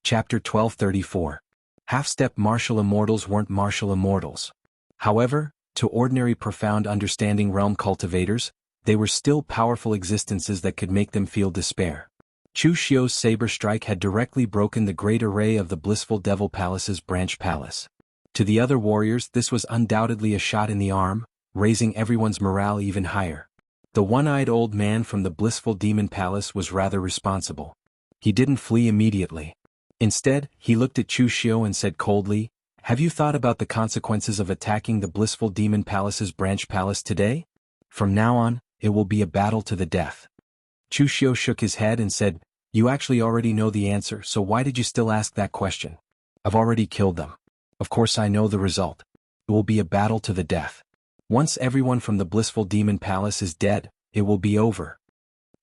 Chapter 1234. Half-step martial immortals weren't martial immortals. However, to ordinary profound understanding realm cultivators, they were still powerful existences that could make them feel despair. Chu Xiu's saber strike had directly broken the great array of the blissful Devil Palace's branch palace. To the other warriors, this was undoubtedly a shot in the arm, raising everyone's morale even higher. The one-eyed old man from the blissful demon palace was rather responsible. He didn't flee immediately. Instead, he looked at Chu Xiu and said coldly, "Have you thought about the consequences of attacking the blissful demon palace's branch palace today? From now on, it will be a battle to the death." Chu Xiu shook his head and said, "You actually already know the answer, so why did you still ask that question? I've already killed them. Of course I know the result. It will be a battle to the death. Once everyone from the blissful demon palace is dead, it will be over."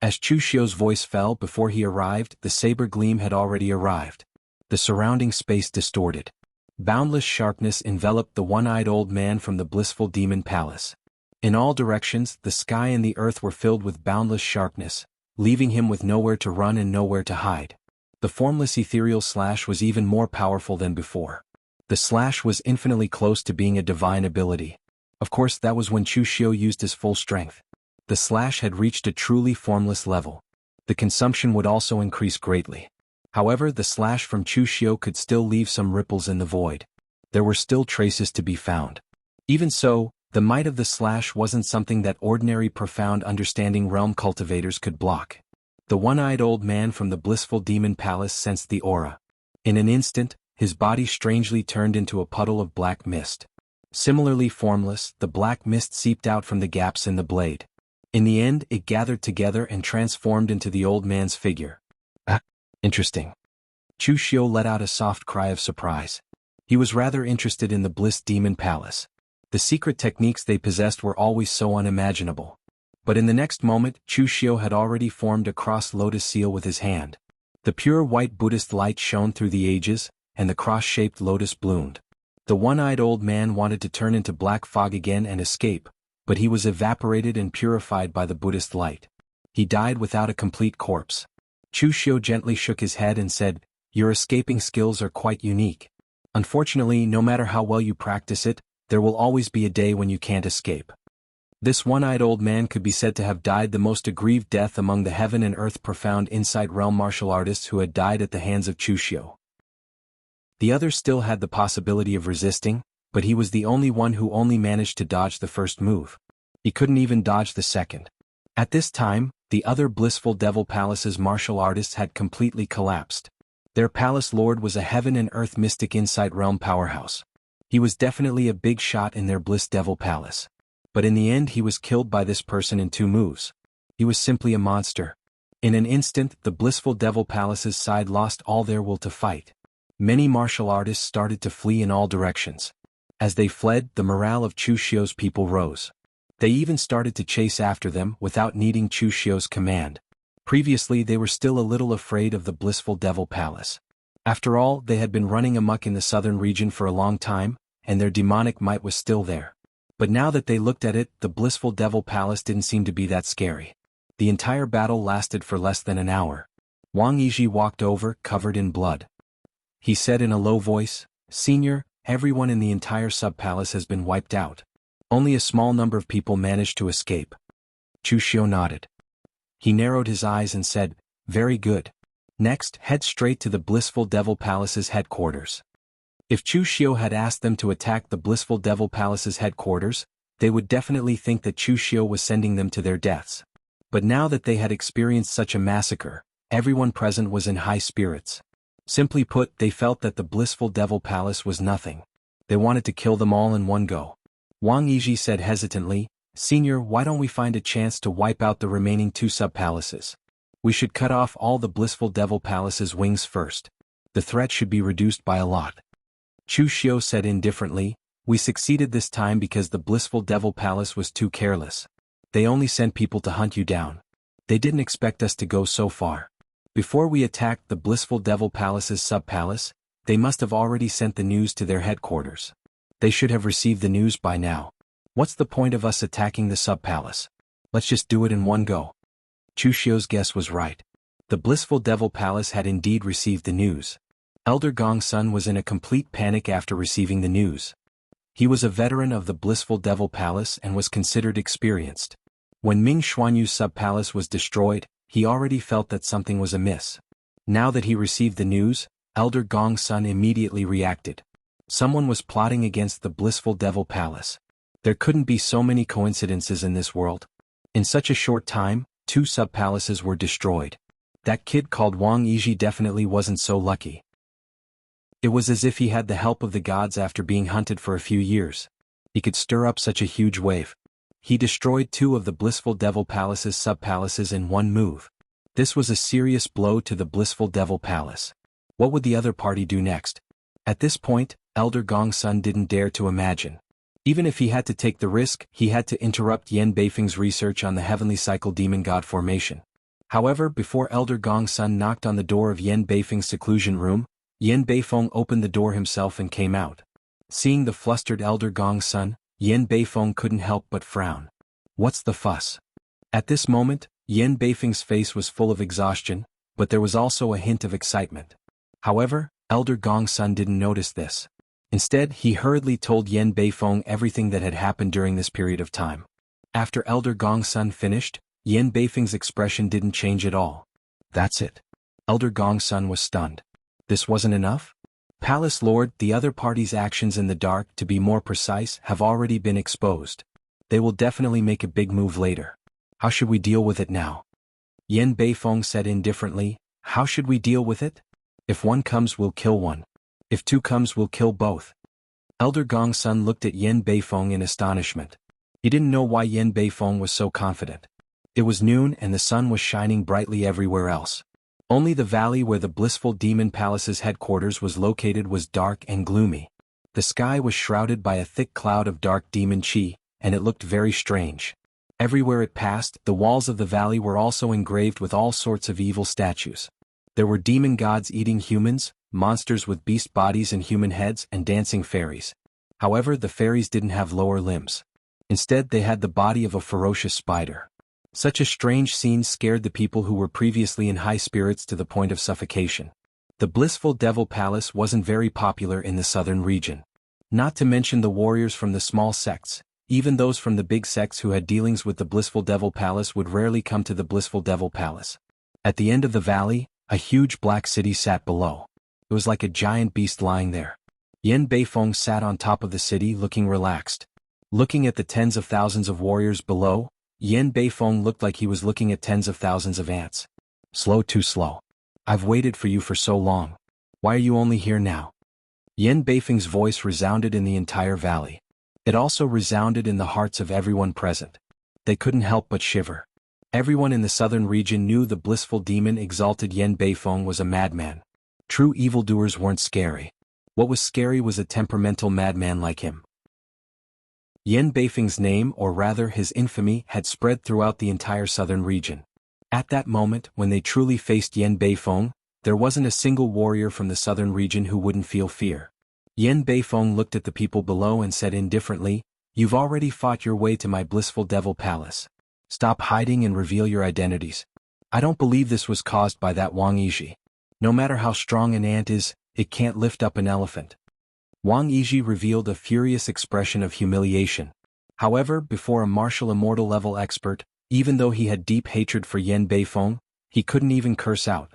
As Chu Xiu's voice fell before he arrived, the saber gleam had already arrived. The surrounding space distorted. Boundless sharpness enveloped the one-eyed old man from the blissful demon palace. In all directions, the sky and the earth were filled with boundless sharpness, leaving him with nowhere to run and nowhere to hide. The formless ethereal slash was even more powerful than before. The slash was infinitely close to being a divine ability. Of course, that was when Chu Xiu used his full strength. The slash had reached a truly formless level. The consumption would also increase greatly. However, the slash from Chu Xiu could still leave some ripples in the void. There were still traces to be found. Even so, the might of the slash wasn't something that ordinary profound understanding realm cultivators could block. The one-eyed old man from the blissful demon palace sensed the aura. In an instant, his body strangely turned into a puddle of black mist. Similarly formless, the black mist seeped out from the gaps in the blade. In the end, it gathered together and transformed into the old man's figure. Interesting. Chu Xiu let out a soft cry of surprise. He was rather interested in the Bliss Demon Palace. The secret techniques they possessed were always so unimaginable. But in the next moment, Chu Xiu had already formed a cross-lotus seal with his hand. The pure white Buddhist light shone through the ages, and the cross-shaped lotus bloomed. The one-eyed old man wanted to turn into black fog again and escape, but he was evaporated and purified by the Buddhist light. He died without a complete corpse. Chu Xiu gently shook his head and said, "Your escaping skills are quite unique. Unfortunately, no matter how well you practice it, there will always be a day when you can't escape." This one-eyed old man could be said to have died the most aggrieved death among the heaven and earth profound insight realm martial artists who had died at the hands of Chu Xiu. The others still had the possibility of resisting, but he was the only one who only managed to dodge the first move. He couldn't even dodge the second. At this time, the other blissful Devil Palace's martial artists had completely collapsed. Their palace lord was a heaven and earth mystic insight realm powerhouse. He was definitely a big shot in their Bliss Devil Palace. But in the end he was killed by this person in 2 moves. He was simply a monster. In an instant, the blissful Devil Palace's side lost all their will to fight. Many martial artists started to flee in all directions. As they fled, the morale of Chu Xiu's people rose. They even started to chase after them without needing Chu Xiu's command. Previously they were still a little afraid of the blissful Devil Palace. After all, they had been running amok in the southern region for a long time, and their demonic might was still there. But now that they looked at it, the blissful Devil Palace didn't seem to be that scary. The entire battle lasted for less than an hour. Wang Yizhi walked over, covered in blood. He said in a low voice, "Senior, everyone in the entire sub-palace has been wiped out. Only a small number of people managed to escape." Chu Xiu nodded. He narrowed his eyes and said, "Very good. Next, head straight to the blissful Devil Palace's headquarters." If Chu Xiu had asked them to attack the blissful Devil Palace's headquarters, they would definitely think that Chu Xiu was sending them to their deaths. But now that they had experienced such a massacre, everyone present was in high spirits. Simply put, they felt that the blissful Devil Palace was nothing. They wanted to kill them all in one go. Wang Yizhi said hesitantly, "Senior, why don't we find a chance to wipe out the remaining 2 sub-palaces? We should cut off all the blissful Devil Palace's wings first. The threat should be reduced by a lot." Chu Xiu said indifferently, "We succeeded this time because the blissful Devil Palace was too careless. They only sent people to hunt you down. They didn't expect us to go so far. Before we attacked the blissful Devil Palace's sub-palace, they must have already sent the news to their headquarters. They should have received the news by now. What's the point of us attacking the sub-palace? Let's just do it in one go." Chu Xiu's guess was right. The blissful Devil Palace had indeed received the news. Elder Gongsun was in a complete panic after receiving the news. He was a veteran of the Blissful Devil Palace and was considered experienced. When Ming Xuanyu's sub-palace was destroyed, he already felt that something was amiss. Now that he received the news, Elder Gongsun immediately reacted. Someone was plotting against the Blissful Devil Palace. There couldn't be so many coincidences in this world. In such a short time, 2 sub-palaces were destroyed. That kid called Wang Yizhi definitely wasn't so lucky. It was as if he had the help of the gods after being hunted for a few years. He could stir up such a huge wave. He destroyed 2 of the Blissful Devil Palace's sub-palaces in one move. This was a serious blow to the Blissful Devil Palace. What would the other party do next? At this point, Elder Gongsun didn't dare to imagine. Even if he had to take the risk, he had to interrupt Yen Beifeng's research on the Heavenly Cycle Demon God formation. However, before Elder Gongsun knocked on the door of Yen Beifeng's seclusion room, Yen Beifeng opened the door himself and came out. Seeing the flustered Elder Gongsun, Yen Beifeng couldn't help but frown. What's the fuss? At this moment, Yen Beifeng's face was full of exhaustion, but there was also a hint of excitement. However, Elder Gongsun didn't notice this. Instead, he hurriedly told Yen Beifeng everything that had happened during this period of time. After Elder Gongsun finished, Yen Beifeng's expression didn't change at all. That's it. Elder Gongsun was stunned. This wasn't enough? Palace Lord, the other party's actions in the dark, to be more precise, have already been exposed. They will definitely make a big move later. How should we deal with it now? Yen Beifeng said indifferently. How should we deal with it? If 1 comes, we'll kill 1. If 2 comes, we'll kill both. Elder Gongsun looked at Yen Beifeng in astonishment. He didn't know why Yen Beifeng was so confident. It was noon and the sun was shining brightly everywhere else. Only the valley where the Blissful Demon Palace's headquarters was located was dark and gloomy. The sky was shrouded by a thick cloud of dark demon chi, and it looked very strange. Everywhere it passed, the walls of the valley were also engraved with all sorts of evil statues. There were demon gods eating humans, monsters with beast bodies and human heads, and dancing fairies. However, the fairies didn't have lower limbs. Instead, they had the body of a ferocious spider. Such a strange scene scared the people who were previously in high spirits to the point of suffocation. The Blissful Devil Palace wasn't very popular in the southern region. Not to mention the warriors from the small sects, even those from the big sects who had dealings with the Blissful Devil Palace would rarely come to the Blissful Devil Palace. At the end of the valley, a huge black city sat below. It was like a giant beast lying there. Yen Beifeng sat on top of the city looking relaxed. Looking at the tens of thousands of warriors below, Yen Beifeng looked like he was looking at tens of thousands of ants. Slow, too slow. I've waited for you for so long. Why are you only here now? Yen Beifeng's voice resounded in the entire valley. It also resounded in the hearts of everyone present. They couldn't help but shiver. Everyone in the southern region knew the blissful demon exalted Yen Beifeng was a madman. True evildoers weren't scary. What was scary was a temperamental madman like him. Yen Beifeng's name, or rather his infamy, had spread throughout the entire southern region. At that moment, when they truly faced Yen Beifeng, there wasn't a single warrior from the southern region who wouldn't feel fear. Yen Beifeng looked at the people below and said indifferently, "You've already fought your way to my blissful devil palace. Stop hiding and reveal your identities. I don't believe this was caused by that Wang Yizhi. No matter how strong an ant is, it can't lift up an elephant." Wang Yizhi revealed a furious expression of humiliation. However, before a martial immortal level expert, even though he had deep hatred for Yen Beifeng, he couldn't even curse out.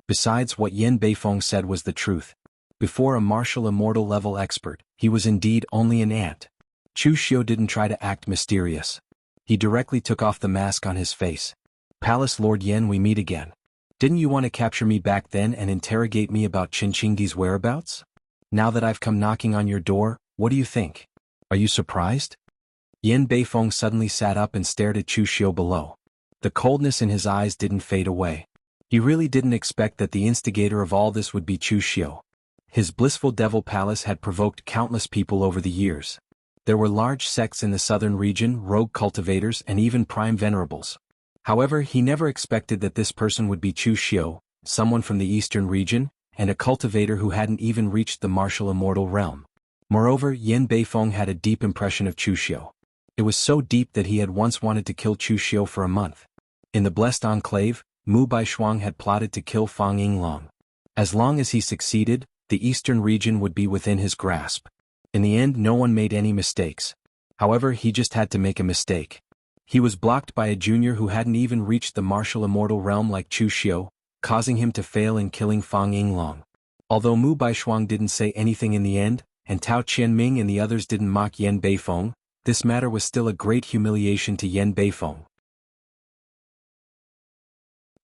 Besides, what Yen Beifeng said was the truth. Before a martial immortal level expert, he was indeed only an ant. Chu Xiu didn't try to act mysterious. He directly took off the mask on his face. "Palace Lord Yen, we meet again. Didn't you want to capture me back then and interrogate me about Qinqingdi's whereabouts? Now that I've come knocking on your door, what do you think? Are you surprised?" Yen Beifeng suddenly sat up and stared at Chu Xiu below. The coldness in his eyes didn't fade away. He really didn't expect that the instigator of all this would be Chu Xiu. His blissful devil palace had provoked countless people over the years. There were large sects in the southern region, rogue cultivators, and even prime venerables. However, he never expected that this person would be Chu Xiu, someone from the eastern region, and a cultivator who hadn't even reached the martial immortal realm. Moreover, Yen Beifeng had a deep impression of Chu Xiu. It was so deep that he had once wanted to kill Chu Xiu for a month. In the Blessed Enclave, Mu Baishuang had plotted to kill Fang Yinglong. As long as he succeeded, the eastern region would be within his grasp. In the end, no one made any mistakes. However, he just had to make a mistake. He was blocked by a junior who hadn't even reached the martial immortal realm like Chu Xiu, causing him to fail in killing Fang Yinglong. Although Mu Baishuang didn't say anything in the end, and Tao Qianming and the others didn't mock Yan Beifeng, this matter was still a great humiliation to Yan Beifeng.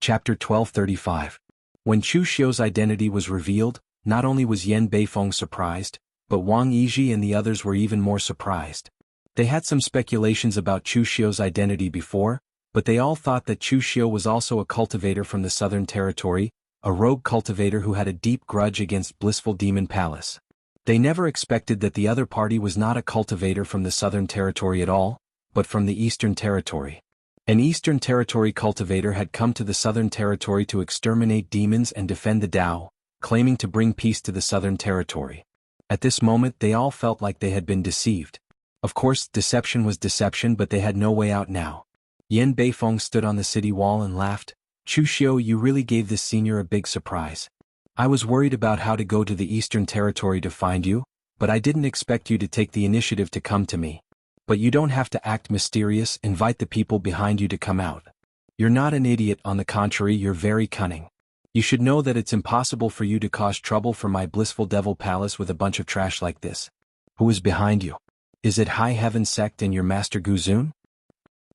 Chapter 1235. When Chu Xiu's identity was revealed, not only was Yan Beifeng surprised, but Wang Yizhi and the others were even more surprised. They had some speculations about Chu Xiu's identity before, but they all thought that Chu Xiu was also a cultivator from the Southern Territory, a rogue cultivator who had a deep grudge against Blissful Demon Palace. They never expected that the other party was not a cultivator from the Southern Territory at all, but from the Eastern Territory. An Eastern Territory cultivator had come to the Southern Territory to exterminate demons and defend the Tao, claiming to bring peace to the Southern Territory. At this moment they all felt like they had been deceived. Of course, deception was deception, but they had no way out now. Yan Beifeng stood on the city wall and laughed. Chu Xiu, you really gave this senior a big surprise. I was worried about how to go to the Eastern Territory to find you, but I didn't expect you to take the initiative to come to me. But you don't have to act mysterious, invite the people behind you to come out. You're not an idiot, on the contrary, you're very cunning. You should know that it's impossible for you to cause trouble for my blissful devil palace with a bunch of trash like this. Who is behind you? Is it High Heaven Sect and your master Guzun?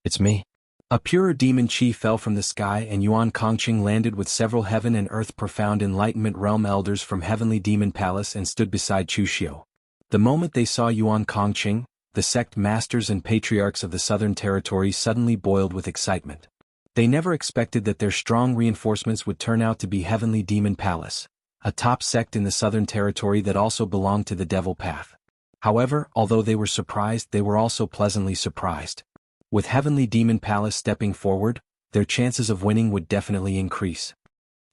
It's me. A purer demon chi fell from the sky and Yuan Kongqing landed with several heaven and earth profound enlightenment realm elders from Heavenly Demon Palace and stood beside Chu Xiu. The moment they saw Yuan Kongqing, the sect masters and patriarchs of the Southern Territory suddenly boiled with excitement. They never expected that their strong reinforcements would turn out to be Heavenly Demon Palace, a top sect in the Southern Territory that also belonged to the Devil Path. However, although they were surprised, they were also pleasantly surprised. With Heavenly Demon Palace stepping forward, their chances of winning would definitely increase.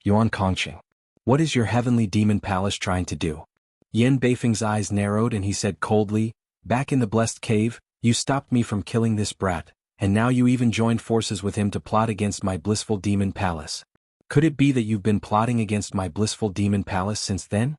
Yuan Kongqing. What is your Heavenly Demon Palace trying to do? Yan Beifeng's eyes narrowed and he said coldly, back in the Blessed Cave, you stopped me from killing this brat, and now you even joined forces with him to plot against my Blissful Demon Palace. Could it be that you've been plotting against my Blissful Demon Palace since then?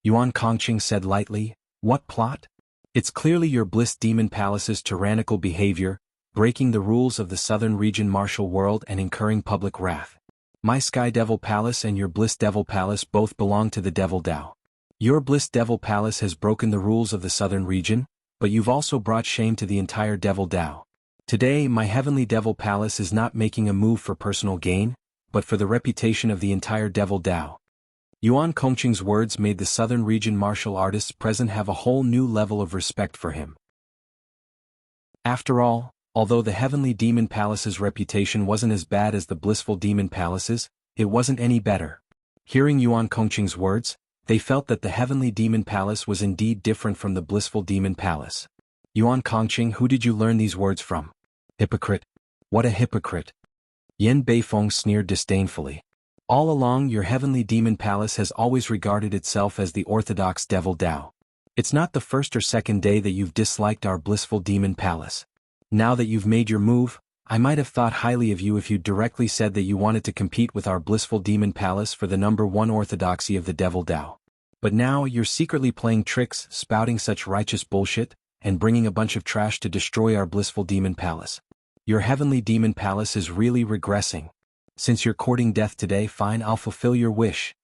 Yuan Kongqing said lightly, what plot? It's clearly your Bliss Demon Palace's tyrannical behavior, breaking the rules of the Southern Region martial world and incurring public wrath. My Sky Devil Palace and your Bliss Devil Palace both belong to the Devil Tao. Your Bliss Devil Palace has broken the rules of the Southern Region, but you've also brought shame to the entire Devil Tao. Today, my Heavenly Devil Palace is not making a move for personal gain, but for the reputation of the entire Devil Tao. Yuan Kongqing's words made the Southern Region martial artists present have a whole new level of respect for him. After all, although the Heavenly Demon Palace's reputation wasn't as bad as the Blissful Demon Palace's, it wasn't any better. Hearing Yuan Kongqing's words, they felt that the Heavenly Demon Palace was indeed different from the Blissful Demon Palace. Yuan Kongqing, who did you learn these words from? Hypocrite. What a hypocrite. Yan Beifeng sneered disdainfully. All along, your Heavenly Demon Palace has always regarded itself as the orthodox Devil Tao. It's not the first or second day that you've disliked our Blissful Demon Palace. Now that you've made your move, I might have thought highly of you if you directly said that you wanted to compete with our Blissful Demon Palace for the #1 orthodoxy of the Devil Tao. But now you're secretly playing tricks, spouting such righteous bullshit, and bringing a bunch of trash to destroy our Blissful Demon Palace. Your Heavenly Demon Palace is really regressing. Since you're courting death today, fine, I'll fulfill your wish.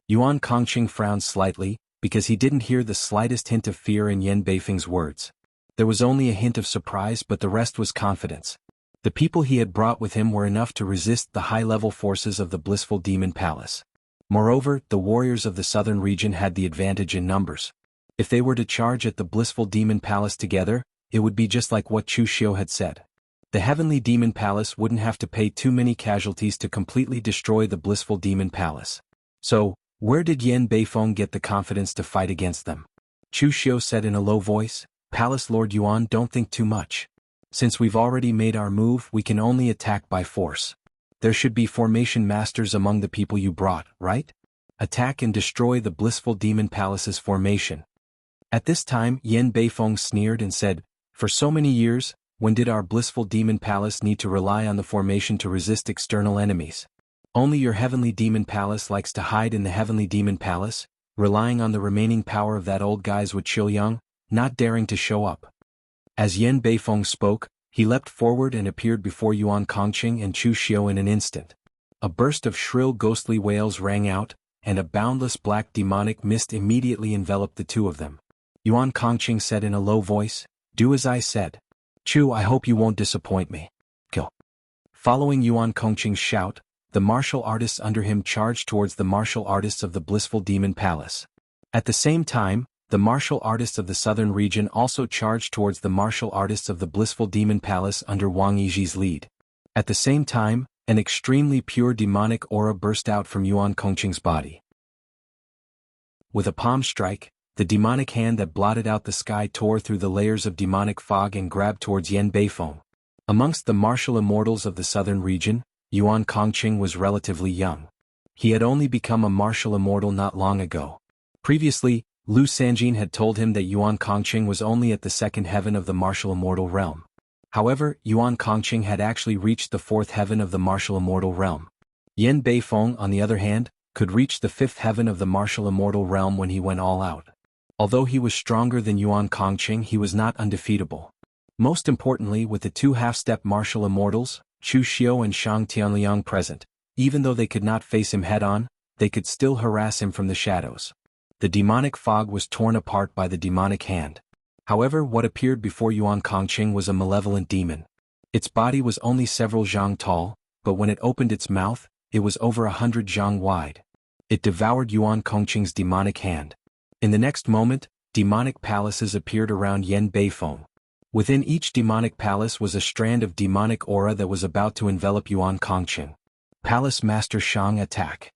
Yuan Kongqing frowned slightly, because he didn't hear the slightest hint of fear in Yan Beifeng's words. There was only a hint of surprise, but the rest was confidence. The people he had brought with him were enough to resist the high-level forces of the Blissful Demon Palace. Moreover, the warriors of the Southern Region had the advantage in numbers. If they were to charge at the Blissful Demon Palace together, it would be just like what Chu Xiu had said. The Heavenly Demon Palace wouldn't have to pay too many casualties to completely destroy the Blissful Demon Palace. So, where did Yan Beifeng get the confidence to fight against them? Chu Xiu said in a low voice, Palace Lord Yuan, don't think too much. Since we've already made our move, we can only attack by force. There should be formation masters among the people you brought, right? Attack and destroy the Blissful Demon Palace's formation. At this time, Yan Beifeng sneered and said, for so many years, when did our Blissful Demon Palace need to rely on the formation to resist external enemies? Only your Heavenly Demon Palace likes to hide in the Heavenly Demon Palace, relying on the remaining power of that old guy's Wuxia Yang, not daring to show up. As Yan Beifeng spoke, he leapt forward and appeared before Yuan Kongqing and Chu Xiu in an instant. A burst of shrill ghostly wails rang out, and a boundless black demonic mist immediately enveloped the two of them. Yuan Kongqing said in a low voice, "Do as I said. Chu, I hope you won't disappoint me. Kill." Following Yuan Kongqing's shout, the martial artists under him charged towards the martial artists of the Blissful Demon Palace. At the same time, the martial artists of the southern region also charged towards the martial artists of the Blissful Demon Palace under Wang Yiji's lead. At the same time, an extremely pure demonic aura burst out from Yuan Kongqing's body. With a palm strike, the demonic hand that blotted out the sky tore through the layers of demonic fog and grabbed towards Yan Beifeng. Amongst the martial immortals of the southern region, Yuan Kongqing was relatively young. He had only become a martial immortal not long ago. Previously, Lu Sanjin had told him that Yuan Kongqing was only at the second heaven of the martial immortal realm. However, Yuan Kongqing had actually reached the fourth heaven of the martial immortal realm. Yan Beifeng, on the other hand, could reach the fifth heaven of the martial immortal realm when he went all out. Although he was stronger than Yuan Kongqing, he was not undefeatable. Most importantly, with the two half-step martial immortals, Chu Xiu and Shang Tianliang present, even though they could not face him head-on, they could still harass him from the shadows. The demonic fog was torn apart by the demonic hand. However, what appeared before Yuan Kongqing was a malevolent demon. Its body was only several zhang tall, but when it opened its mouth, it was over 100 zhang wide. It devoured Yuan Kongqing's demonic hand. In the next moment, demonic palaces appeared around Yan Beifeng. Within each demonic palace was a strand of demonic aura that was about to envelop Yuan Kongqing. Palace Master Shang attack.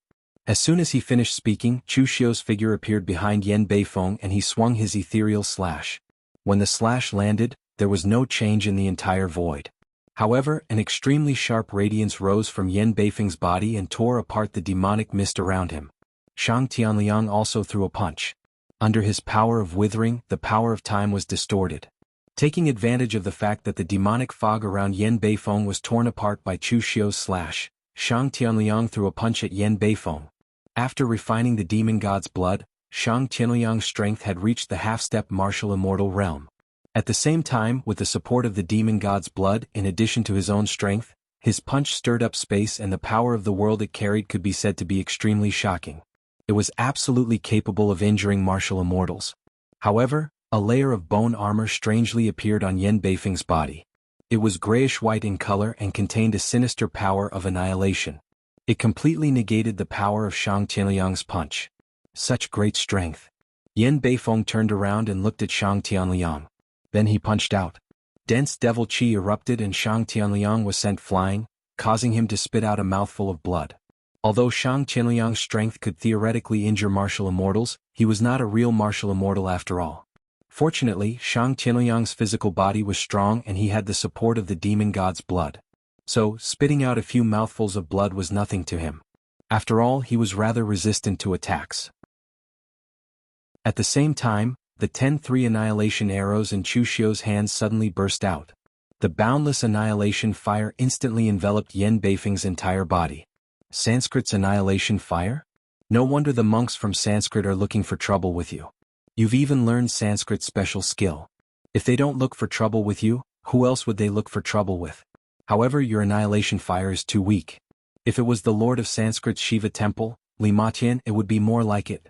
As soon as he finished speaking, Chu Xiu's figure appeared behind Yan Beifeng and he swung his ethereal slash. When the slash landed, there was no change in the entire void. However, an extremely sharp radiance rose from Yan Beifeng's body and tore apart the demonic mist around him. Shang Tianliang also threw a punch. Under his power of withering, the power of time was distorted. Taking advantage of the fact that the demonic fog around Yan Beifeng was torn apart by Chu Xiu's slash, Shang Tianliang threw a punch at Yan Beifeng. After refining the demon god's blood, Shang Tianliang's strength had reached the half-step martial immortal realm. At the same time, with the support of the demon god's blood in addition to his own strength, his punch stirred up space and the power of the world it carried could be said to be extremely shocking. It was absolutely capable of injuring martial immortals. However, a layer of bone armor strangely appeared on Yan Beifeng's body. It was grayish-white in color and contained a sinister power of annihilation. It completely negated the power of Shang Tianliang's punch. Such great strength. Yan Beifeng turned around and looked at Shang Tianliang. Then he punched out. Dense devil qi erupted and Shang Tianliang was sent flying, causing him to spit out a mouthful of blood. Although Shang Tianliang's strength could theoretically injure martial immortals, he was not a real martial immortal after all. Fortunately, Shang Tianliang's physical body was strong and he had the support of the demon god's blood. So, spitting out a few mouthfuls of blood was nothing to him. After all, he was rather resistant to attacks. At the same time, the 10-3 annihilation arrows in Chu Xiu's hands suddenly burst out. The boundless annihilation fire instantly enveloped Yan Beifeng's entire body. Sanskrit's annihilation fire? No wonder the monks from Sanskrit are looking for trouble with you. You've even learned Sanskrit's special skill. If they don't look for trouble with you, who else would they look for trouble with? However, your annihilation fire is too weak. If it was the Lord of Sanskrit's Shiva temple, Li Matian, it would be more like it.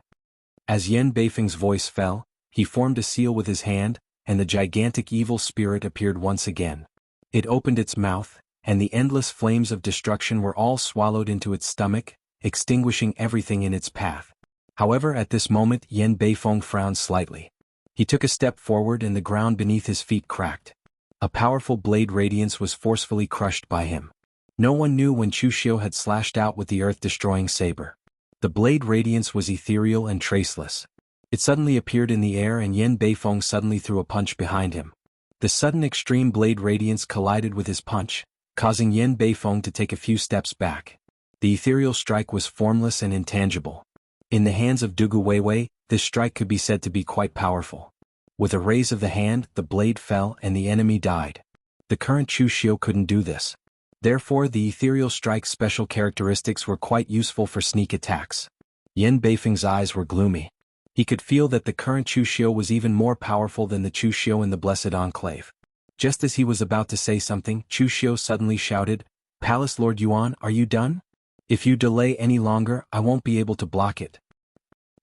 As Yan Beifeng's voice fell, he formed a seal with his hand, and the gigantic evil spirit appeared once again. It opened its mouth, and the endless flames of destruction were all swallowed into its stomach, extinguishing everything in its path. However, at this moment Yan Beifeng frowned slightly. He took a step forward and the ground beneath his feet cracked. A powerful blade radiance was forcefully crushed by him. No one knew when Chu Xiu had slashed out with the earth-destroying saber. The blade radiance was ethereal and traceless. It suddenly appeared in the air and Yan Beifeng suddenly threw a punch behind him. The sudden extreme blade radiance collided with his punch, causing Yan Beifeng to take a few steps back. The ethereal strike was formless and intangible. In the hands of Dugu Weiwei, this strike could be said to be quite powerful. With a raise of the hand, the blade fell and the enemy died. The current Chu Xiu couldn't do this. Therefore, the ethereal strike's special characteristics were quite useful for sneak attacks. Yan Beifeng's eyes were gloomy. He could feel that the current Chushio was even more powerful than the Chushio in the Blessed Enclave. Just as he was about to say something, Chushio suddenly shouted, "Palace Lord Yuan, are you done? If you delay any longer, I won't be able to block it."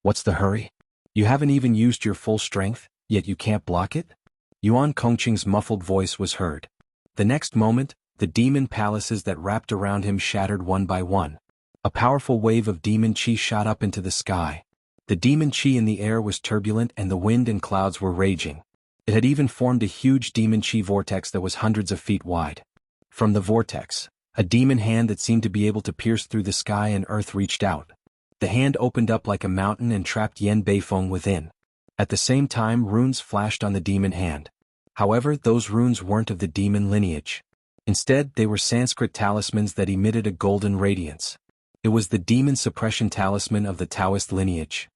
"What's the hurry? You haven't even used your full strength, yet you can't block it?" Yuan Kongqing's muffled voice was heard. The next moment, the demon palaces that wrapped around him shattered one by one. A powerful wave of demon chi shot up into the sky. The demon chi in the air was turbulent and the wind and clouds were raging. It had even formed a huge demon chi vortex that was hundreds of feet wide. From the vortex, a demon hand that seemed to be able to pierce through the sky and earth reached out. The hand opened up like a mountain and trapped Yan Beifeng within. At the same time, runes flashed on the demon hand. However, those runes weren't of the demon lineage. Instead, they were Sanskrit talismans that emitted a golden radiance. It was the demon suppression talisman of the Taoist lineage.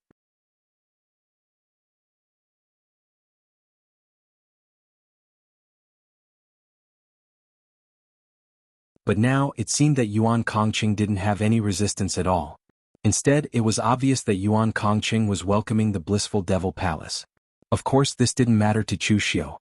But now, it seemed that Yuan Kongqing didn't have any resistance at all. Instead, it was obvious that Yuan Kongqing was welcoming the blissful devil palace. Of course, this didn't matter to Chushio.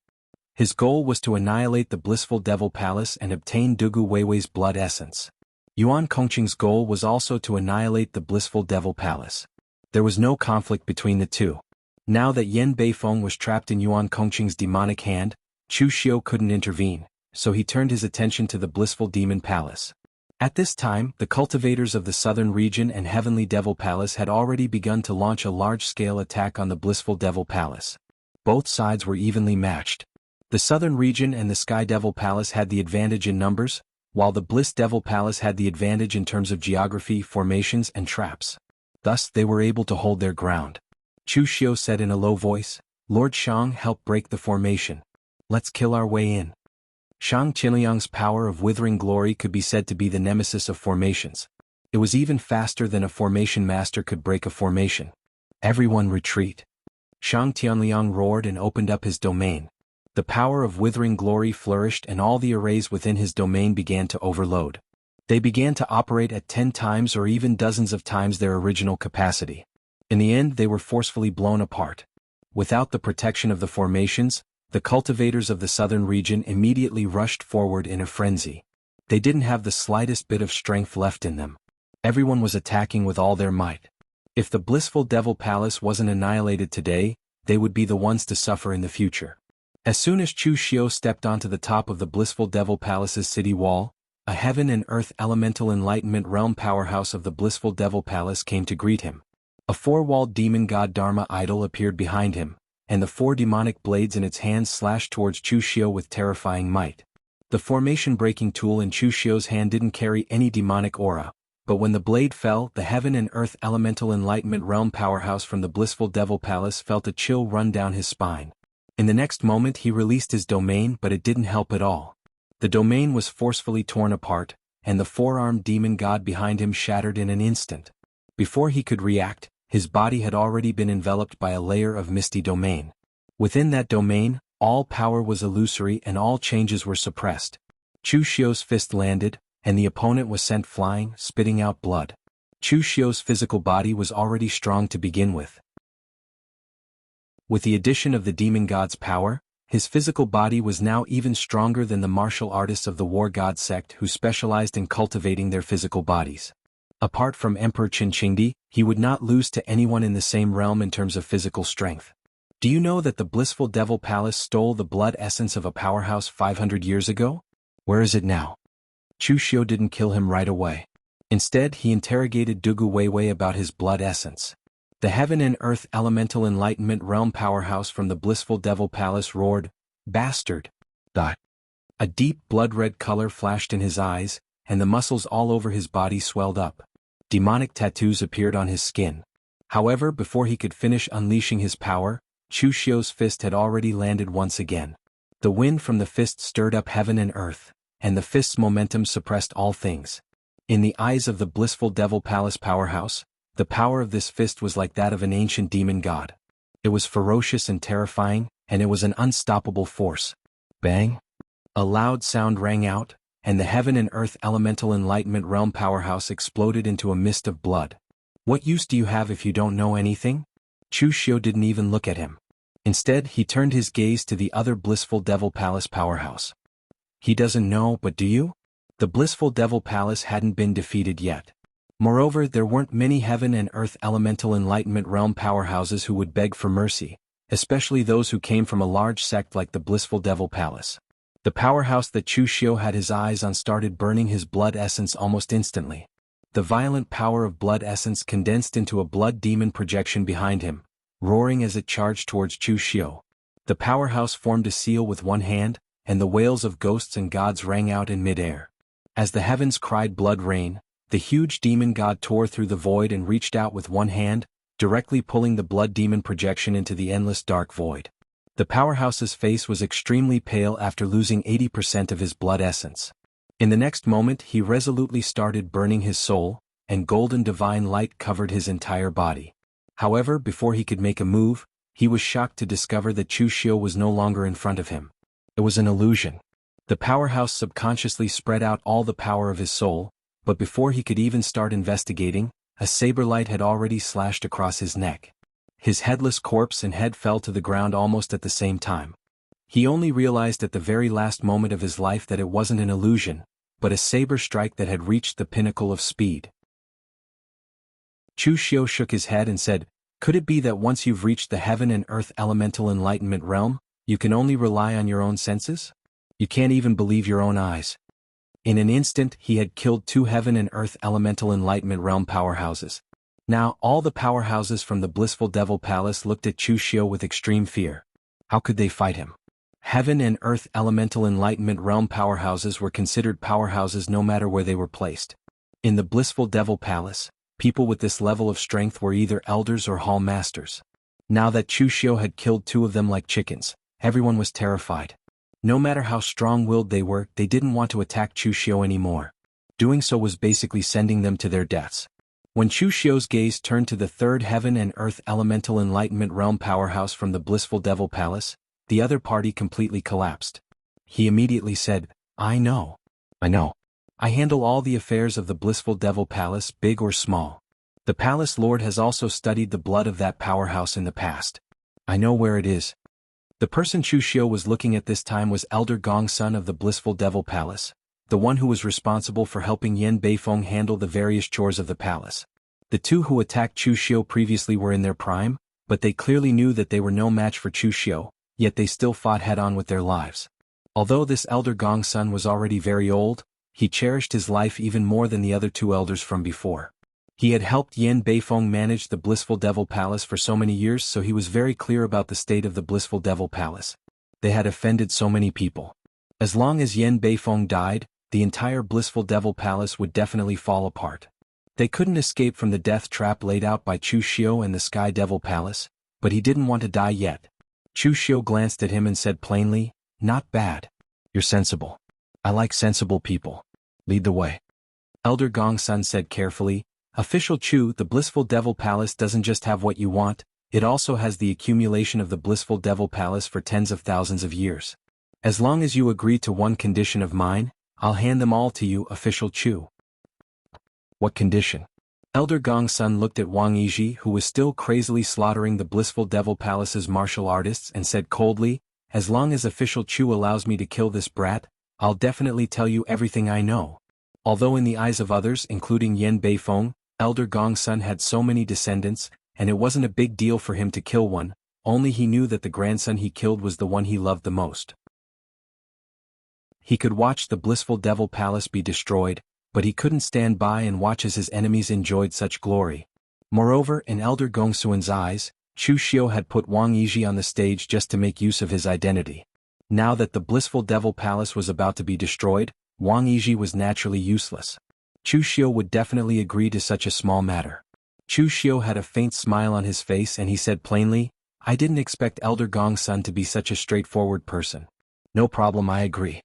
His goal was to annihilate the blissful devil palace and obtain Dugu Weiwei's blood essence. Yuan Kongqing's goal was also to annihilate the blissful devil palace. There was no conflict between the two. Now that Yan Beifeng was trapped in Yuan Kongqing's demonic hand, Chushio couldn't intervene, so he turned his attention to the blissful demon palace. At this time, the cultivators of the southern region and Heavenly Devil Palace had already begun to launch a large-scale attack on the blissful Devil Palace. Both sides were evenly matched. The southern region and the Sky Devil Palace had the advantage in numbers, while the Bliss Devil Palace had the advantage in terms of geography, formations, and traps. Thus, they were able to hold their ground. Chushio said in a low voice, "Lord Shang, help break the formation. Let's kill our way in." Shang Qinliang's power of withering glory could be said to be the nemesis of formations. It was even faster than a formation master could break a formation. "Everyone retreat." Shang Tianliang roared and opened up his domain. The power of withering glory flourished and all the arrays within his domain began to overload. They began to operate at 10 times or even dozens of times their original capacity. In the end, they were forcefully blown apart. Without the protection of the formations, the cultivators of the southern region immediately rushed forward in a frenzy. They didn't have the slightest bit of strength left in them. Everyone was attacking with all their might. If the blissful Devil Palace wasn't annihilated today, they would be the ones to suffer in the future. As soon as Chu Xiu stepped onto the top of the blissful Devil Palace's city wall, a heaven and earth elemental enlightenment realm powerhouse of the blissful Devil Palace came to greet him. A four-walled demon god Dharma idol appeared behind him, and the 4 demonic blades in its hands slashed towards Chu Xiu with terrifying might. The formation-breaking tool in Chu Xiu's hand didn't carry any demonic aura, but when the blade fell, the heaven and earth elemental enlightenment realm powerhouse from the blissful Devil Palace felt a chill run down his spine. In the next moment he released his domain, but it didn't help at all. The domain was forcefully torn apart, and the four-armed demon god behind him shattered in an instant. Before he could react, his body had already been enveloped by a layer of misty domain. Within that domain, all power was illusory and all changes were suppressed. Chu Xiu's fist landed, and the opponent was sent flying, spitting out blood. Chu Xiu's physical body was already strong to begin with. With the addition of the demon god's power, his physical body was now even stronger than the martial artists of the war god sect who specialized in cultivating their physical bodies. Apart from Emperor Qinqingdi, he would not lose to anyone in the same realm in terms of physical strength. Do you know that the blissful Devil Palace stole the blood essence of a powerhouse 500 years ago? Where is it now? Chu Xiu didn't kill him right away. Instead, he interrogated Dugu Weiwei about his blood essence. The heaven and earth elemental enlightenment realm powerhouse from the blissful Devil Palace roared, "Bastard!" A deep blood-red color flashed in his eyes, and the muscles all over his body swelled up. Demonic tattoos appeared on his skin. However, before he could finish unleashing his power, Chu Xiu's fist had already landed once again. The wind from the fist stirred up heaven and earth, and the fist's momentum suppressed all things. In the eyes of the blissful Devil Palace powerhouse, the power of this fist was like that of an ancient demon god. It was ferocious and terrifying, and it was an unstoppable force. Bang! A loud sound rang out, and the heaven and earth elemental enlightenment realm powerhouse exploded into a mist of blood. What use do you have if you don't know anything? Chu Xiu didn't even look at him. Instead, he turned his gaze to the other blissful Devil Palace powerhouse. He doesn't know, but do you? The blissful Devil Palace hadn't been defeated yet. Moreover, there weren't many heaven and earth elemental enlightenment realm powerhouses who would beg for mercy, especially those who came from a large sect like the blissful Devil Palace. The powerhouse that Chu Xiu had his eyes on started burning his blood essence almost instantly. The violent power of blood essence condensed into a blood demon projection behind him, roaring as it charged towards Chu Xiu. The powerhouse formed a seal with one hand, and the wails of ghosts and gods rang out in mid-air. As the heavens cried blood rain, the huge demon god tore through the void and reached out with one hand, directly pulling the blood demon projection into the endless dark void. The powerhouse's face was extremely pale after losing 80% of his blood essence. In the next moment he resolutely started burning his soul, and golden divine light covered his entire body. However, before he could make a move, he was shocked to discover that Chu Xiu was no longer in front of him. It was an illusion. The powerhouse subconsciously spread out all the power of his soul, but before he could even start investigating, a saber light had already slashed across his neck. His headless corpse and head fell to the ground almost at the same time. He only realized at the very last moment of his life that it wasn't an illusion, but a saber strike that had reached the pinnacle of speed. Chu Xiu shook his head and said, "Could it be that once you've reached the heaven and earth elemental enlightenment realm, you can only rely on your own senses? You can't even believe your own eyes." In an instant he had killed 2 heaven and earth elemental enlightenment realm powerhouses. Now all the powerhouses from the blissful Devil Palace looked at Chu Xiu with extreme fear. How could they fight him? Heaven and earth elemental enlightenment realm powerhouses were considered powerhouses no matter where they were placed. In the blissful Devil Palace, people with this level of strength were either elders or hall masters. Now that Chu Xiu had killed 2 of them like chickens, everyone was terrified. No matter how strong-willed they were, they didn't want to attack Chu Xiu anymore. Doing so was basically sending them to their deaths. When Chu Xiu's gaze turned to the 3rd heaven and earth elemental enlightenment realm powerhouse from the blissful Devil Palace, the other party completely collapsed. He immediately said, I know. I handle all the affairs of the blissful Devil Palace, big or small. The Palace Lord has also studied the blood of that powerhouse in the past. I know where it is." The person Chu Xiu was looking at this time was Elder Gong, son of the blissful Devil Palace, the one who was responsible for helping Yan Beifeng handle the various chores of the palace. The 2 who attacked Chu Xiu previously were in their prime, but they clearly knew that they were no match for Chu Xiu, yet they still fought head-on with their lives. Although this Elder Gong son was already very old, he cherished his life even more than the other 2 elders from before. He had helped Yan Beifeng manage the blissful Devil Palace for so many years, so he was very clear about the state of the blissful Devil Palace. They had offended so many people. As long as Yan Beifeng died, the entire blissful Devil Palace would definitely fall apart. They couldn't escape from the death trap laid out by Chu Xiu and the Sky Devil Palace, but he didn't want to die yet. Chu Xiu glanced at him and said plainly, "Not bad. You're sensible. I like sensible people. Lead the way." Elder Gongsun said carefully, "Official Chu, the blissful Devil Palace doesn't just have what you want, it also has the accumulation of the blissful Devil Palace for tens of thousands of years. As long as you agree to one condition of mine, I'll hand them all to you, Official Chu." "What condition?" Elder Gongsun looked at Wang Yizhi, who was still crazily slaughtering the blissful Devil Palace's martial artists, and said coldly, "As long as Official Chu allows me to kill this brat, I'll definitely tell you everything I know." Although in the eyes of others, including Yan Beifeng, Elder Gongsun had so many descendants, and it wasn't a big deal for him to kill one, only he knew that the grandson he killed was the one he loved the most. He could watch the blissful Devil Palace be destroyed, but he couldn't stand by and watch as his enemies enjoyed such glory. Moreover, in Elder Gongsun's eyes, Chu Xiu had put Wang Yizhi on the stage just to make use of his identity. Now that the blissful Devil Palace was about to be destroyed, Wang Yizhi was naturally useless. Chu Xiu would definitely agree to such a small matter. Chu Xiu had a faint smile on his face and he said plainly, "I didn't expect Elder Gongsun to be such a straightforward person. No problem, I agree."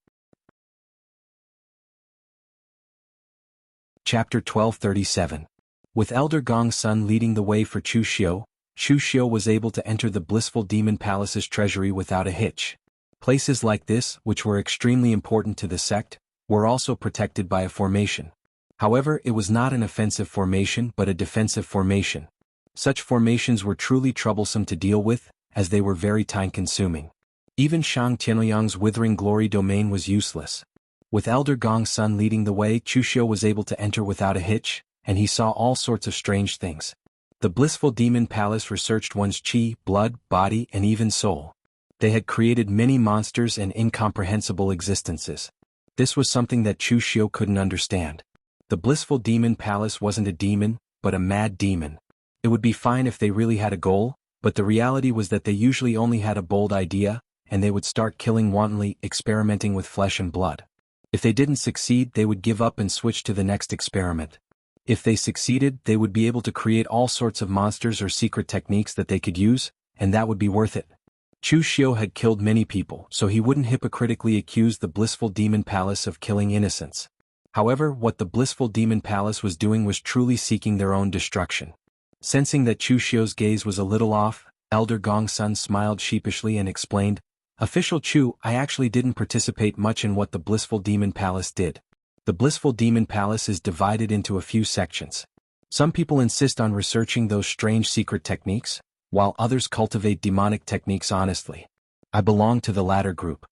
Chapter 1237. With Elder Gongsun leading the way for Chu Xiu was able to enter the blissful Demon Palace's treasury without a hitch. Places like this, which were extremely important to the sect, were also protected by a formation. However, it was not an offensive formation but a defensive formation. Such formations were truly troublesome to deal with, as they were very time-consuming. Even Shang Tianyang's withering glory domain was useless. With Elder Gong's son leading the way, Chu Xiu was able to enter without a hitch, and he saw all sorts of strange things. The blissful demon palace researched one's qi, blood, body, and even soul. They had created many monsters and incomprehensible existences. This was something that Chu Xiu couldn't understand. The blissful demon palace wasn't a demon, but a mad demon. It would be fine if they really had a goal, but the reality was that they usually only had a bold idea, and they would start killing wantonly, experimenting with flesh and blood. If they didn't succeed, they would give up and switch to the next experiment. If they succeeded, they would be able to create all sorts of monsters or secret techniques that they could use, and that would be worth it. Chu Xiu had killed many people, so he wouldn't hypocritically accuse the blissful demon palace of killing innocents. However, what the blissful demon palace was doing was truly seeking their own destruction. Sensing that Chu Xiu's gaze was a little off, Elder Gong's son smiled sheepishly and explained, "Official Chu, I actually didn't participate much in what the blissful demon palace did. The blissful demon palace is divided into a few sections. Some people insist on researching those strange secret techniques, while others cultivate demonic techniques honestly. I belong to the latter group.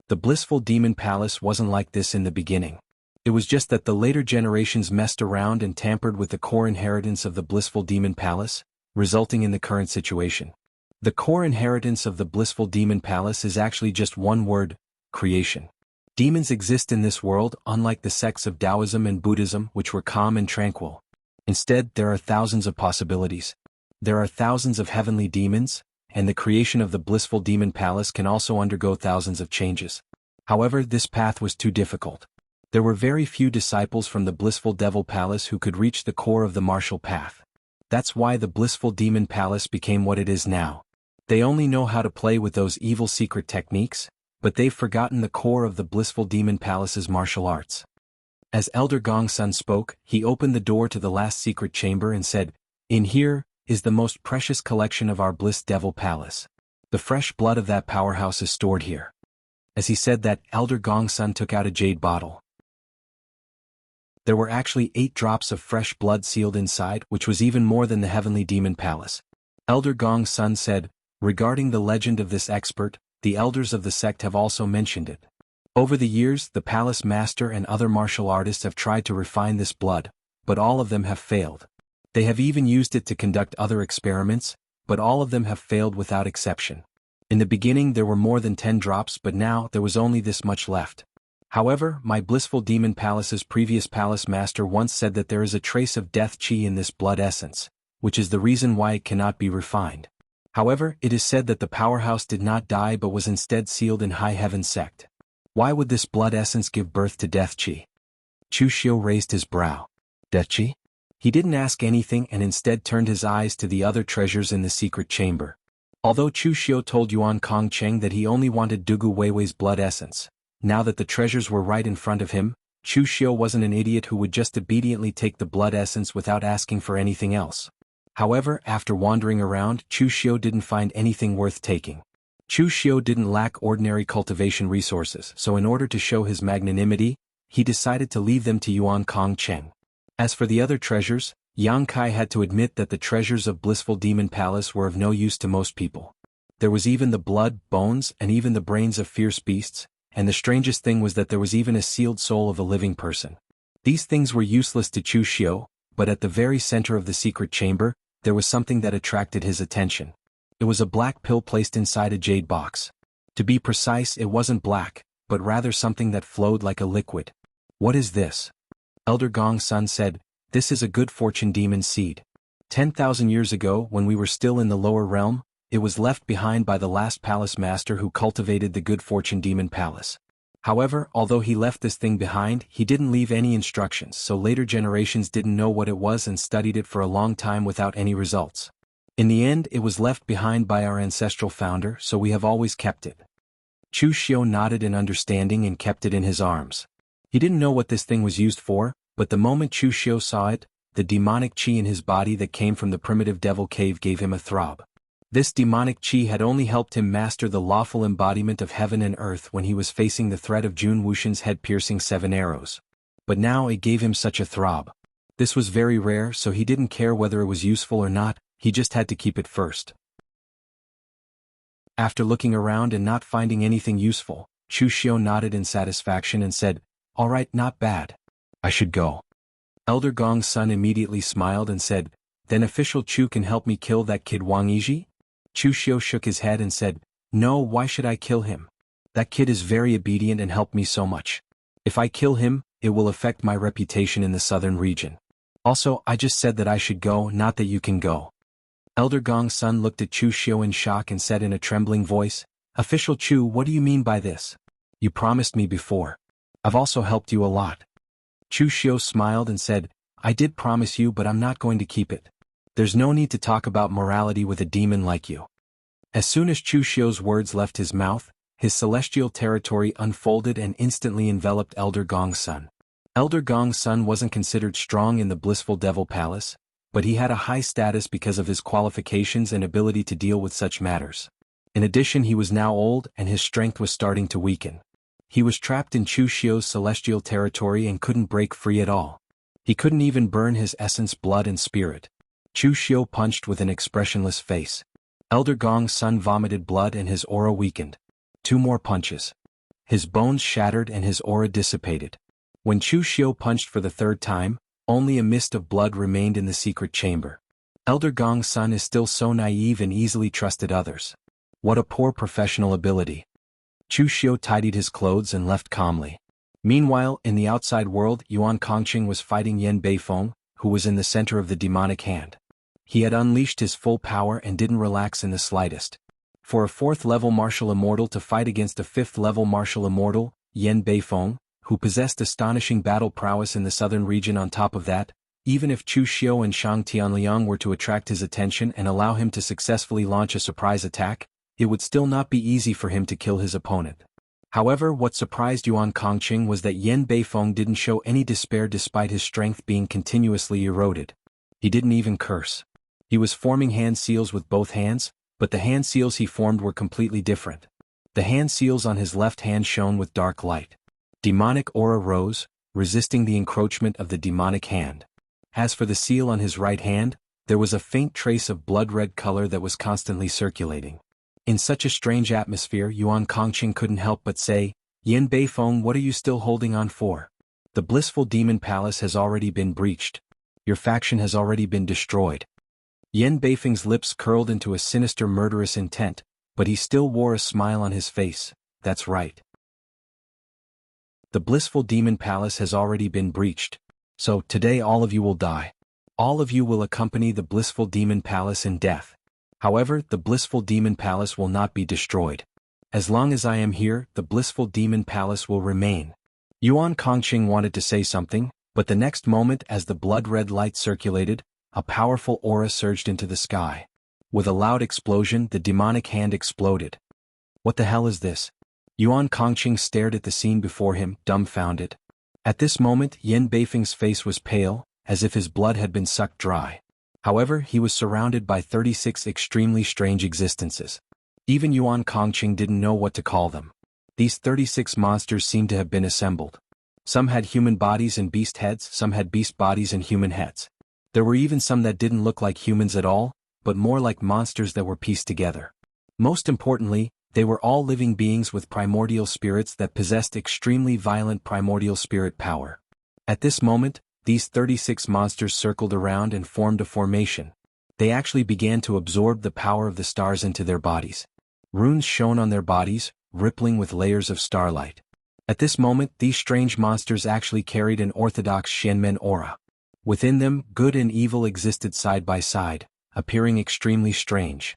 The blissful demon palace wasn't like this in the beginning. It was just that the later generations messed around and tampered with the core inheritance of the blissful demon palace, resulting in the current situation. The core inheritance of the blissful demon palace is actually just one word: creation. Demons exist in this world, unlike the sects of Taoism and Buddhism, which were calm and tranquil. Instead, there are thousands of possibilities. There are thousands of heavenly demons, and the creation of the blissful demon palace can also undergo thousands of changes. However, this path was too difficult. There were very few disciples from the blissful devil palace who could reach the core of the martial path. That's why the blissful demon palace became what it is now. They only know how to play with those evil secret techniques, but they've forgotten the core of the blissful demon palace's martial arts. As Elder Gong's son spoke, he opened the door to the last secret chamber and said, "In here is the most precious collection of our bliss devil palace. The fresh blood of that powerhouse is stored here." As he said that, Elder Gong's son took out a jade bottle. There were actually 8 drops of fresh blood sealed inside, which was even more than the heavenly demon palace. Elder Gong's son said, "Regarding the legend of this expert, the elders of the sect have also mentioned it. Over the years, the palace master and other martial artists have tried to refine this blood, but all of them have failed. They have even used it to conduct other experiments, but all of them have failed without exception. In the beginning there were more than 10 drops, but now there was only this much left. However, my blissful demon palace's previous palace master once said that there is a trace of death chi in this blood essence, which is the reason why it cannot be refined. However, it is said that the powerhouse did not die but was instead sealed in high heaven sect. Why would this blood essence give birth to death chi?" Chu Xiu raised his brow. "Death chi?" He didn't ask anything and instead turned his eyes to the other treasures in the secret chamber. Although Chu Xiu told Yuan Kongcheng that he only wanted Dugu Weiwei's blood essence, now that the treasures were right in front of him, Chu Xiu wasn't an idiot who would just obediently take the blood essence without asking for anything else. However, after wandering around, Chu Xiu didn't find anything worth taking. Chu Xiu didn't lack ordinary cultivation resources, so in order to show his magnanimity, he decided to leave them to Yuan Kongcheng. As for the other treasures, Yang Kai had to admit that the treasures of Blissful Demon Palace were of no use to most people. There was even the blood, bones, and even the brains of fierce beasts, and the strangest thing was that there was even a sealed soul of a living person. These things were useless to Chu Xiu, but at the very center of the secret chamber, there was something that attracted his attention. It was a black pill placed inside a jade box. To be precise, it wasn't black, but rather something that flowed like a liquid. "What is this?" Elder Gong's son said, "This is a good fortune demon seed. 10,000 years ago, when we were still in the lower realm, it was left behind by the last palace master who cultivated the good fortune demon palace. However, although he left this thing behind, he didn't leave any instructions, so later generations didn't know what it was and studied it for a long time without any results. In the end, it was left behind by our ancestral founder, so we have always kept it." Chu Xiu nodded in understanding and kept it in his arms. He didn't know what this thing was used for, but the moment Chu Xiu saw it, the demonic chi in his body that came from the primitive devil cave gave him a throb. This demonic chi had only helped him master the lawful embodiment of heaven and earth when he was facing the threat of Jun Wuxian's head-piercing 7 arrows. But now it gave him such a throb. This was very rare, so he didn't care whether it was useful or not, he just had to keep it first. After looking around and not finding anything useful, Chu Xiu nodded in satisfaction and said, "All right, not bad. I should go." Elder Gong's son immediately smiled and said, "Then official Chu can help me kill that kid Wang Yizhi?" Chu Xiu shook his head and said, "No, why should I kill him? That kid is very obedient and helped me so much. If I kill him, it will affect my reputation in the southern region. Also, I just said that I should go, not that you can go." Elder Gong's son looked at Chu Xiu in shock and said in a trembling voice, "Official Chu, what do you mean by this? You promised me before. I've also helped you a lot." Chu Xiu smiled and said, "I did promise you, but I'm not going to keep it. There's no need to talk about morality with a demon like you." As soon as Chu Xiu's words left his mouth, his celestial territory unfolded and instantly enveloped Elder Gong's son. Elder Gong's son wasn't considered strong in the blissful Devil Palace, but he had a high status because of his qualifications and ability to deal with such matters. In addition, he was now old and his strength was starting to weaken. He was trapped in Chu Xiu's celestial territory and couldn't break free at all. He couldn't even burn his essence, blood and spirit. Chu Xiu punched with an expressionless face. Elder Gong's son vomited blood and his aura weakened. 2 more punches. His bones shattered and his aura dissipated. When Chu Xiu punched for the 3rd time, only a mist of blood remained in the secret chamber. Elder Gong's son is still so naive and easily trusted others. What a poor professional ability. Chu Xiu tidied his clothes and left calmly. Meanwhile, in the outside world, Yuan Kongqing was fighting Yan Beifeng, who was in the center of the demonic hand. He had unleashed his full power and didn't relax in the slightest. For a 4th-level martial immortal to fight against a 5th-level martial immortal, Yan Beifeng, who possessed astonishing battle prowess in the southern region on top of that, even if Chu Xiu and Shang Tianliang were to attract his attention and allow him to successfully launch a surprise attack, it would still not be easy for him to kill his opponent. However, what surprised Yuan Kongqing was that Yan Beifeng didn't show any despair despite his strength being continuously eroded. He didn't even curse. He was forming hand seals with both hands, but the hand seals he formed were completely different. The hand seals on his left hand shone with dark light. Demonic aura rose, resisting the encroachment of the demonic hand. As for the seal on his right hand, there was a faint trace of blood-red color that was constantly circulating. In such a strange atmosphere, Yuan Kongqing couldn't help but say, "Yan Beifeng, what are you still holding on for? The blissful demon palace has already been breached. Your faction has already been destroyed." Yan Beifeng's lips curled into a sinister murderous intent, but he still wore a smile on his face. "That's right. The blissful demon palace has already been breached. So, today all of you will die. All of you will accompany the blissful demon palace in death. However, the blissful demon palace will not be destroyed. As long as I am here, the blissful demon palace will remain." Yuan Kongqing wanted to say something, but the next moment as the blood-red light circulated, a powerful aura surged into the sky. With a loud explosion, the demonic hand exploded. What the hell is this? Yuan Kongqing stared at the scene before him, dumbfounded. At this moment, Yan Beifeng's face was pale, as if his blood had been sucked dry. However, he was surrounded by 36 extremely strange existences. Even Yuan Kongqing didn't know what to call them. These 36 monsters seemed to have been assembled. Some had human bodies and beast heads, some had beast bodies and human heads. There were even some that didn't look like humans at all, but more like monsters that were pieced together. Most importantly, they were all living beings with primordial spirits that possessed extremely violent primordial spirit power. At this moment, these 36 monsters circled around and formed a formation. They actually began to absorb the power of the stars into their bodies. Runes shone on their bodies, rippling with layers of starlight. At this moment, these strange monsters actually carried an orthodox Shenmen aura. Within them, good and evil existed side by side, appearing extremely strange.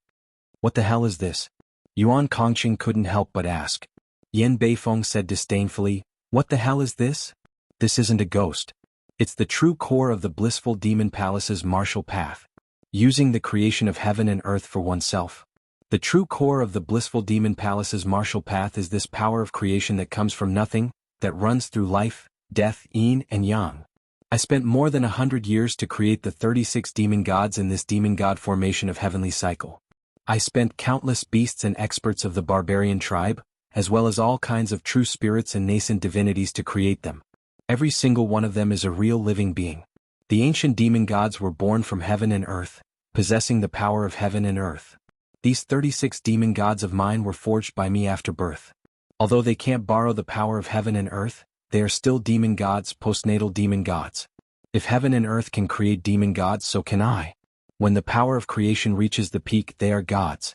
What the hell is this? Yuan Kongqing couldn't help but ask. Yan Beifeng said disdainfully, "What the hell is this? This isn't a ghost. It's the true core of the blissful demon palace's martial path. Using the creation of heaven and earth for oneself. The true core of the blissful demon palace's martial path is this power of creation that comes from nothing, that runs through life, death, yin and yang. I spent more than 100 years to create the 36 demon gods in this demon god formation of heavenly cycle. I spent countless beasts and experts of the barbarian tribe, as well as all kinds of true spirits and nascent divinities to create them. Every single one of them is a real living being. The ancient demon gods were born from heaven and earth, possessing the power of heaven and earth. These 36 demon gods of mine were forged by me after birth. Although they can't borrow the power of heaven and earth, they are still demon gods, postnatal demon gods. If heaven and earth can create demon gods, so can I. When the power of creation reaches the peak, they are gods.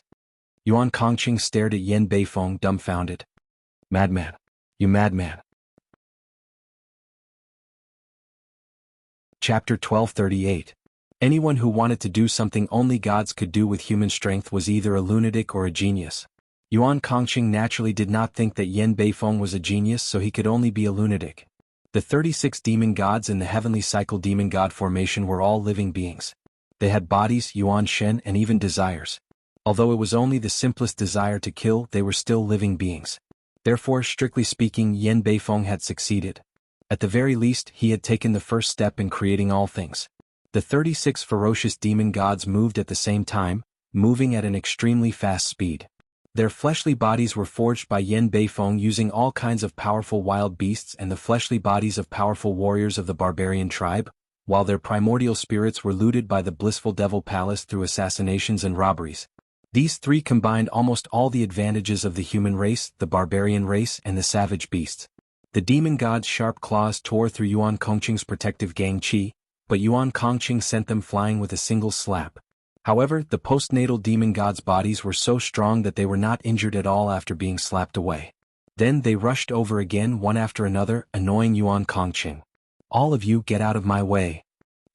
Yuan Kongqing stared at Yan Beifeng, dumbfounded. Madman. You madman. Chapter 1238. Anyone who wanted to do something only gods could do with human strength was either a lunatic or a genius. Yuan Kongqing naturally did not think that Yan Beifeng was a genius, so he could only be a lunatic. The 36 demon gods in the heavenly cycle demon god formation were all living beings. They had bodies, Yuan Shen, and even desires. Although it was only the simplest desire to kill, they were still living beings. Therefore, strictly speaking, Yan Beifeng had succeeded. At the very least, he had taken the first step in creating all things. The 36 ferocious demon gods moved at the same time, moving at an extremely fast speed. Their fleshly bodies were forged by Yan Beifeng using all kinds of powerful wild beasts and the fleshly bodies of powerful warriors of the barbarian tribe, while their primordial spirits were looted by the blissful devil palace through assassinations and robberies. These three combined almost all the advantages of the human race, the barbarian race, and the savage beasts. The demon god's sharp claws tore through Yuan Kongqing's protective gang qi, but Yuan Kongqing sent them flying with a single slap. However, the postnatal demon gods' bodies were so strong that they were not injured at all after being slapped away. Then they rushed over again one after another, annoying Yuan Kongqing. All of you get out of my way.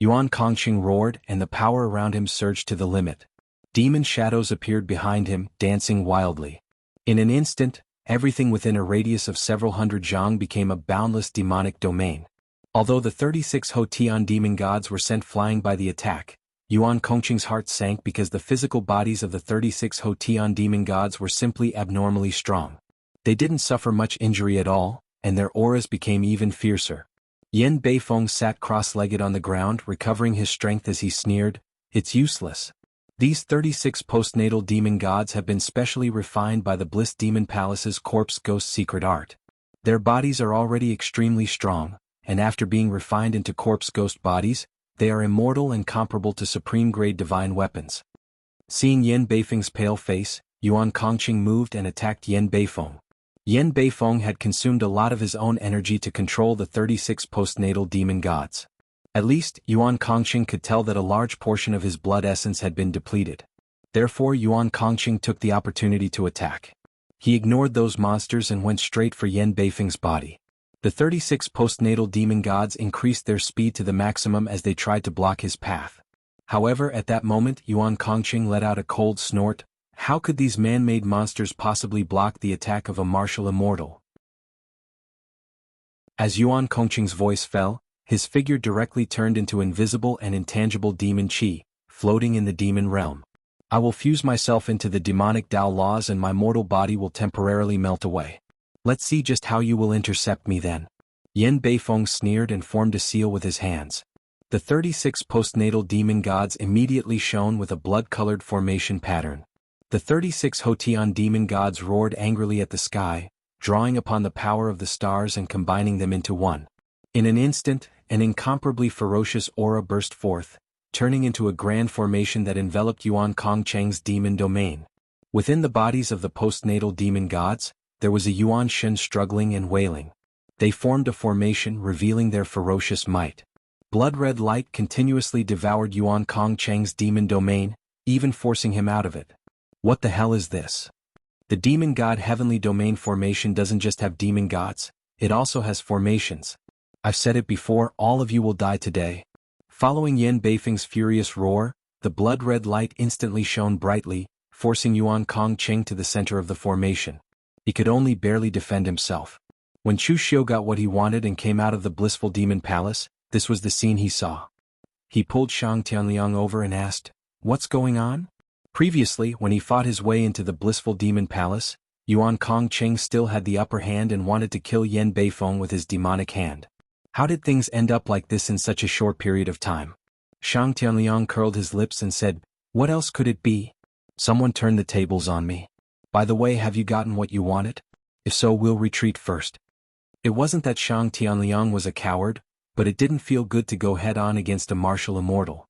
Yuan Kongqing roared, and the power around him surged to the limit. Demon shadows appeared behind him, dancing wildly. In an instant, everything within a radius of several hundred zhang became a boundless demonic domain. Although the 36 Hotian demon gods were sent flying by the attack, Yuan Kongqing's heart sank because the physical bodies of the 36 Hotian demon gods were simply abnormally strong. They didn't suffer much injury at all, and their auras became even fiercer. Yan Beifeng sat cross-legged on the ground, recovering his strength as he sneered, "It's useless. These 36 postnatal demon gods have been specially refined by the Bliss Demon Palace's corpse ghost secret art. Their bodies are already extremely strong, and after being refined into corpse ghost bodies, they are immortal and comparable to supreme-grade divine weapons." Seeing Yan Beifeng's pale face, Yuan Kongqing moved and attacked Yan Beifeng. Yan Beifeng had consumed a lot of his own energy to control the 36 postnatal demon gods. At least, Yuan Kongqing could tell that a large portion of his blood essence had been depleted. Therefore, Yuan Kongqing took the opportunity to attack. He ignored those monsters and went straight for Yan Beifeng's body. The 36 postnatal demon gods increased their speed to the maximum as they tried to block his path. However, at that moment, Yuan Kongqing let out a cold snort. How could these man-made monsters possibly block the attack of a martial immortal? As Yuan Kongqing's voice fell, his figure directly turned into invisible and intangible demon qi, floating in the demon realm. I will fuse myself into the demonic Tao laws and my mortal body will temporarily melt away. Let's see just how you will intercept me then. Yan Beifeng sneered and formed a seal with his hands. The 36 postnatal demon gods immediately shone with a blood-colored formation pattern. The 36 Hotian demon gods roared angrily at the sky, drawing upon the power of the stars and combining them into one. In an instant, an incomparably ferocious aura burst forth, turning into a grand formation that enveloped Yuan Kongqing's demon domain. Within the bodies of the postnatal demon gods, there was a Yuan Shen struggling and wailing. They formed a formation revealing their ferocious might. Blood-red light continuously devoured Yuan Kongqing's demon domain, even forcing him out of it. What the hell is this? The demon god heavenly domain formation doesn't just have demon gods, it also has formations. I've said it before, all of you will die today. Following Yan Beifeng's furious roar, the blood-red light instantly shone brightly, forcing Yuan Kongqing to the center of the formation. He could only barely defend himself. When Chu Xiu got what he wanted and came out of the blissful demon palace, this was the scene he saw. He pulled Shang Tianliang over and asked, "What's going on?" Previously, when he fought his way into the blissful demon palace, Yuan Kongqing still had the upper hand and wanted to kill Yan Beifeng with his demonic hand. How did things end up like this in such a short period of time? Shang Tianliang curled his lips and said, "What else could it be? Someone turned the tables on me. By the way, have you gotten what you wanted? If so, we'll retreat first." It wasn't that Shang Tianliang was a coward, but it didn't feel good to go head-on against a martial immortal.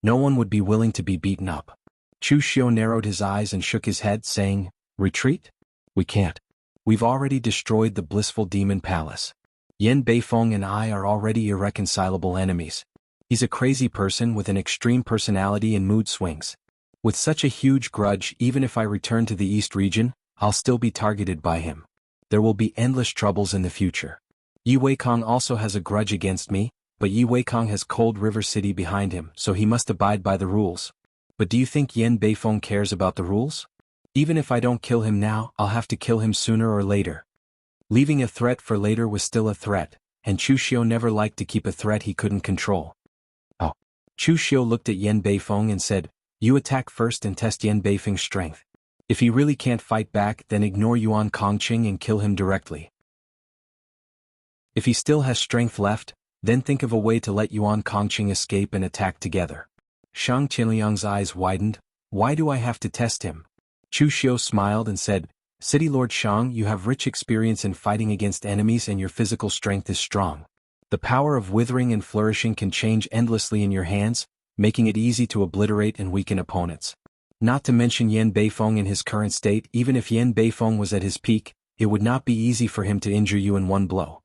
No one would be willing to be beaten up. Chu Xiu narrowed his eyes and shook his head, saying, "Retreat? We can't. We've already destroyed the blissful demon palace. Yan Beifeng and I are already irreconcilable enemies. He's a crazy person with an extreme personality and mood swings. With such a huge grudge, even if I return to the East region, I'll still be targeted by him. There will be endless troubles in the future. Yi Weikong also has a grudge against me, but Yi Weikong has Cold River City behind him, so he must abide by the rules. But do you think Yan Beifeng cares about the rules? Even if I don't kill him now, I'll have to kill him sooner or later." Leaving a threat for later was still a threat, and Chu Xiu never liked to keep a threat he couldn't control. "Oh." Chu Xiu looked at Yan Beifeng and said, "You attack first and test Yan Beifeng's strength. If he really can't fight back, then ignore Yuan Kongqing and kill him directly. If he still has strength left, then think of a way to let Yuan Kongqing escape and attack together." Shang Qianliang's eyes widened. "Why do I have to test him?" Chu Xiu smiled and said, "City Lord Shang, you have rich experience in fighting against enemies and your physical strength is strong. The power of withering and flourishing can change endlessly in your hands, making it easy to obliterate and weaken opponents. Not to mention Yan Beifeng in his current state, even if Yan Beifeng was at his peak, it would not be easy for him to injure you in one blow."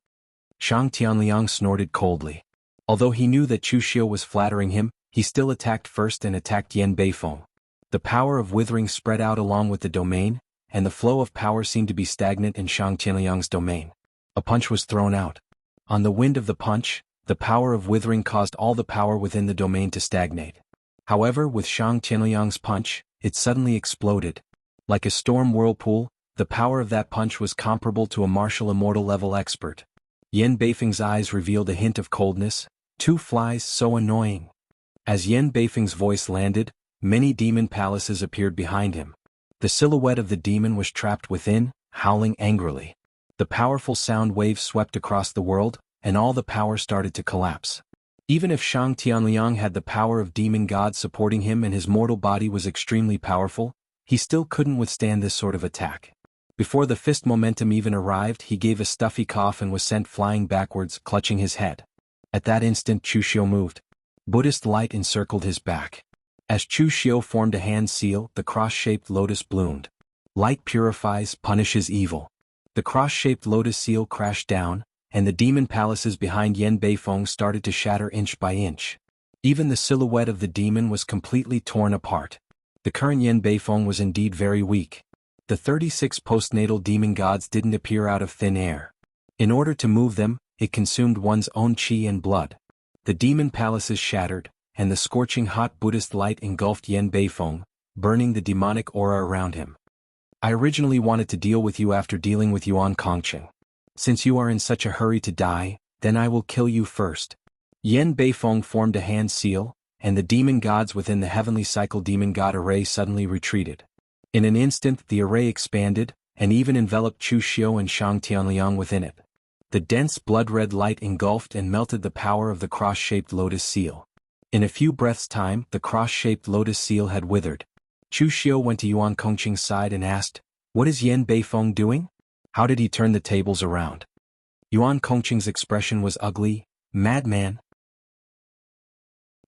Shang Tianliang snorted coldly. Although he knew that Chu Xiu was flattering him, he still attacked first and attacked Yan Beifeng. The power of withering spread out along with the domain, and the flow of power seemed to be stagnant in Shang Tianliang's domain. A punch was thrown out. On the wind of the punch, the power of withering caused all the power within the domain to stagnate. However, with Shang Tianliang's punch, it suddenly exploded. Like a storm whirlpool, the power of that punch was comparable to a martial immortal level expert. Yan Beifeng's eyes revealed a hint of coldness. "Two flies, so annoying." As Yan Beifeng's voice landed, many demon palaces appeared behind him. The silhouette of the demon was trapped within, howling angrily. The powerful sound waves swept across the world, and all the power started to collapse. Even if Shang Tianliang had the power of demon gods supporting him and his mortal body was extremely powerful, he still couldn't withstand this sort of attack. Before the fist momentum even arrived, he gave a stuffy cough and was sent flying backwards, clutching his head. At that instant Chu Xiu moved. Buddhist light encircled his back. As Chu Xiu formed a hand seal, the cross-shaped lotus bloomed. Light purifies, punishes evil. The cross-shaped lotus seal crashed down, and the demon palaces behind Yan Beifeng started to shatter inch by inch. Even the silhouette of the demon was completely torn apart. The current Yan Beifeng was indeed very weak. The 36 postnatal demon gods didn't appear out of thin air. In order to move them, it consumed one's own qi and blood. The demon palaces shattered, and the scorching hot Buddhist light engulfed Yan Beifeng, burning the demonic aura around him. "I originally wanted to deal with you after dealing with Yuan Kongqing. Since you are in such a hurry to die, then I will kill you first." Yan Beifeng formed a hand seal, and the demon gods within the heavenly cycle demon god array suddenly retreated. In an instant the array expanded, and even enveloped Chu Xiu and Shang Tianliang within it. The dense blood-red light engulfed and melted the power of the cross-shaped lotus seal. In a few breaths' time, the cross-shaped lotus seal had withered. Chu Xiu went to Yuan Kongqing's side and asked, "What is Yan Beifeng doing? How did he turn the tables around?" Yuan Kongqing's expression was ugly. "Madman."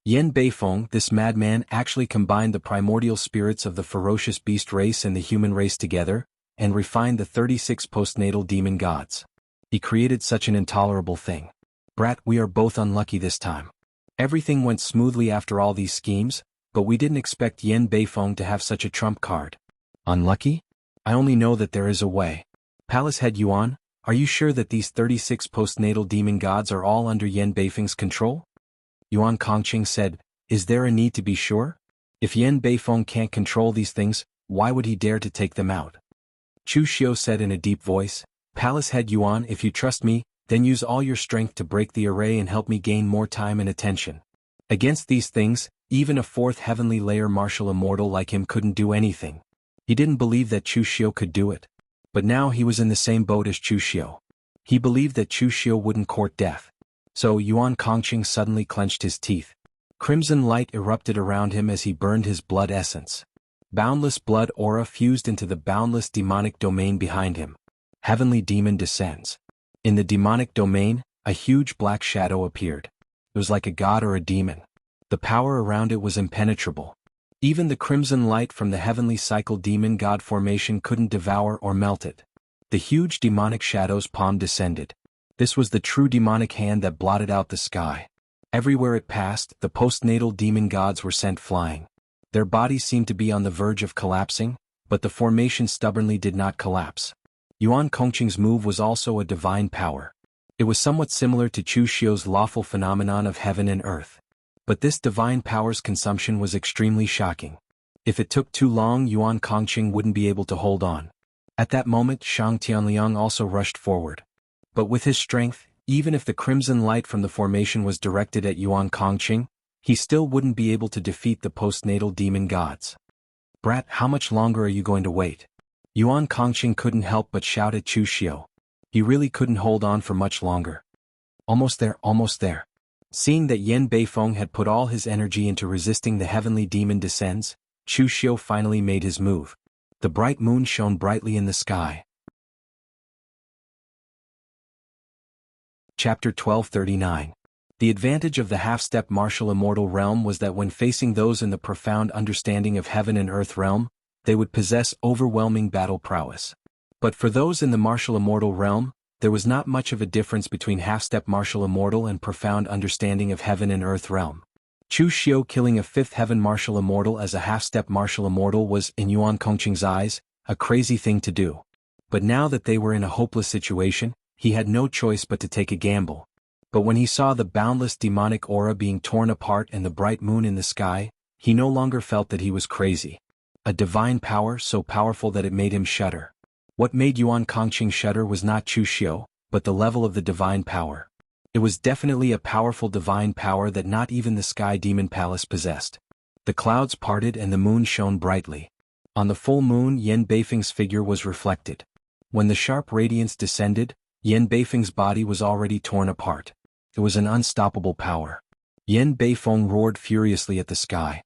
Yan Beifeng, this madman, actually combined the primordial spirits of the ferocious beast race and the human race together, and refined the 36 postnatal demon gods. He created such an intolerable thing. "Brat, we are both unlucky this time. Everything went smoothly after all these schemes, but we didn't expect Yan Beifeng to have such a trump card." "Unlucky? I only know that there is a way. Palace Head Yuan, are you sure that these 36 postnatal demon gods are all under Yan Beifeng's control?" Yuan Kongqing said, "Is there a need to be sure? If Yan Beifeng can't control these things, why would he dare to take them out?" Chu Xiu said in a deep voice, "Palace Head Yuan, if you trust me, then use all your strength to break the array and help me gain more time and attention. Against these things, even a fourth heavenly layer martial immortal like him couldn't do anything." He didn't believe that Chu Xiu could do it. But now he was in the same boat as Chu Xiu. He believed that Chu Xiu wouldn't court death. So Yuan Kongqing suddenly clenched his teeth. Crimson light erupted around him as he burned his blood essence. Boundless blood aura fused into the boundless demonic domain behind him. Heavenly demon descends. In the demonic domain, a huge black shadow appeared. It was like a god or a demon. The power around it was impenetrable. Even the crimson light from the heavenly cycle demon god formation couldn't devour or melt it. The huge demonic shadow's palm descended. This was the true demonic hand that blotted out the sky. Everywhere it passed, the postnatal demon gods were sent flying. Their bodies seemed to be on the verge of collapsing, but the formation stubbornly did not collapse. Yuan Kongqing's move was also a divine power. It was somewhat similar to Chu Xiu's lawful phenomenon of heaven and earth. But this divine power's consumption was extremely shocking. If it took too long, Yuan Kongqing wouldn't be able to hold on. At that moment, Shang Tianliang also rushed forward. But with his strength, even if the crimson light from the formation was directed at Yuan Kongqing, he still wouldn't be able to defeat the postnatal demon gods. "Brat, how much longer are you going to wait?" Yuan Kongqing couldn't help but shout at Chu Xiu. He really couldn't hold on for much longer. Almost there, almost there. Seeing that Yan Beifeng had put all his energy into resisting the heavenly demon descents, Chu Xiu finally made his move. The bright moon shone brightly in the sky. Chapter 1239. The advantage of the half-step martial immortal realm was that when facing those in the profound understanding of heaven and earth realm, they would possess overwhelming battle prowess. But for those in the martial immortal realm, there was not much of a difference between half-step martial immortal and profound understanding of heaven and earth realm. Chu Xiu killing a fifth heaven martial immortal as a half-step martial immortal was, in Yuan Kongqing's eyes, a crazy thing to do. But now that they were in a hopeless situation, he had no choice but to take a gamble. But when he saw the boundless demonic aura being torn apart and the bright moon in the sky, he no longer felt that he was crazy. A divine power so powerful that it made him shudder. What made Yuan Kongqing shudder was not Chu Xiu, but the level of the divine power. It was definitely a powerful divine power that not even the Sky Demon Palace possessed. The clouds parted and the moon shone brightly. On the full moon, Yan Beifeng's figure was reflected. When the sharp radiance descended, Yan Beifeng's body was already torn apart. It was an unstoppable power. Yan Beifeng roared furiously at the sky.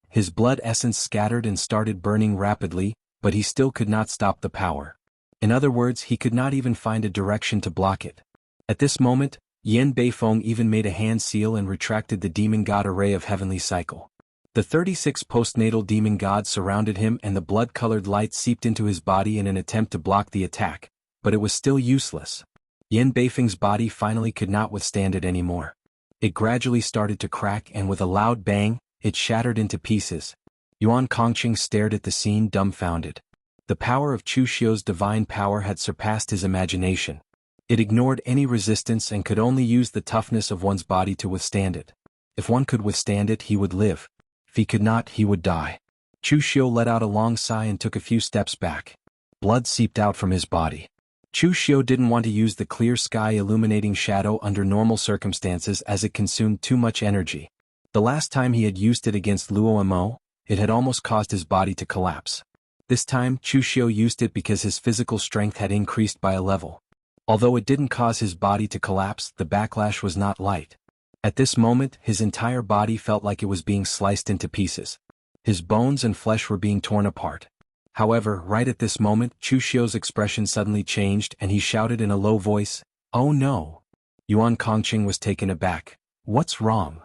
His blood essence scattered and started burning rapidly, but he still could not stop the power. In other words, he could not even find a direction to block it. At this moment, Yan Beifeng even made a hand seal and retracted the demon god array of heavenly cycle. The 36 postnatal demon gods surrounded him and the blood-colored light seeped into his body in an attempt to block the attack, but it was still useless. Yan Beifeng's body finally could not withstand it anymore. It gradually started to crack and with a loud bang, it shattered into pieces. Yuan Kongqing stared at the scene dumbfounded. The power of Chu Xiu's divine power had surpassed his imagination. It ignored any resistance and could only use the toughness of one's body to withstand it. If one could withstand it, he would live. If he could not, he would die. Chu Xiu let out a long sigh and took a few steps back. Blood seeped out from his body. Chu Xiu didn't want to use the clear sky illuminating shadow under normal circumstances as it consumed too much energy. The last time he had used it against Luo Mo, it had almost caused his body to collapse. This time, Chu Xiu used it because his physical strength had increased by a level. Although it didn't cause his body to collapse, the backlash was not light. At this moment, his entire body felt like it was being sliced into pieces. His bones and flesh were being torn apart. However, right at this moment, Chu Xiu's expression suddenly changed and he shouted in a low voice, "Oh no!" Yuan Kongqing was taken aback. "What's wrong?"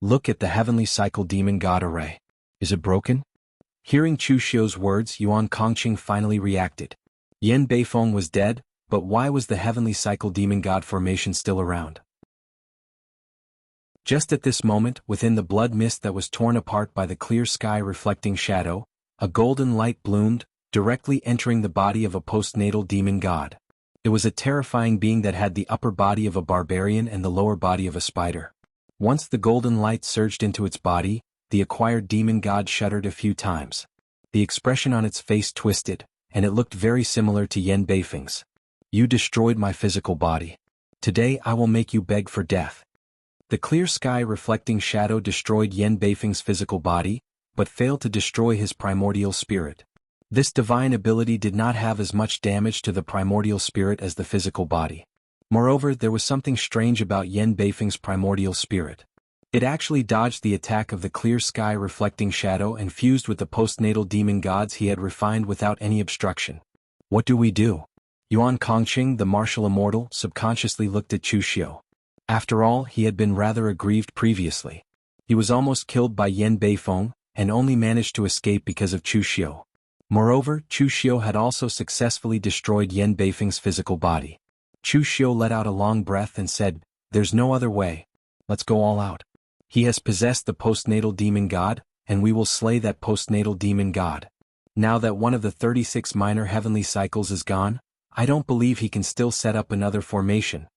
"Look at the heavenly cycle demon god array. Is it broken?" Hearing Chu Xiu's words, Yuan Kongqing finally reacted. Yan Beifeng was dead, but why was the heavenly cycle demon god formation still around? Just at this moment, within the blood mist that was torn apart by the clear sky reflecting shadow, a golden light bloomed, directly entering the body of a postnatal demon god. It was a terrifying being that had the upper body of a barbarian and the lower body of a spider. Once the golden light surged into its body, the acquired demon god shuddered a few times. The expression on its face twisted, and it looked very similar to Yan Beifeng's. "You destroyed my physical body. Today I will make you beg for death." The clear sky reflecting shadow destroyed Yan Beifeng's physical body, but failed to destroy his primordial spirit. This divine ability did not have as much damage to the primordial spirit as the physical body. Moreover, there was something strange about Yan Beifeng's primordial spirit. It actually dodged the attack of the clear sky reflecting shadow and fused with the postnatal demon gods he had refined without any obstruction. "What do we do?" Yuan Kongqing, the martial immortal, subconsciously looked at Chu Xiu. After all, he had been rather aggrieved previously. He was almost killed by Yan Beifeng, and only managed to escape because of Chu Xiu. Moreover, Chu Xiu had also successfully destroyed Yan Beifeng's physical body. Chu Xiu let out a long breath and said, "There's no other way. Let's go all out. He has possessed the postnatal demon god, and we will slay that postnatal demon god. Now that one of the 36 minor heavenly cycles is gone, I don't believe he can still set up another formation."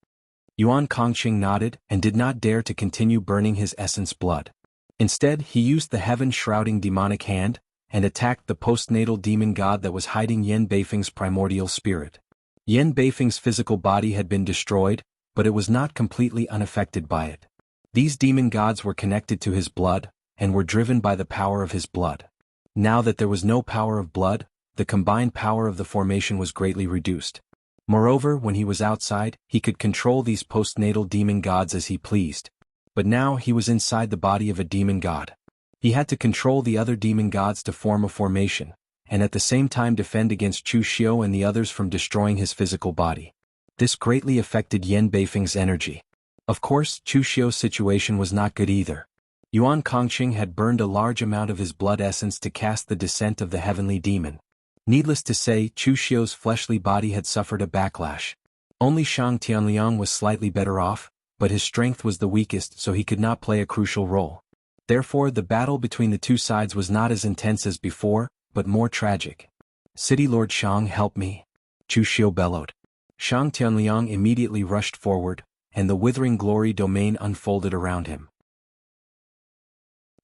Yuan Kongqing nodded and did not dare to continue burning his essence blood. Instead, he used the heaven-shrouding demonic hand, and attacked the postnatal demon god that was hiding Yan Beifeng's primordial spirit. Yan Beifeng's physical body had been destroyed, but it was not completely unaffected by it. These demon gods were connected to his blood, and were driven by the power of his blood. Now that there was no power of blood, the combined power of the formation was greatly reduced. Moreover, when he was outside, he could control these postnatal demon gods as he pleased. But now he was inside the body of a demon god. He had to control the other demon gods to form a formation, and at the same time defend against Chu Xiu and the others from destroying his physical body. This greatly affected Yan Beifeng's energy. Of course, Chu Xiu's situation was not good either. Yuan Kongqing had burned a large amount of his blood essence to cast the descent of the heavenly demon. Needless to say, Chu Xiu's fleshly body had suffered a backlash. Only Shang Tianliang was slightly better off, but his strength was the weakest, so he could not play a crucial role. Therefore, the battle between the two sides was not as intense as before, but more tragic. "City Lord Shang, help me!" Chu Xiu bellowed. Shang Tianliang immediately rushed forward, and the withering glory domain unfolded around him.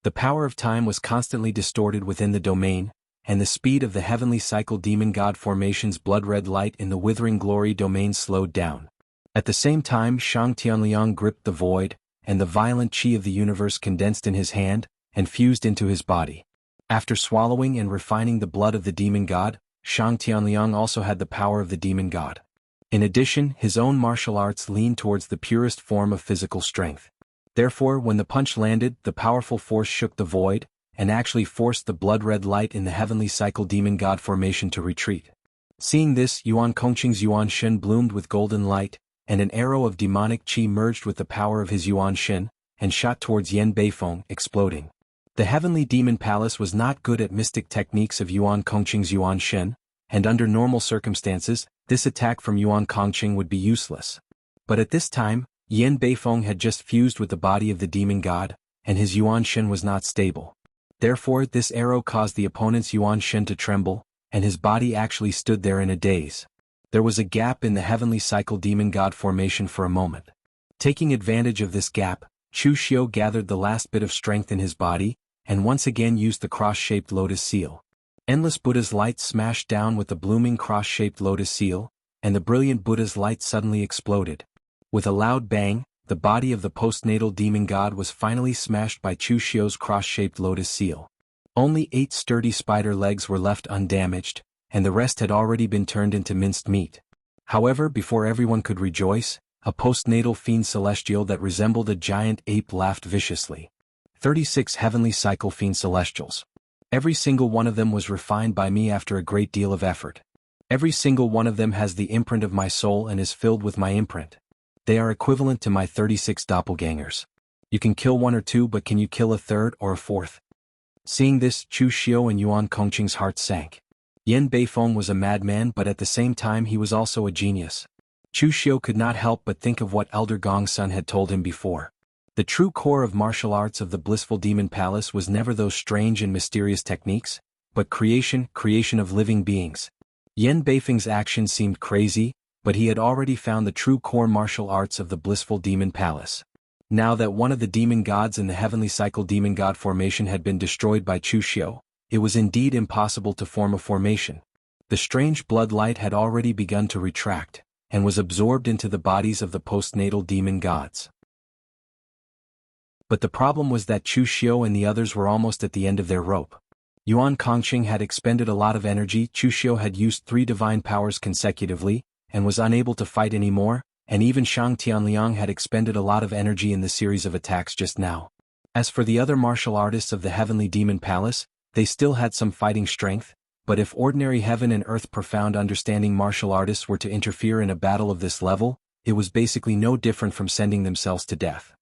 The power of time was constantly distorted within the domain, and the speed of the heavenly cycle demon god formation's blood-red light in the withering glory domain slowed down. At the same time, Shang Tianliang gripped the void, and the violent qi of the universe condensed in his hand, and fused into his body. After swallowing and refining the blood of the demon god, Shang Tianliang also had the power of the demon god. In addition, his own martial arts leaned towards the purest form of physical strength. Therefore, when the punch landed, the powerful force shook the void, and actually forced the blood-red light in the heavenly cycle demon god formation to retreat. Seeing this, Yuan Kongqing's Yuan Shen bloomed with golden light, and an arrow of demonic qi merged with the power of his Yuan Shen, and shot towards Yan Beifeng, exploding. The heavenly demon palace was not good at mystic techniques of Yuan Kongqing's Yuan Shen, and under normal circumstances, this attack from Yuan Kongqing would be useless. But at this time, Yan Beifeng had just fused with the body of the demon god, and his Yuan Shen was not stable. Therefore, this arrow caused the opponent's Yuan Shen to tremble, and his body actually stood there in a daze. There was a gap in the heavenly cycle demon god formation for a moment. Taking advantage of this gap, Chu Xiu gathered the last bit of strength in his body, and once again used the cross-shaped lotus seal. Endless Buddha's light smashed down with the blooming cross-shaped lotus seal, and the brilliant Buddha's light suddenly exploded. With a loud bang, the body of the postnatal demon god was finally smashed by Chu Xiu's cross-shaped lotus seal. Only 8 sturdy spider legs were left undamaged, and the rest had already been turned into minced meat. However, before everyone could rejoice, a postnatal fiend celestial that resembled a giant ape laughed viciously. 36 heavenly cycle fiend celestials. Every single one of them was refined by me after a great deal of effort. Every single one of them has the imprint of my soul and is filled with my imprint. They are equivalent to my 36 doppelgangers. You can kill 1 or 2, but can you kill a 3rd or a 4th? Seeing this, Chu Xiu and Yuan Kongqing's hearts sank. Yan Beifeng was a madman, but at the same time he was also a genius. Chu Xiu could not help but think of what Elder Gongsun had told him before. The true core of martial arts of the blissful demon palace was never those strange and mysterious techniques, but creation of living beings. Yan Beifeng's actions seemed crazy, but he had already found the true core martial arts of the blissful demon palace. Now that one of the demon gods in the heavenly cycle demon god formation had been destroyed by Chu Xiu, it was indeed impossible to form a formation. The strange blood light had already begun to retract, and was absorbed into the bodies of the postnatal demon gods. But the problem was that Chu Xiu and the others were almost at the end of their rope. Yuan Kongqing had expended a lot of energy, Chu Xiu had used 3 divine powers consecutively, and was unable to fight anymore, and even Shang Tianliang had expended a lot of energy in the series of attacks just now. As for the other martial artists of the heavenly demon palace, they still had some fighting strength, but if ordinary heaven and earth profound understanding martial artists were to interfere in a battle of this level, it was basically no different from sending themselves to death.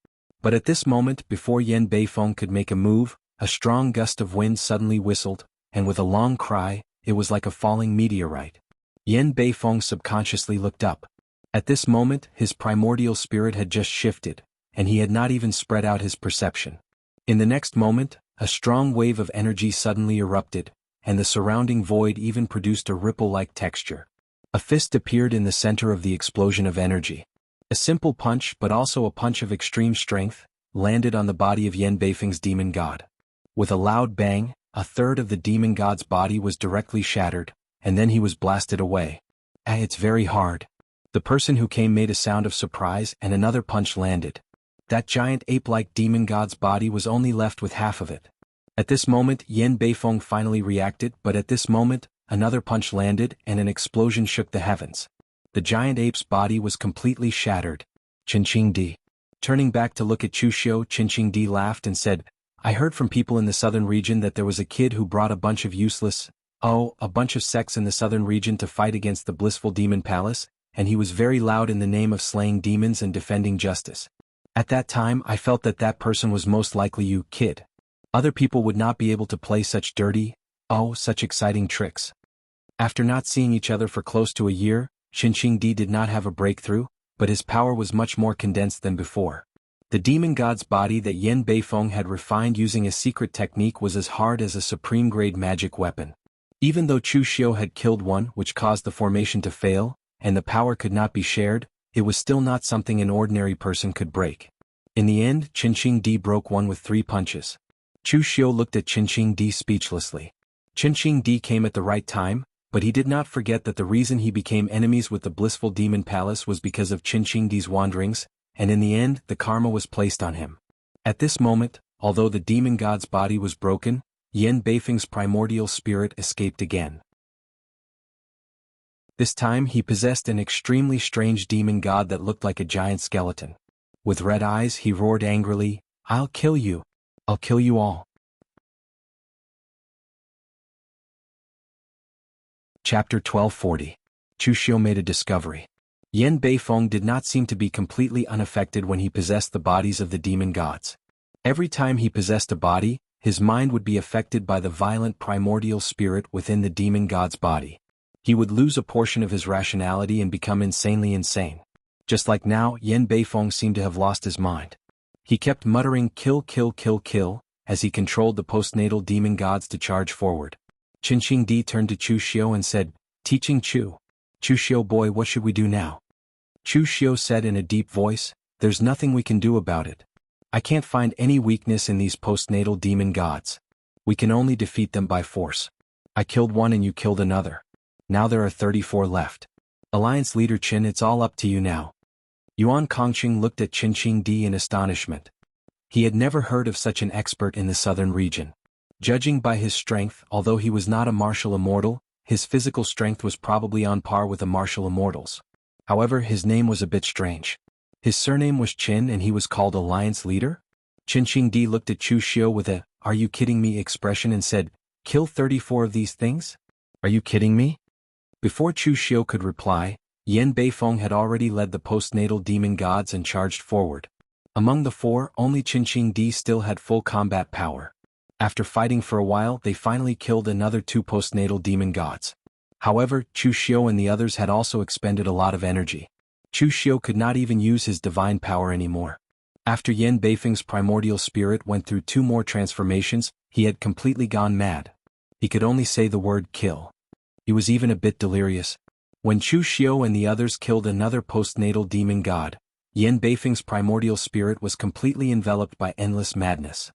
But at this moment, before Yen Beifeng could make a move, a strong gust of wind suddenly whistled, and with a long cry, it was like a falling meteorite. Yen Beifeng subconsciously looked up. At this moment, his primordial spirit had just shifted, and he had not even spread out his perception. In the next moment, a strong wave of energy suddenly erupted, and the surrounding void even produced a ripple-like texture. A fist appeared in the center of the explosion of energy. A simple punch, but also a punch of extreme strength, landed on the body of Yen Beifeng's demon god. With a loud bang, a third of the demon god's body was directly shattered, and then he was blasted away. It's very hard. The person who came made a sound of surprise, and another punch landed. That giant ape-like demon god's body was only left with half of it. At this moment, Yen Beifeng finally reacted, but at this moment, another punch landed, and an explosion shook the heavens. The giant ape's body was completely shattered. Qingqing. Turning back to look at Chu Xiu, Qingqing laughed and said, I heard from people in the southern region that there was a kid who brought a bunch of a bunch of sects in the southern region to fight against the blissful demon palace, and he was very loud in the name of slaying demons and defending justice. At that time, I felt that that person was most likely you, kid. Other people would not be able to play such such exciting tricks. After not seeing each other for close to a year, Qingqing did not have a breakthrough, but his power was much more condensed than before. The demon god's body that Yen Beifeng had refined using a secret technique was as hard as a supreme-grade magic weapon. Even though Chu Xiu had killed one which caused the formation to fail, and the power could not be shared, it was still not something an ordinary person could break. In the end, Qingqing broke one with 3 punches. Chu Xiu looked at Qingqing speechlessly. Qingqing came at the right time, but he did not forget that the reason he became enemies with the blissful demon palace was because of Qingqing's wanderings, and in the end, the karma was placed on him. At this moment, although the demon god's body was broken, Yen Beifeng's primordial spirit escaped again. This time he possessed an extremely strange demon god that looked like a giant skeleton. With red eyes he roared angrily, I'll kill you. I'll kill you all. Chapter 1240. Chu Xiu made a discovery. Yen Beifeng did not seem to be completely unaffected when he possessed the bodies of the demon gods. Every time he possessed a body, his mind would be affected by the violent primordial spirit within the demon god's body. He would lose a portion of his rationality and become insanely insane. Just like now, Yen Beifeng seemed to have lost his mind. He kept muttering kill kill kill kill, as he controlled the postnatal demon gods to charge forward. Qingqing turned to Chu Xiu and said, Teaching Chu Xiu boy, what should we do now? Chu Xiu said in a deep voice, there's nothing we can do about it. I can't find any weakness in these postnatal demon gods. We can only defeat them by force. I killed one and you killed another. Now there are 34 left. Alliance leader Qin, it's all up to you now. Yuan Kongqing looked at Qingqing in astonishment. He had never heard of such an expert in the southern region. Judging by his strength, although he was not a martial immortal, his physical strength was probably on par with the martial immortals. However, his name was a bit strange. His surname was Qin and he was called Alliance Leader? Qingqing looked at Chu Xiu with a, are you kidding me expression and said, kill 34 of these things? Are you kidding me? Before Chu Xiu could reply, Yen Beifeng had already led the postnatal demon gods and charged forward. Among the 4, only Qingqing still had full combat power. After fighting for a while, they finally killed another 2 postnatal demon gods. However, Chu Xiu and the others had also expended a lot of energy. Chu Xiu could not even use his divine power anymore. After Yen Beifeng's primordial spirit went through 2 more transformations, he had completely gone mad. He could only say the word kill. He was even a bit delirious. When Chu Xiu and the others killed another postnatal demon god, Yen Beifeng's primordial spirit was completely enveloped by endless madness.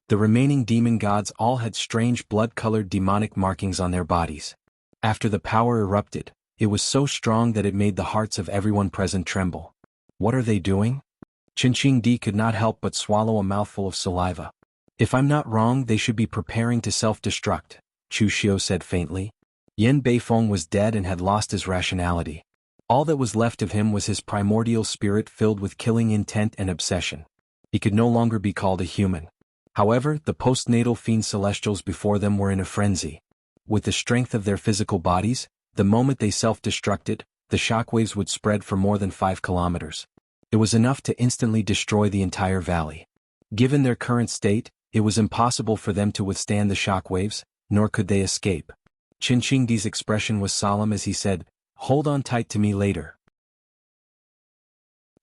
The remaining demon gods all had strange blood-colored demonic markings on their bodies. After the power erupted, it was so strong that it made the hearts of everyone present tremble. What are they doing? Qingqing could not help but swallow a mouthful of saliva. If I'm not wrong, they should be preparing to self-destruct, Chu Xiu said faintly. Yen Beifeng was dead and had lost his rationality. All that was left of him was his primordial spirit filled with killing intent and obsession. He could no longer be called a human. However, the postnatal fiend celestials before them were in a frenzy. With the strength of their physical bodies, the moment they self-destructed, the shockwaves would spread for more than 5 kilometers. It was enough to instantly destroy the entire valley. Given their current state, it was impossible for them to withstand the shock waves, nor could they escape. Qin Shengdi's expression was solemn as he said, "Hold on tight to me later.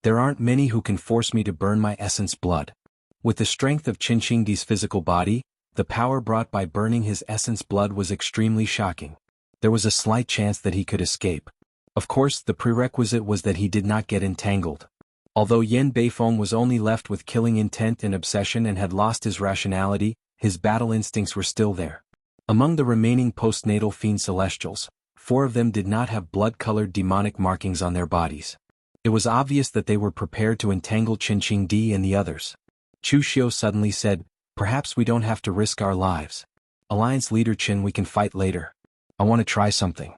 There aren't many who can force me to burn my essence blood." With the strength of Qin Shengdi's physical body, the power brought by burning his essence blood was extremely shocking. There was a slight chance that he could escape. Of course, the prerequisite was that he did not get entangled. Although Yan Beifeng was only left with killing intent and obsession and had lost his rationality, his battle instincts were still there. Among the remaining postnatal fiend celestials, 4 of them did not have blood-colored demonic markings on their bodies. It was obvious that they were prepared to entangle Qin Shengdi and the others. Chu Xiu suddenly said, "Perhaps we don't have to risk our lives. Alliance leader Qin, we can fight later. I want to try something."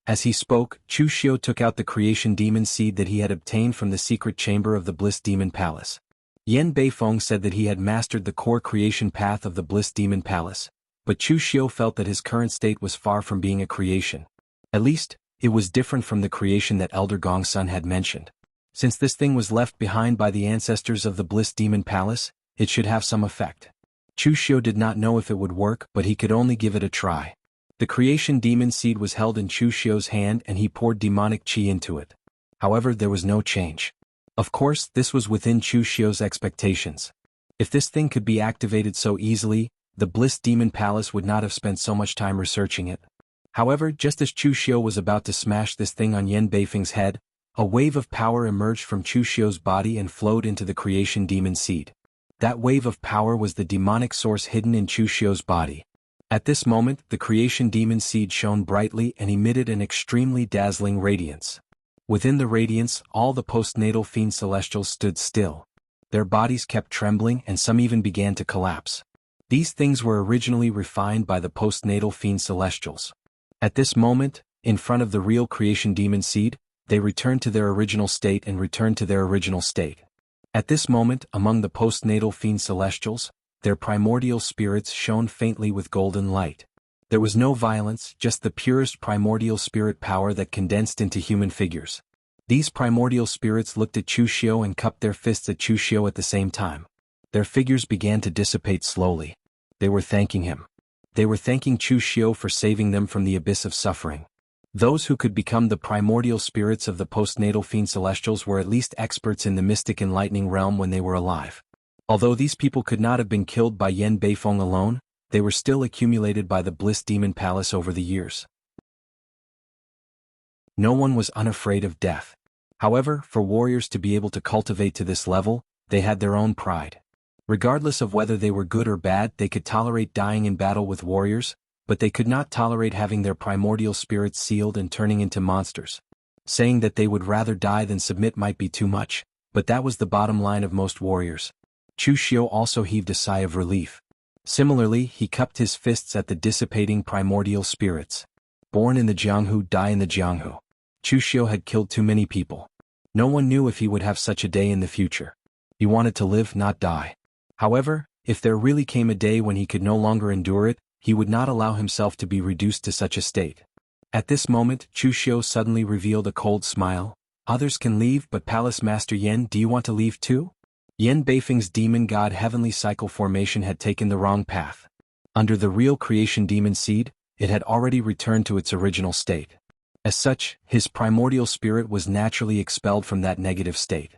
As he spoke, Chu Xiu took out the creation demon seed that he had obtained from the secret chamber of the Bliss Demon Palace. Yan Beifeng said that he had mastered the core creation path of the Bliss Demon Palace, but Chu Xiu felt that his current state was far from being a creation. At least, it was different from the creation that Elder Gongsun had mentioned. Since this thing was left behind by the ancestors of the Bliss Demon Palace, it should have some effect. Chu Xiu did not know if it would work, but he could only give it a try. The creation demon seed was held in Chu Xiu's hand and he poured demonic qi into it. However, there was no change. Of course, this was within Chu Xiu's expectations. If this thing could be activated so easily, the Bliss Demon Palace would not have spent so much time researching it. However, just as Chu Xiu was about to smash this thing on Yan Beifeng's head, a wave of power emerged from Chu Xiu's body and flowed into the creation demon seed. That wave of power was the demonic source hidden in Chu Xiu's body. At this moment, the creation demon seed shone brightly and emitted an extremely dazzling radiance. Within the radiance, all the postnatal fiend celestials stood still. Their bodies kept trembling and some even began to collapse. These things were originally refined by the postnatal fiend celestials. At this moment, in front of the real creation demon seed, they returned to their original state and returned to their original state. At this moment, among the postnatal fiend celestials, their primordial spirits shone faintly with golden light. There was no violence, just the purest primordial spirit power that condensed into human figures. These primordial spirits looked at Chu Xiu and cupped their fists at Chu Xiu at the same time. Their figures began to dissipate slowly. They were thanking him. They were thanking Chu Xiu for saving them from the abyss of suffering. Those who could become the primordial spirits of the postnatal fiend celestials were at least experts in the mystic enlightening realm when they were alive. Although these people could not have been killed by Yan Beifeng alone, they were still accumulated by the Bliss Demon Palace over the years. No one was unafraid of death. However, for warriors to be able to cultivate to this level, they had their own pride. Regardless of whether they were good or bad, they could tolerate dying in battle with warriors, but they could not tolerate having their primordial spirits sealed and turning into monsters. Saying that they would rather die than submit might be too much, but that was the bottom line of most warriors. Chu Xiu also heaved a sigh of relief. Similarly, he cupped his fists at the dissipating primordial spirits. Born in the Jianghu, die in the Jianghu. Chu Xiu had killed too many people. No one knew if he would have such a day in the future. He wanted to live, not die. However, if there really came a day when he could no longer endure it, he would not allow himself to be reduced to such a state. At this moment, Chu Xiu suddenly revealed a cold smile. "Others can leave, but Palace Master Yan, do you want to leave too?" Yan Beifeng's demon god heavenly cycle formation had taken the wrong path. Under the real creation demon seed, it had already returned to its original state. As such, his primordial spirit was naturally expelled from that negative state.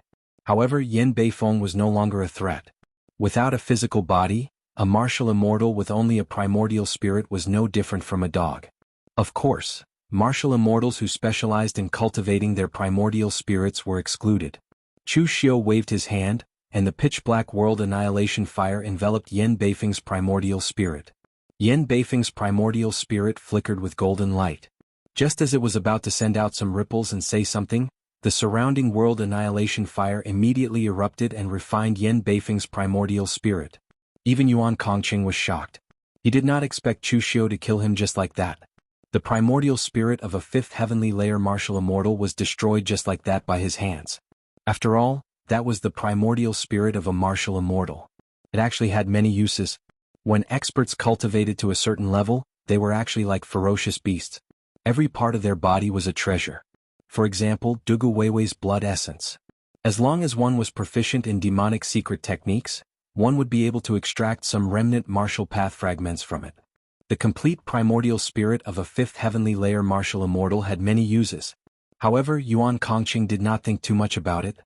However, Yan Beifeng was no longer a threat. Without a physical body, a martial immortal with only a primordial spirit was no different from a dog. Of course, martial immortals who specialized in cultivating their primordial spirits were excluded. Chu Xiu waved his hand, and the pitch-black world annihilation fire enveloped Yan Beifeng's primordial spirit. Yan Beifeng's primordial spirit flickered with golden light. Just as it was about to send out some ripples and say something, the surrounding world annihilation fire immediately erupted and refined Yan Beifeng's primordial spirit. Even Yuan Kongqing was shocked. He did not expect Chu Xiu to kill him just like that. The primordial spirit of a fifth heavenly layer martial immortal was destroyed just like that by his hands. After all, that was the primordial spirit of a martial immortal. It actually had many uses. When experts cultivated to a certain level, they were actually like ferocious beasts. Every part of their body was a treasure. For example, Dugu Weiwei's blood essence. As long as one was proficient in demonic secret techniques, one would be able to extract some remnant martial path fragments from it. The complete primordial spirit of a fifth heavenly layer martial immortal had many uses. However, Yuan Kongqing did not think too much about it.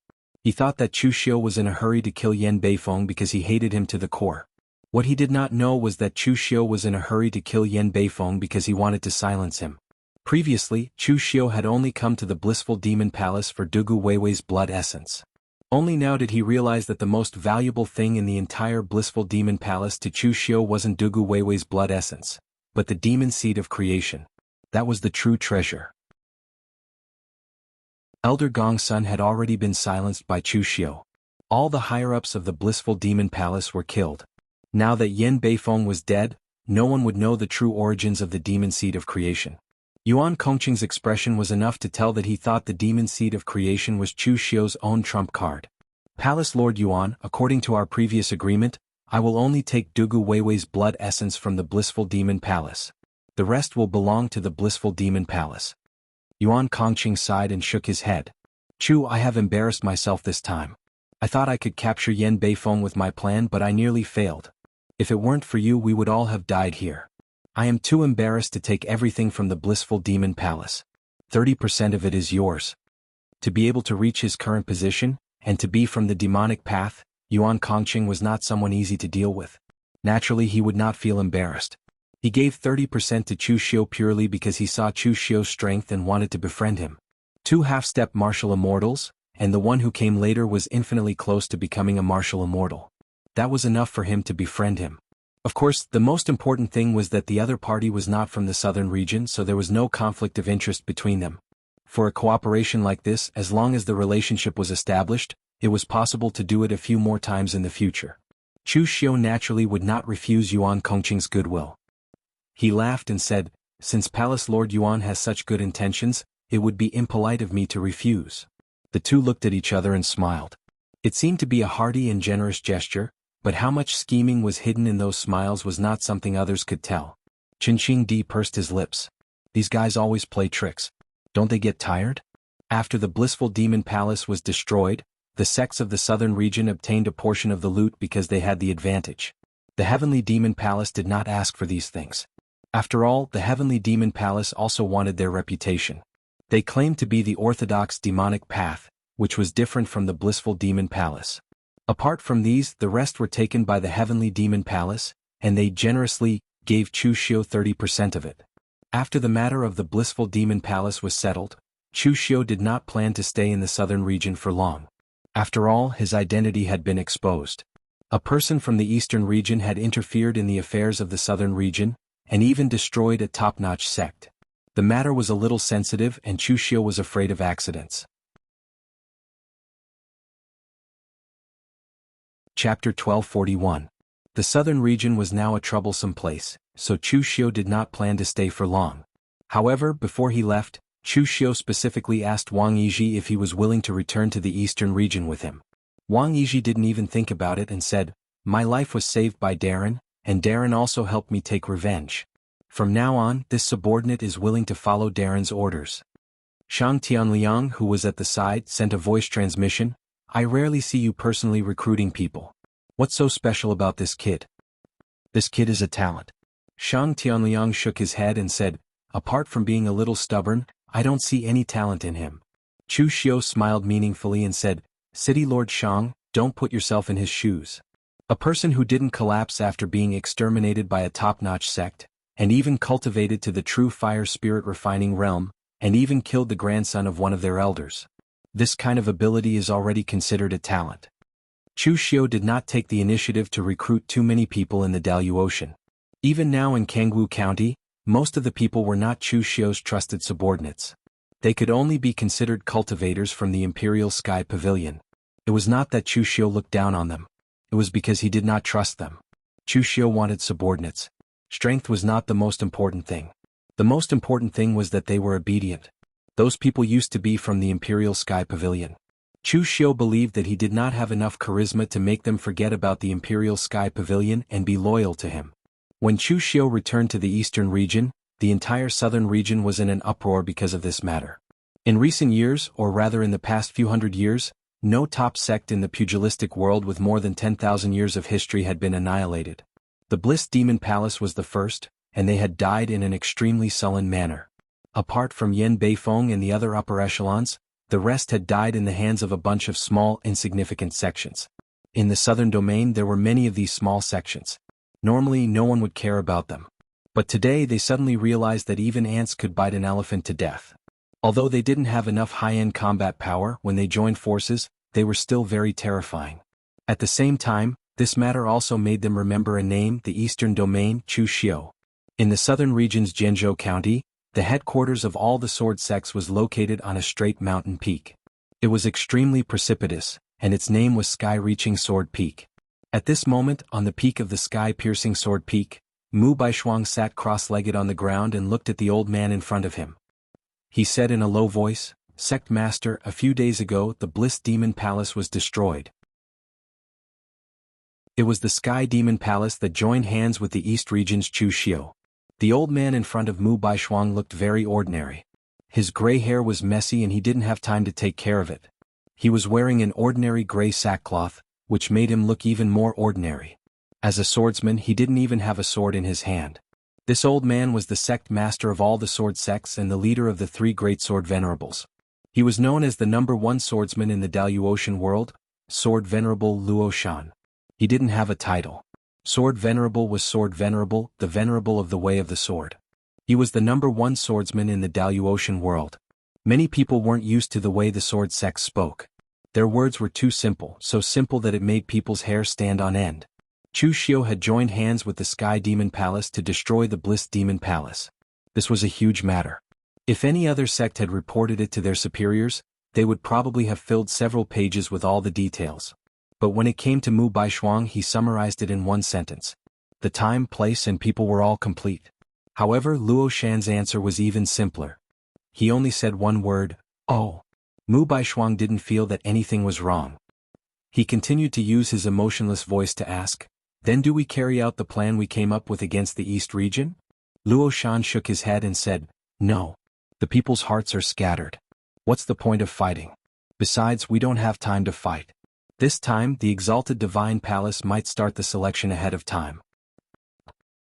He thought that Chu Xiu was in a hurry to kill Yan Beifeng because he hated him to the core. What he did not know was that Chu Xiu was in a hurry to kill Yan Beifeng because he wanted to silence him. Previously, Chu Xiu had only come to the blissful demon palace for Dugu Weiwei's blood essence. Only now did he realize that the most valuable thing in the entire blissful demon palace to Chu Xiu wasn't Dugu Weiwei's blood essence, but the demon seed of creation. That was the true treasure. Elder Gongsun had already been silenced by Chu Xiu. All the higher-ups of the blissful demon palace were killed. Now that Yan Beifeng was dead, no one would know the true origins of the demon seed of creation. Yuan Kongqing's expression was enough to tell that he thought the demon seed of creation was Chu Xiu's own trump card. Palace Lord Yuan, according to our previous agreement, I will only take Dugu Weiwei's blood essence from the blissful demon palace. The rest will belong to the blissful demon palace. Yuan Kongqing sighed and shook his head. Chu, I have embarrassed myself this time. I thought I could capture Yan Beifeng with my plan, but I nearly failed. If it weren't for you, we would all have died here. I am too embarrassed to take everything from the blissful demon palace. 30% of it is yours. To be able to reach his current position, and to be from the demonic path, Yuan Kongqing was not someone easy to deal with. Naturally, he would not feel embarrassed. He gave 30% to Chu Xiu purely because he saw Chu Xiu's strength and wanted to befriend him. 2 half-step martial immortals, and the one who came later was infinitely close to becoming a martial immortal. That was enough for him to befriend him. Of course, the most important thing was that the other party was not from the southern region, so there was no conflict of interest between them. For a cooperation like this, as long as the relationship was established, it was possible to do it a few more times in the future. Chu Xiu naturally would not refuse Yuan Kongqing's goodwill. He laughed and said, since Palace Lord Yuan has such good intentions, it would be impolite of me to refuse. The two looked at each other and smiled. It seemed to be a hearty and generous gesture, but how much scheming was hidden in those smiles was not something others could tell. Qin Di pursed his lips. These guys always play tricks. Don't they get tired? After the blissful demon palace was destroyed, the sects of the southern region obtained a portion of the loot because they had the advantage. The heavenly demon palace did not ask for these things. After all, the heavenly demon palace also wanted their reputation. They claimed to be the orthodox demonic path, which was different from the blissful demon palace. Apart from these, the rest were taken by the heavenly demon palace, and they generously gave Chu Xiu 30% of it. After the matter of the blissful demon palace was settled, Chu Xiu did not plan to stay in the southern region for long. After all, his identity had been exposed. A person from the eastern region had interfered in the affairs of the southern region, and even destroyed a top-notch sect. The matter was a little sensitive, and Chu Xiu was afraid of accidents. Chapter 1241. The southern region was now a troublesome place, so Chu Xiu did not plan to stay for long. However, before he left, Chu Xiu specifically asked Wang Yizhi if he was willing to return to the eastern region with him. Wang Yizhi didn't even think about it and said, my life was saved by Darren, and Darren also helped me take revenge. From now on, this subordinate is willing to follow Darren's orders. Shang Tianliang, who was at the side, sent a voice transmission, I rarely see you personally recruiting people. What's so special about this kid? This kid is a talent. Shang Tianliang shook his head and said, apart from being a little stubborn, I don't see any talent in him. Chu Xiu smiled meaningfully and said, City Lord Shang, don't put yourself in his shoes. A person who didn't collapse after being exterminated by a top-notch sect, and even cultivated to the true fire spirit refining realm, and even killed the grandson of one of their elders. This kind of ability is already considered a talent. Chu Xiu did not take the initiative to recruit too many people in the Daluotian. Even now in Kangwu County, most of the people were not Chu Xiu's trusted subordinates. They could only be considered cultivators from the Imperial Sky Pavilion. It was not that Chu Xiu looked down on them. It was because he did not trust them. Chu Xiu wanted subordinates. Strength was not the most important thing. The most important thing was that they were obedient. Those people used to be from the Imperial Sky Pavilion. Chu Xiu believed that he did not have enough charisma to make them forget about the Imperial Sky Pavilion and be loyal to him. When Chu Xiu returned to the eastern region, the entire southern region was in an uproar because of this matter. In recent years, or rather in the past few hundred years, No top sect in the pugilistic world with more than 10,000 years of history had been annihilated. The Bliss Demon Palace was the first, and they had died in an extremely sullen manner. Apart from Yen Beifeng and the other upper echelons, the rest had died in the hands of a bunch of small, insignificant sections. In the southern domain there were many of these small sections. Normally no one would care about them. But today they suddenly realized that even ants could bite an elephant to death. Although they didn't have enough high-end combat power when they joined forces, they were still very terrifying. At the same time, this matter also made them remember a name, the Eastern Domain, Chu Xiu. In the southern region's Jianzhou County, the headquarters of all the sword sects was located on a straight mountain peak. It was extremely precipitous, and its name was Sky-Reaching Sword Peak. At this moment, on the peak of the Sky-Piercing Sword Peak, Mu Baishuang sat cross-legged on the ground and looked at the old man in front of him. He said in a low voice, "Sect Master, a few days ago the Bliss Demon Palace was destroyed." It was the Sky Demon Palace that joined hands with the East region's Chu Xiu. The old man in front of Mu Baishuang looked very ordinary. His gray hair was messy and he didn't have time to take care of it. He was wearing an ordinary gray sackcloth, which made him look even more ordinary. As a swordsman he didn't even have a sword in his hand. This old man was the sect master of all the sword sects and the leader of the three great sword venerables. He was known as the #1 swordsman in the Daluotian world, Sword Venerable Luo Shan. He didn't have a title. Sword Venerable was Sword Venerable, the venerable of the way of the sword. He was the #1 swordsman in the Daluotian world. Many people weren't used to the way the sword sects spoke. Their words were too simple, so simple that it made people's hair stand on end. Chu Xiu had joined hands with the Sky Demon Palace to destroy the Bliss Demon Palace. This was a huge matter. If any other sect had reported it to their superiors, they would probably have filled several pages with all the details. But when it came to Mu Baishuang he summarized it in one sentence. The time, place and people were all complete. However, Luo Shan's answer was even simpler. He only said one word, "Oh." Mu Baishuang didn't feel that anything was wrong. He continued to use his emotionless voice to ask, "Then do we carry out the plan we came up with against the East region?" Luo Shan shook his head and said, "No. The people's hearts are scattered. What's the point of fighting? Besides, we don't have time to fight. This time, the Exalted Divine Palace might start the selection ahead of time.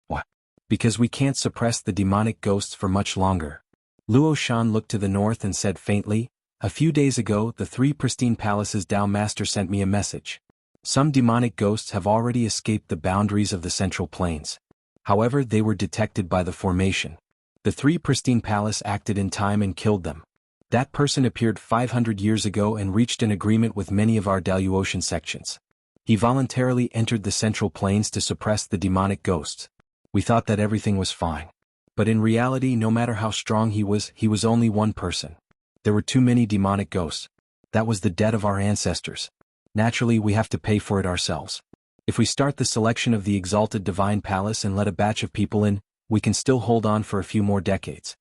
What? Because we can't suppress the demonic ghosts for much longer." Luo Shan looked to the north and said faintly, "A few days ago, the three pristine palaces Dao Master sent me a message. Some demonic ghosts have already escaped the boundaries of the Central Plains. However, they were detected by the formation. The three pristine palace acted in time and killed them. That person appeared 500 years ago and reached an agreement with many of our Daluotian sections. He voluntarily entered the Central Plains to suppress the demonic ghosts. We thought that everything was fine. But in reality, no matter how strong he was only one person. There were too many demonic ghosts. That was the debt of our ancestors. Naturally, we have to pay for it ourselves. If we start the selection of the Exalted Divine Palace and let a batch of people in, we can still hold on for a few more decades."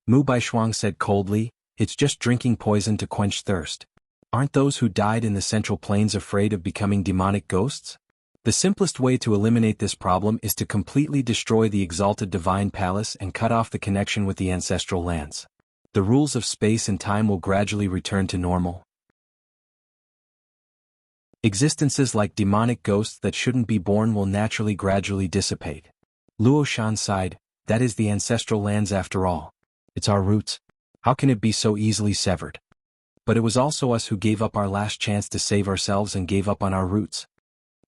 Mu Baishuang said coldly, "It's just drinking poison to quench thirst. Aren't those who died in the Central Plains afraid of becoming demonic ghosts? The simplest way to eliminate this problem is to completely destroy the Exalted Divine Palace and cut off the connection with the ancestral lands. The rules of space and time will gradually return to normal. Existences like demonic ghosts that shouldn't be born will naturally gradually dissipate." Luo Shan sighed, "That is the ancestral lands after all. It's our roots. How can it be so easily severed? But it was also us who gave up our last chance to save ourselves and gave up on our roots."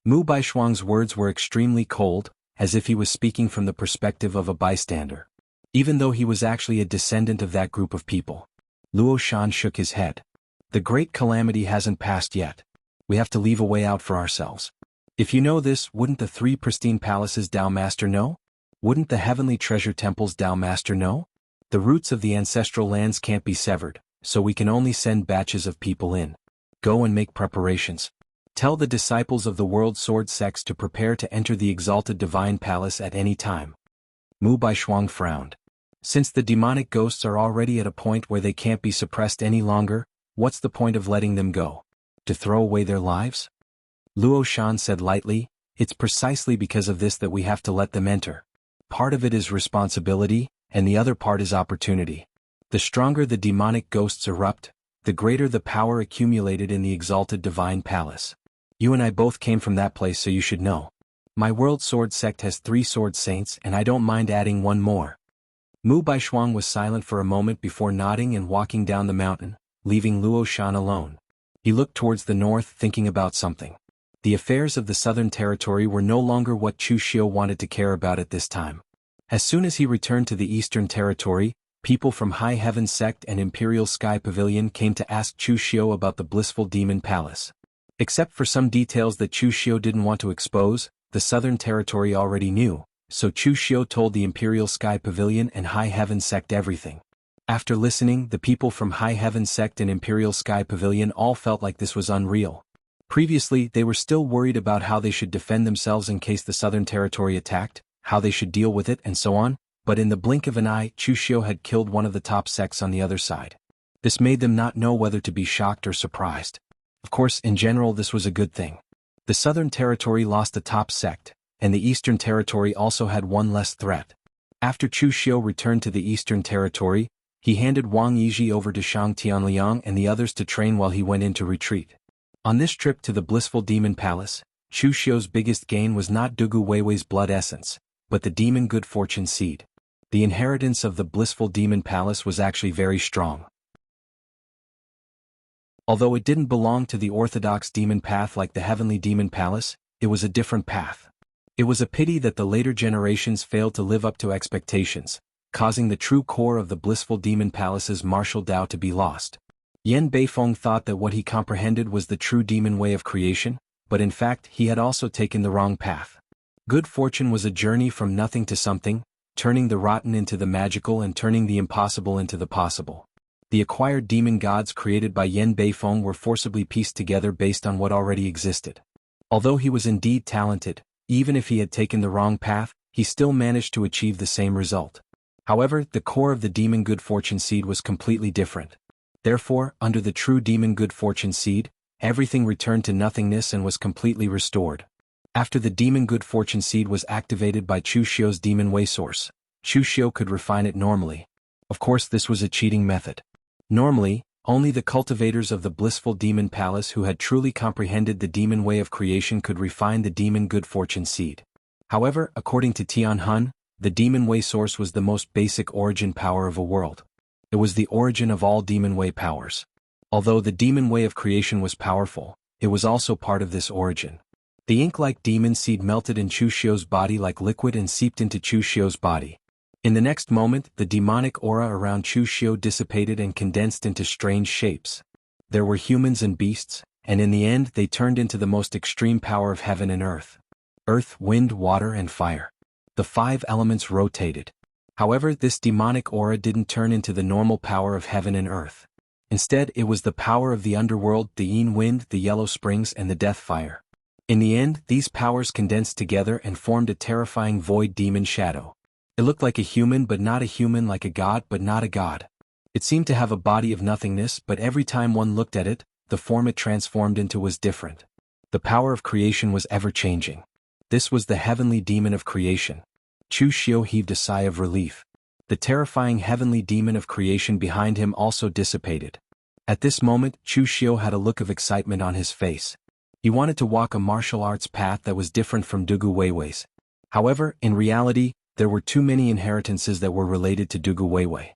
Mu Baishuang's words were extremely cold, as if he was speaking from the perspective of a bystander. Even though he was actually a descendant of that group of people. Luo Shan shook his head. "The great calamity hasn't passed yet. We have to leave a way out for ourselves. If you know this, wouldn't the three pristine palaces Dao Master know? Wouldn't the heavenly treasure temples Dao Master know? The roots of the ancestral lands can't be severed, so we can only send batches of people in. Go and make preparations. Tell the disciples of the world sword sects to prepare to enter the Exalted Divine Palace at any time." Mu Baishuang frowned. "Since the demonic ghosts are already at a point where they can't be suppressed any longer, what's the point of letting them go? To throw away their lives?" Luo Shan said lightly, "It's precisely because of this that we have to let them enter. Part of it is responsibility, and the other part is opportunity. The stronger the demonic ghosts erupt, the greater the power accumulated in the exalted divine palace. You and I both came from that place, so you should know. My world sword sect has 3 sword saints, and I don't mind adding one more. Mu Baishuang was silent for a moment before nodding and walking down the mountain, leaving Luo Shan alone. He looked towards the north, thinking about something. The affairs of the southern territory were no longer what Chu Xiu wanted to care about at this time. As soon as he returned to the eastern territory, people from High Heaven Sect and Imperial Sky Pavilion came to ask Chu Xiu about the blissful demon palace. Except for some details that Chu Xiu didn't want to expose, the southern territory already knew, so Chu Xiu told the Imperial Sky Pavilion and High Heaven Sect everything. After listening, the people from High Heaven Sect and Imperial Sky Pavilion all felt like this was unreal. Previously, they were still worried about how they should defend themselves in case the southern territory attacked, how they should deal with it, and so on, but in the blink of an eye, Chu Xiu had killed one of the top sects on the other side. This made them not know whether to be shocked or surprised. Of course, in general, this was a good thing. The southern territory lost the top sect, and the eastern territory also had one less threat. After Chu Xiu returned to the eastern territory, he handed Wang Yizhi over to Shang Tianliang and the others to train while he went into retreat. On this trip to the blissful demon palace, Chu Xiu's biggest gain was not Dugu Weiwei's blood essence, but the demon good fortune seed. The inheritance of the blissful demon palace was actually very strong. Although it didn't belong to the orthodox demon path like the heavenly demon palace, it was a different path. It was a pity that the later generations failed to live up to expectations, causing the true core of the blissful demon palace's martial Tao to be lost. Yan Beifeng thought that what he comprehended was the true demon way of creation, but in fact he had also taken the wrong path. Good fortune was a journey from nothing to something, turning the rotten into the magical and turning the impossible into the possible. The acquired demon gods created by Yan Beifeng were forcibly pieced together based on what already existed. Although he was indeed talented, even if he had taken the wrong path, he still managed to achieve the same result. However, the core of the demon good fortune seed was completely different. Therefore, under the true demon good fortune seed, everything returned to nothingness and was completely restored. After the demon good fortune seed was activated by Chu Xiu's demon way source, Chu Xiu could refine it normally. Of course, this was a cheating method. Normally, only the cultivators of the blissful demon palace who had truly comprehended the demon way of creation could refine the demon good fortune seed. However, according to Tian Hun, the demon way source was the most basic origin power of a world. It was the origin of all demon way powers. Although the demon way of creation was powerful, it was also part of this origin. The ink-like demon seed melted in Chu Xiu's body like liquid and seeped into Chu Xiu's body. In the next moment, the demonic aura around Chu Xiu dissipated and condensed into strange shapes. There were humans and beasts, and in the end they turned into the most extreme power of heaven and earth. Earth, wind, water, and fire. The 5 elements rotated. However, this demonic aura didn't turn into the normal power of heaven and earth. Instead, it was the power of the underworld, the yin wind, the yellow springs, and the death fire. In the end, these powers condensed together and formed a terrifying void demon shadow. It looked like a human but not a human, like a god but not a god. It seemed to have a body of nothingness, but every time one looked at it, the form it transformed into was different. The power of creation was ever-changing. This was the heavenly demon of creation. Chu Xiu heaved a sigh of relief. The terrifying heavenly demon of creation behind him also dissipated. At this moment, Chu Xiu had a look of excitement on his face. He wanted to walk a martial arts path that was different from Dugu Weiwei's. However, in reality, there were too many inheritances that were related to Dugu Weiwei.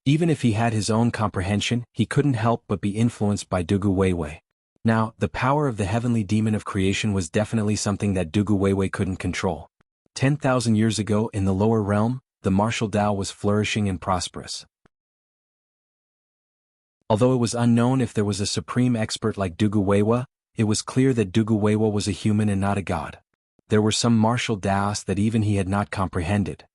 Even if he had his own comprehension, he couldn't help but be influenced by Dugu Weiwei. Now, the power of the heavenly demon of creation was definitely something that Dugu Weiwei couldn't control. 10,000 years ago in the lower realm, the martial Tao was flourishing and prosperous. Although it was unknown if there was a supreme expert like Dugu Weiwei, it was clear that Dugu Weiwei was a human and not a god. There were some martial Taoists that even he had not comprehended.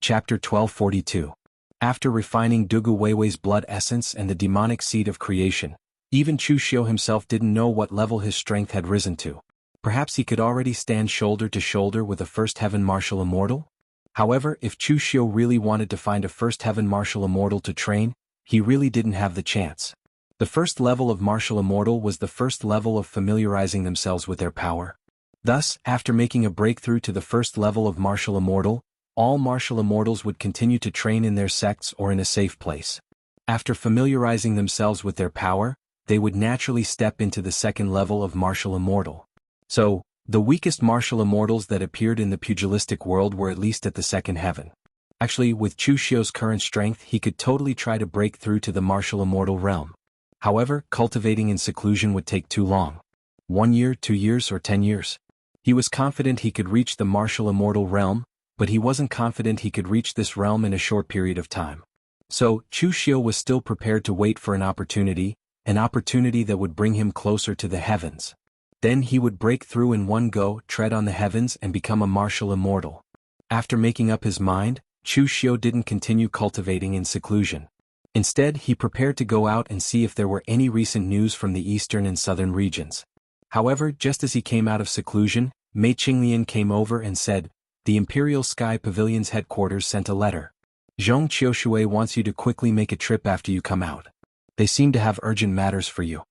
Chapter 1242. After refining Dugu Weiwei's blood essence and the demonic seed of creation, even Chu Xiu himself didn't know what level his strength had risen to. Perhaps he could already stand shoulder to shoulder with a first heaven martial immortal? However, if Chu Xiu really wanted to find a first heaven martial immortal to train, he really didn't have the chance. The first level of martial immortal was the first level of familiarizing themselves with their power. Thus, after making a breakthrough to the first level of martial immortal, All martial immortals would continue to train in their sects or in a safe place. After familiarizing themselves with their power, they would naturally step into the second level of martial immortal. So, the weakest martial immortals that appeared in the pugilistic world were at least at the second heaven. Actually, with Chu Xiu's current strength, he could totally try to break through to the martial immortal realm. However, cultivating in seclusion would take too long. 1 year, 2 years, or 10 years. He was confident he could reach the martial immortal realm, but he wasn't confident he could reach this realm in a short period of time. So, Chu Xiu was still prepared to wait for an opportunity that would bring him closer to the heavens. Then he would break through in one go, tread on the heavens and become a martial immortal. After making up his mind, Chu Xiu didn't continue cultivating in seclusion. Instead, he prepared to go out and see if there were any recent news from the eastern and southern regions. However, just as he came out of seclusion, Mei Qinglian came over and said, "The Imperial Sky Pavilion's headquarters sent a letter. Zhong Qiushui wants you to quickly make a trip after you come out. They seem to have urgent matters for you."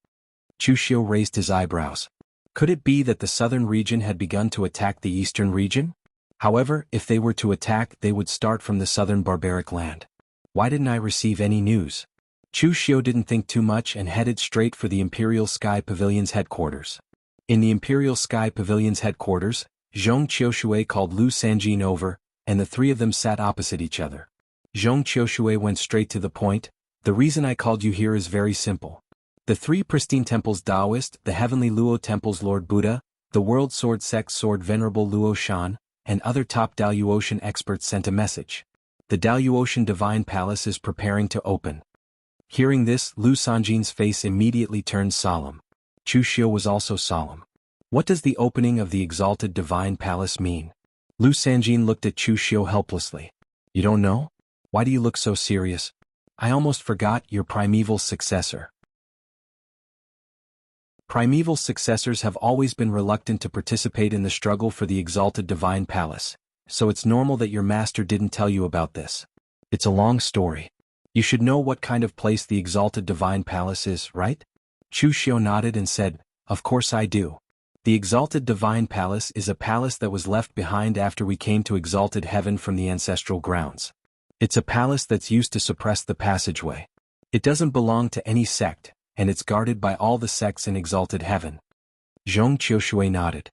Chu Xiu raised his eyebrows. Could it be that the southern region had begun to attack the eastern region? However, if they were to attack, they would start from the southern barbaric land. Why didn't I receive any news? Chu Xiu didn't think too much and headed straight for the Imperial Sky Pavilion's headquarters. In the Imperial Sky Pavilion's headquarters, Zhong Qiushui called Lu Sanjin over, and the three of them sat opposite each other. Zhong Qiushui went straight to the point. "The reason I called you here is very simple. The three pristine temples Taoist, the heavenly Luo temples Lord Buddha, the World Sword Sect Sword Venerable Luo Shan, and other top Daluotian experts sent a message. The Daluotian Divine Palace is preparing to open." Hearing this, Lu Sanjin's face immediately turned solemn. Chu Xiu was also solemn. What does the opening of the exalted Divine Palace mean? Lu Sanjin looked at Chu Xiu helplessly. "You don't know? Why do you look so serious? I almost forgot your primeval successor." Primeval successors have always been reluctant to participate in the struggle for the exalted Divine Palace, so it's normal that your master didn't tell you about this. It's a long story. You should know what kind of place the exalted Divine Palace is, right? Chu Xiu nodded and said, "Of course I do. The exalted Divine Palace is a palace that was left behind after we came to exalted heaven from the ancestral grounds. It's a palace that's used to suppress the passageway. It doesn't belong to any sect, and it's guarded by all the sects in exalted heaven." Zhong Qiushui nodded.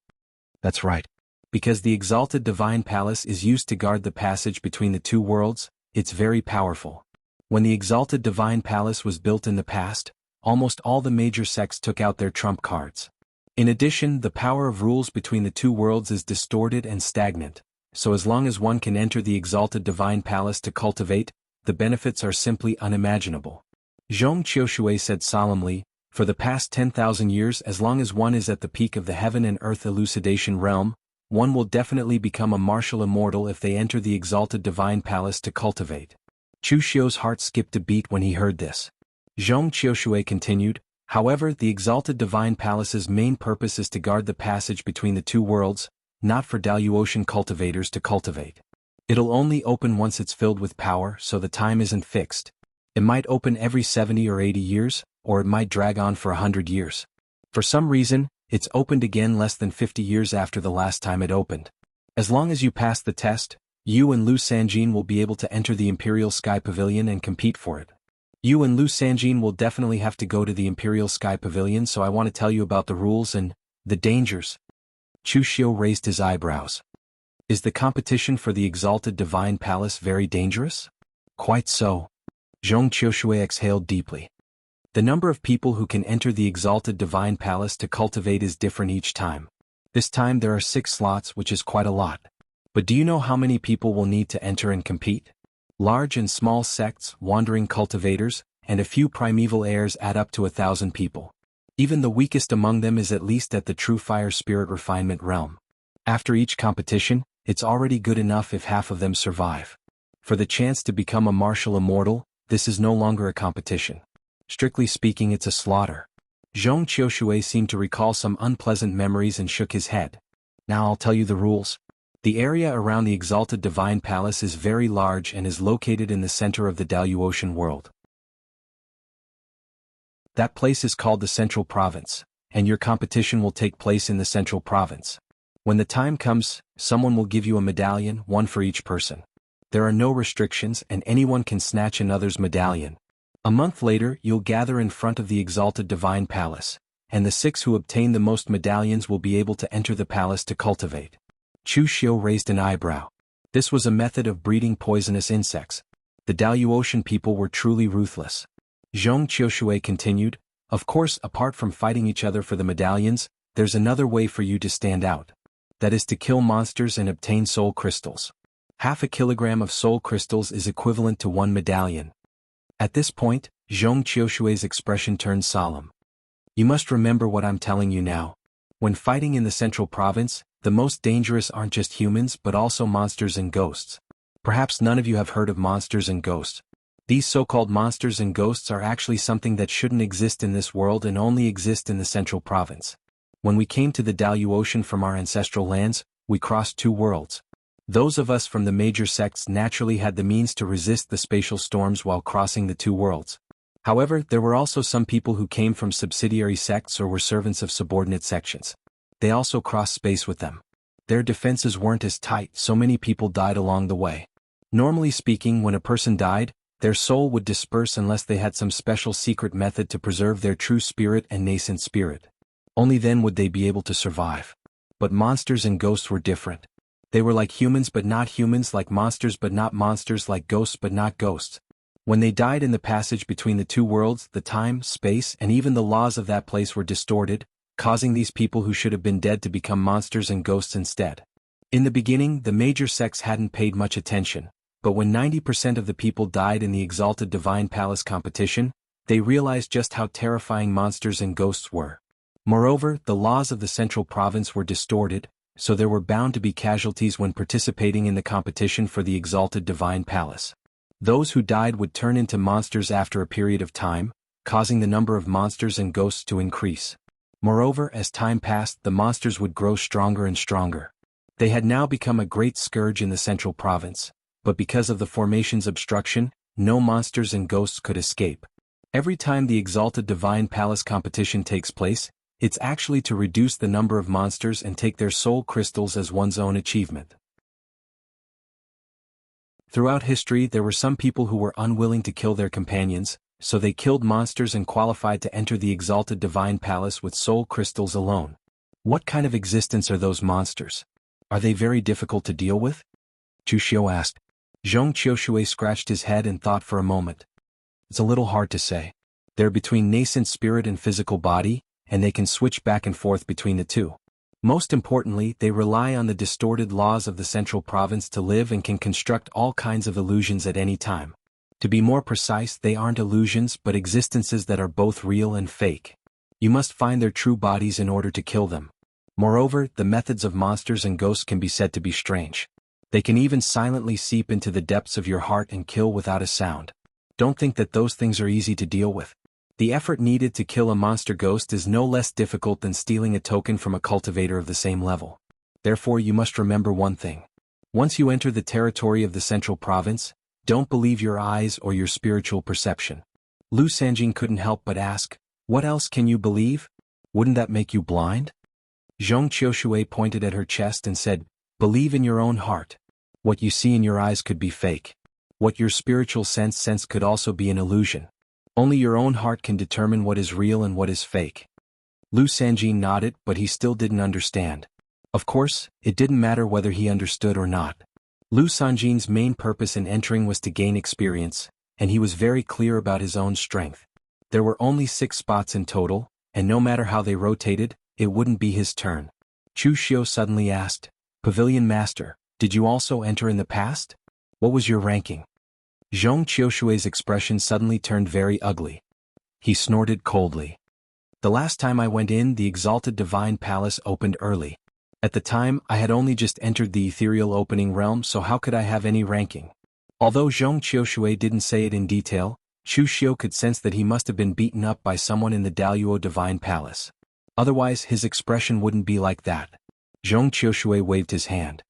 "That's right. Because the exalted Divine Palace is used to guard the passage between the two worlds, it's very powerful. When the exalted Divine Palace was built in the past, almost all the major sects took out their trump cards. In addition, the power of rules between the two worlds is distorted and stagnant, so as long as one can enter the exalted Divine Palace to cultivate, the benefits are simply unimaginable." Zhong Qiushui said solemnly, "For the past 10,000 years, as long as one is at the peak of the heaven and earth elucidation realm, one will definitely become a martial immortal if they enter the exalted Divine Palace to cultivate." Chu Xiu's heart skipped a beat when he heard this. Zhong Qiushui continued, "However, the exalted Divine Palace's main purpose is to guard the passage between the two worlds, not for Daluotian cultivators to cultivate. It'll only open once it's filled with power, so the time isn't fixed. It might open every 70 or 80 years, or it might drag on for 100 years. For some reason, it's opened again less than 50 years after the last time it opened. As long as you pass the test, you and Lu Sanjin will be able to enter the Imperial Sky Pavilion and compete for it. You and Lu Sanjin will definitely have to go to the Imperial Sky Pavilion, so I want to tell you about the rules and the dangers." Chu Xiu raised his eyebrows. "Is the competition for the exalted Divine Palace very dangerous?" "Quite so." Zhong Qiushui exhaled deeply. "The number of people who can enter the exalted Divine Palace to cultivate is different each time. This time there are 6 slots, which is quite a lot. But do you know how many people will need to enter and compete? Large and small sects, wandering cultivators, and a few primeval heirs add up to 1,000 people. Even the weakest among them is at least at the true fire spirit refinement realm. After each competition, it's already good enough if half of them survive. For the chance to become a martial immortal, this is no longer a competition. Strictly speaking, it's a slaughter." Zhong Qiushui seemed to recall some unpleasant memories and shook his head. "Now I'll tell you the rules. The area around the exalted Divine Palace is very large and is located in the center of the Daluotian world. That place is called the Central Province, and your competition will take place in the Central Province. When the time comes, someone will give you a medallion, one for each person. There are no restrictions and anyone can snatch another's medallion. A month later you'll gather in front of the exalted divine palace, and the 6 who obtain the most medallions will be able to enter the palace to cultivate. Chu Xiu raised an eyebrow. This was a method of breeding poisonous insects. The Daluotian people were truly ruthless. Zhong Qiushui continued, of course, apart from fighting each other for the medallions, there's another way for you to stand out. That is to kill monsters and obtain soul crystals. Half a kilogram of soul crystals is equivalent to 1 medallion. At this point, Zhong Qiushui's expression turned solemn. You must remember what I'm telling you now. When fighting in the central province, the most dangerous aren't just humans but also monsters and ghosts. Perhaps none of you have heard of monsters and ghosts. These so-called monsters and ghosts are actually something that shouldn't exist in this world and only exist in the central province. When we came to the Daluotian from our ancestral lands, we crossed 2 worlds. Those of us from the major sects naturally had the means to resist the spatial storms while crossing the 2 worlds. However, there were also some people who came from subsidiary sects or were servants of subordinate sections. They also crossed space with them. Their defenses weren't as tight, so many people died along the way. Normally speaking, when a person died, their soul would disperse unless they had some special secret method to preserve their true spirit and nascent spirit. Only then would they be able to survive. But monsters and ghosts were different. They were like humans but not humans, like monsters but not monsters, like ghosts but not ghosts. When they died in the passage between the 2 worlds, the time, space, and even the laws of that place were distorted, causing these people who should have been dead to become monsters and ghosts instead. In the beginning, the major sects hadn't paid much attention, but when 90% of the people died in the Exalted Divine Palace competition, they realized just how terrifying monsters and ghosts were. Moreover, the laws of the central province were distorted, so there were bound to be casualties when participating in the competition for the Exalted Divine Palace. Those who died would turn into monsters after a period of time, causing the number of monsters and ghosts to increase. Moreover, as time passed, the monsters would grow stronger and stronger. They had now become a great scourge in the central province, but because of the formation's obstruction, no monsters and ghosts could escape. Every time the Exalted Divine Palace competition takes place, it's actually to reduce the number of monsters and take their soul crystals as one's own achievement. Throughout history, there were some people who were unwilling to kill their companions, so they killed monsters and qualified to enter the Exalted Divine Palace with soul crystals alone. What kind of existence are those monsters? Are they very difficult to deal with? Chu Xiu asked. Zhong Qiushui scratched his head and thought for a moment. It's a little hard to say. They're between nascent spirit and physical body, and they can switch back and forth between the two. Most importantly, they rely on the distorted laws of the central province to live and can construct all kinds of illusions at any time. To be more precise, they aren't illusions but existences that are both real and fake. You must find their true bodies in order to kill them. Moreover, the methods of monsters and ghosts can be said to be strange. They can even silently seep into the depths of your heart and kill without a sound. Don't think that those things are easy to deal with. The effort needed to kill a monster ghost is no less difficult than stealing a token from a cultivator of the same level. Therefore, you must remember one thing. Once you enter the territory of the central province, don't believe your eyes or your spiritual perception. Lu Sanjing couldn't help but ask, what else can you believe? Wouldn't that make you blind? Zhong Qiushui pointed at her chest and said, believe in your own heart. What you see in your eyes could be fake. What your spiritual sense could also be an illusion. Only your own heart can determine what is real and what is fake. Lu Sanjing nodded, but he still didn't understand. Of course, it didn't matter whether he understood or not. Lu Sanjing's main purpose in entering was to gain experience, and he was very clear about his own strength. There were only 6 spots in total, and no matter how they rotated, it wouldn't be his turn. Chu Xiu suddenly asked, Pavilion Master, did you also enter in the past? What was your ranking? Zhong Qiushui's expression suddenly turned very ugly. He snorted coldly. The last time I went in, the Exalted Divine Palace opened early. At the time, I had only just entered the ethereal opening realm, so how could I have any ranking? Although Zhong Qiushui didn't say it in detail, Chu Xiu could sense that he must have been beaten up by someone in the Daluo Divine Palace. Otherwise, his expression wouldn't be like that. Zhong Qiushui waved his hand.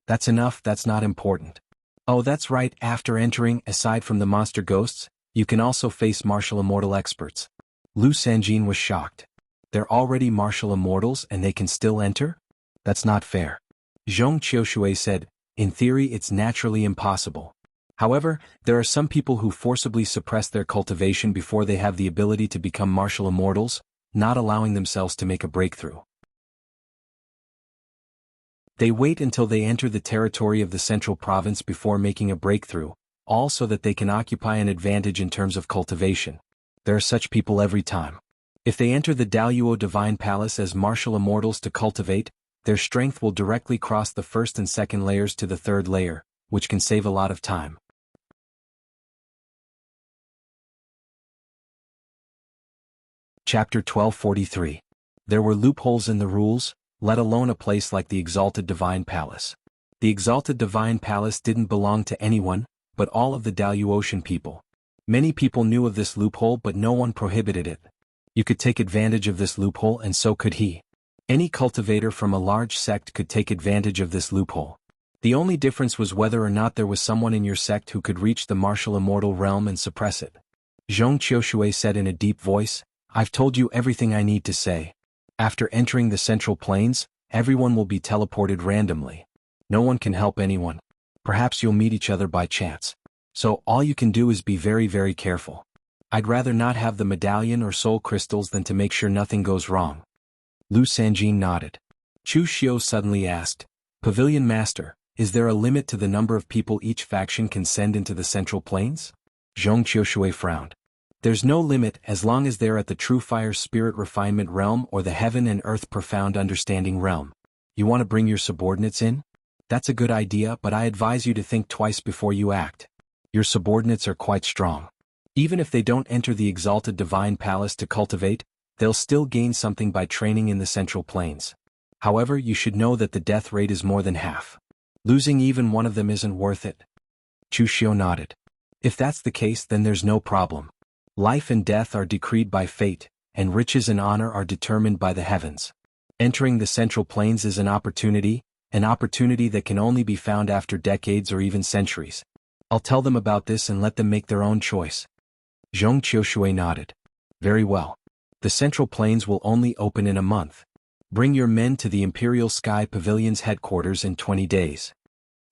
That's enough, that's not important. Oh, that's right, after entering, aside from the monster ghosts, you can also face martial immortal experts. Lu Sanjing was shocked. They're already martial immortals and they can still enter? That's not fair. Zhong Qiushui said, in theory it's naturally impossible. However, there are some people who forcibly suppress their cultivation before they have the ability to become martial immortals, not allowing themselves to make a breakthrough. They wait until they enter the territory of the central province before making a breakthrough, all so that they can occupy an advantage in terms of cultivation. There are such people every time. If they enter the Daluo Divine Palace as martial immortals to cultivate, their strength will directly cross the first and second layers to the third layer, which can save a lot of time. Chapter 1243. There were loopholes in the rules, let alone a place like the Exalted Divine Palace. The Exalted Divine Palace didn't belong to anyone, but all of the Daluotian people. Many people knew of this loophole but no one prohibited it. You could take advantage of this loophole and so could he. Any cultivator from a large sect could take advantage of this loophole. The only difference was whether or not there was someone in your sect who could reach the martial immortal realm and suppress it. Zhong Qiushui said in a deep voice, I've told you everything I need to say. After entering the Central Plains, everyone will be teleported randomly. No one can help anyone. Perhaps you'll meet each other by chance. So all you can do is be very, very careful. I'd rather not have the medallion or soul crystals than to make sure nothing goes wrong. Lu Sanjin nodded. Chu Xiu suddenly asked, Pavilion Master, is there a limit to the number of people each faction can send into the Central Plains? Zhong Qiushui frowned. There's no limit as long as they're at the True Fire Spirit Refinement Realm or the Heaven and Earth Profound Understanding Realm. You want to bring your subordinates in? That's a good idea, but I advise you to think twice before you act. Your subordinates are quite strong. Even if they don't enter the Exalted Divine Palace to cultivate, they'll still gain something by training in the Central Plains. However, you should know that the death rate is more than half. Losing even one of them isn't worth it. Chu Xiu nodded. If that's the case, then there's no problem. Life and death are decreed by fate, and riches and honor are determined by the heavens. Entering the Central Plains is an opportunity that can only be found after decades or even centuries. I'll tell them about this and let them make their own choice. Zhong Qiushui nodded. Very well. The Central Plains will only open in a month. Bring your men to the Imperial Sky Pavilion's headquarters in 20 days.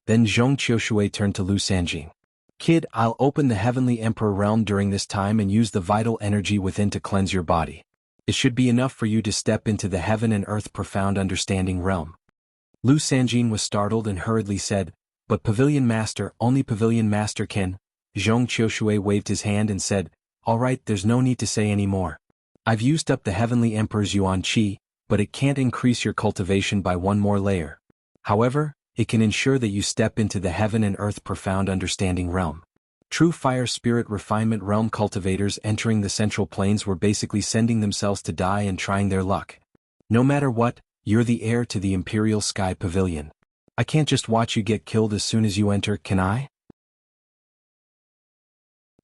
Then Zhong Qiushui turned to Lu Sanjing. Kid, I'll open the Heavenly Emperor realm during this time and use the vital energy within to cleanse your body. It should be enough for you to step into the Heaven and Earth Profound Understanding realm. Lu Sanjin was startled and hurriedly said, But Pavilion Master, only Pavilion Master can. Zhong Qiushui waved his hand and said, All right, there's no need to say any more. I've used up the Heavenly Emperor's Yuan Qi, but it can't increase your cultivation by one more layer. However, it can ensure that you step into the Heaven and Earth Profound Understanding realm. True Fire Spirit Refinement realm cultivators entering the Central Plains were basically sending themselves to die and trying their luck. No matter what, you're the heir to the Imperial Sky Pavilion. I can't just watch you get killed as soon as you enter, can I?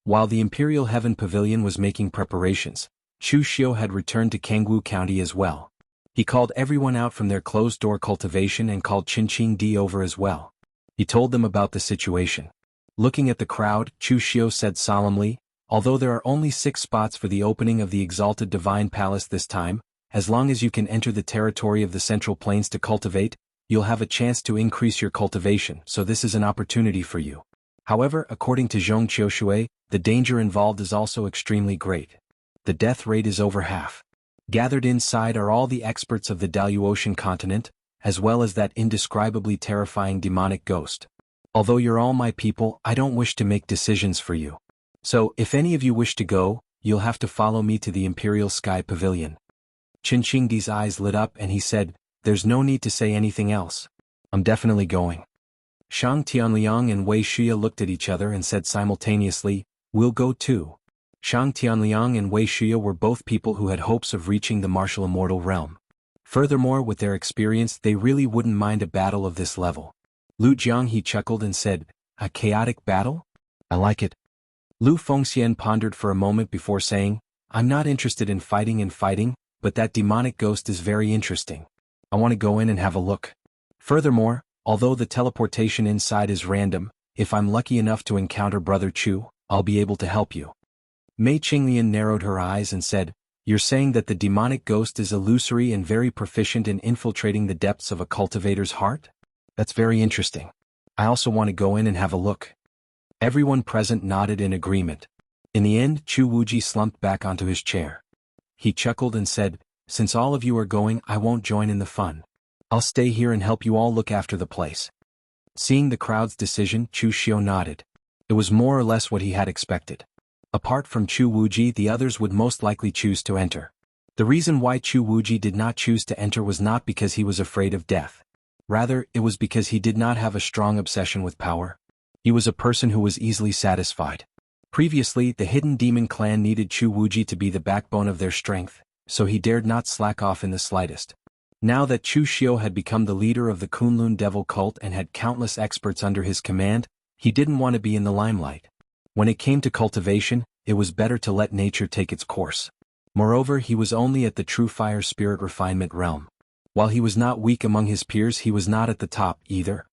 While the Imperial Heaven Pavilion was making preparations, Chu Xiu had returned to Kangwu County as well. He called everyone out from their closed-door cultivation and called Qinqing Di over as well. He told them about the situation. Looking at the crowd, Chu Xiu said solemnly, Although there are only 6 spots for the opening of the Exalted Divine Palace this time, as long as you can enter the territory of the Central Plains to cultivate, you'll have a chance to increase your cultivation, so this is an opportunity for you. However, according to Zhong Qiushui, the danger involved is also extremely great. The death rate is over half. Gathered inside are all the experts of the Daluotian continent, as well as that indescribably terrifying demonic ghost. Although you're all my people, I don't wish to make decisions for you. So, if any of you wish to go, you'll have to follow me to the Imperial Sky Pavilion. Qinqingdi's eyes lit up and he said, There's no need to say anything else. I'm definitely going. Shang Tianliang and Wei Xia looked at each other and said simultaneously, We'll go too. Shang Tianliang and Wei Xia were both people who had hopes of reaching the martial immortal realm. Furthermore, with their experience, they really wouldn't mind a battle of this level. Lu Jianghe chuckled and said, A chaotic battle? I like it. Lu Fengxian pondered for a moment before saying, I'm not interested in fighting, but that demonic ghost is very interesting. I want to go in and have a look. Furthermore, although the teleportation inside is random, if I'm lucky enough to encounter Brother Chu, I'll be able to help you. Mei Qinglian narrowed her eyes and said, You're saying that the demonic ghost is illusory and very proficient in infiltrating the depths of a cultivator's heart? That's very interesting. I also want to go in and have a look. Everyone present nodded in agreement. In the end, Chu Wuji slumped back onto his chair. He chuckled and said, "Since all of you are going, I won't join in the fun. I'll stay here and help you all look after the place." Seeing the crowd's decision, Chu Xiu nodded. It was more or less what he had expected. Apart from Chu Wuji, the others would most likely choose to enter. The reason why Chu Wuji did not choose to enter was not because he was afraid of death. Rather, it was because he did not have a strong obsession with power. He was a person who was easily satisfied. Previously, the hidden demon clan needed Chu Wuji to be the backbone of their strength, so he dared not slack off in the slightest. Now that Chu Xiu had become the leader of the Kunlun devil cult and had countless experts under his command, he didn't want to be in the limelight. When it came to cultivation, it was better to let nature take its course. Moreover, he was only at the true fire spirit refinement realm. While he was not weak among his peers, he was not at the top either.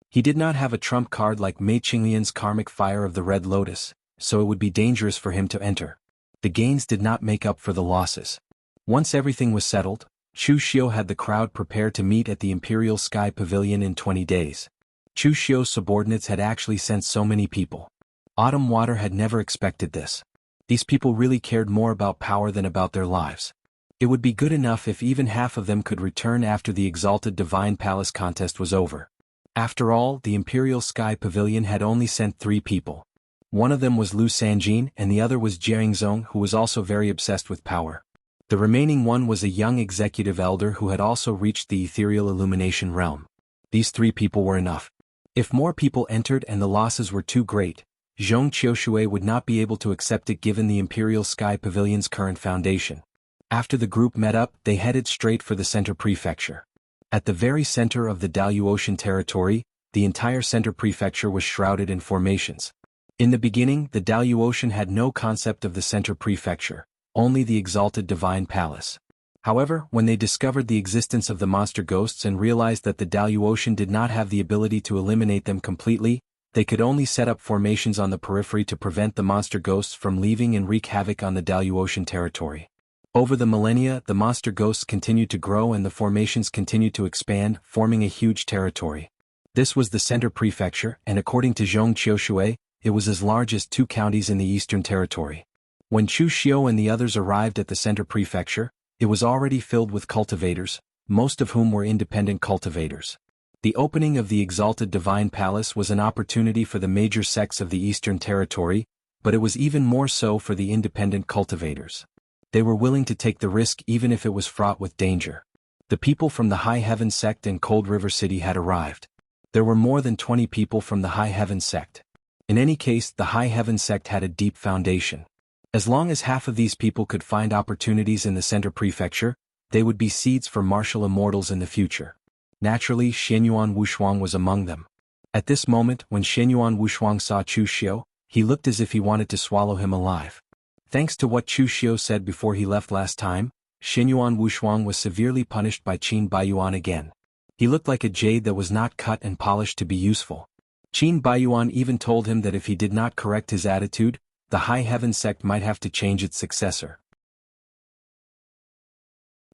He did not have a trump card like Mei Qinglian's karmic fire of the Red Lotus, so it would be dangerous for him to enter. The gains did not make up for the losses. Once everything was settled, Chu Xiu had the crowd prepare to meet at the Imperial Sky Pavilion in 20 days. Chu Xiu's subordinates had actually sent so many people. Autumn Water had never expected this. These people really cared more about power than about their lives. It would be good enough if even half of them could return after the Exalted Divine Palace contest was over. After all, the Imperial Sky Pavilion had only sent 3 people. One of them was Lu Sanjin and the other was Jiangzong, who was also very obsessed with power. The remaining one was a young executive elder who had also reached the ethereal illumination realm. These 3 people were enough. If more people entered and the losses were too great, Zhong Qiushui would not be able to accept it given the Imperial Sky Pavilion's current foundation. After the group met up, they headed straight for the center prefecture. At the very center of the Daluotian territory, the entire center prefecture was shrouded in formations. In the beginning, the Daluotian had no concept of the center prefecture, only the Exalted Divine Palace. However, when they discovered the existence of the monster ghosts and realized that the Daluotian did not have the ability to eliminate them completely, they could only set up formations on the periphery to prevent the monster ghosts from leaving and wreak havoc on the Daluotian territory. Over the millennia, the monster ghosts continued to grow and the formations continued to expand, forming a huge territory. This was the center prefecture, and according to Zhong Qiushui, it was as large as 2 counties in the Eastern Territory. When Chu Xiu and the others arrived at the center prefecture, it was already filled with cultivators, most of whom were independent cultivators. The opening of the Exalted Divine Palace was an opportunity for the major sects of the Eastern Territory, but it was even more so for the independent cultivators. They were willing to take the risk even if it was fraught with danger. The people from the High Heaven sect and Cold River City had arrived. There were more than 20 people from the High Heaven sect. In any case, the High Heaven sect had a deep foundation. As long as half of these people could find opportunities in the center prefecture, they would be seeds for martial immortals in the future. Naturally, Xianyuan Wushuang was among them. At this moment, when Xianyuan Wushuang saw Chu Xiu, he looked as if he wanted to swallow him alive. Thanks to what Chu Xiu said before he left last time, Xianyuan Wushuang was severely punished by Qin Baiyuan again. He looked like a jade that was not cut and polished to be useful. Qin Baiyuan even told him that if he did not correct his attitude, the High Heaven sect might have to change its successor.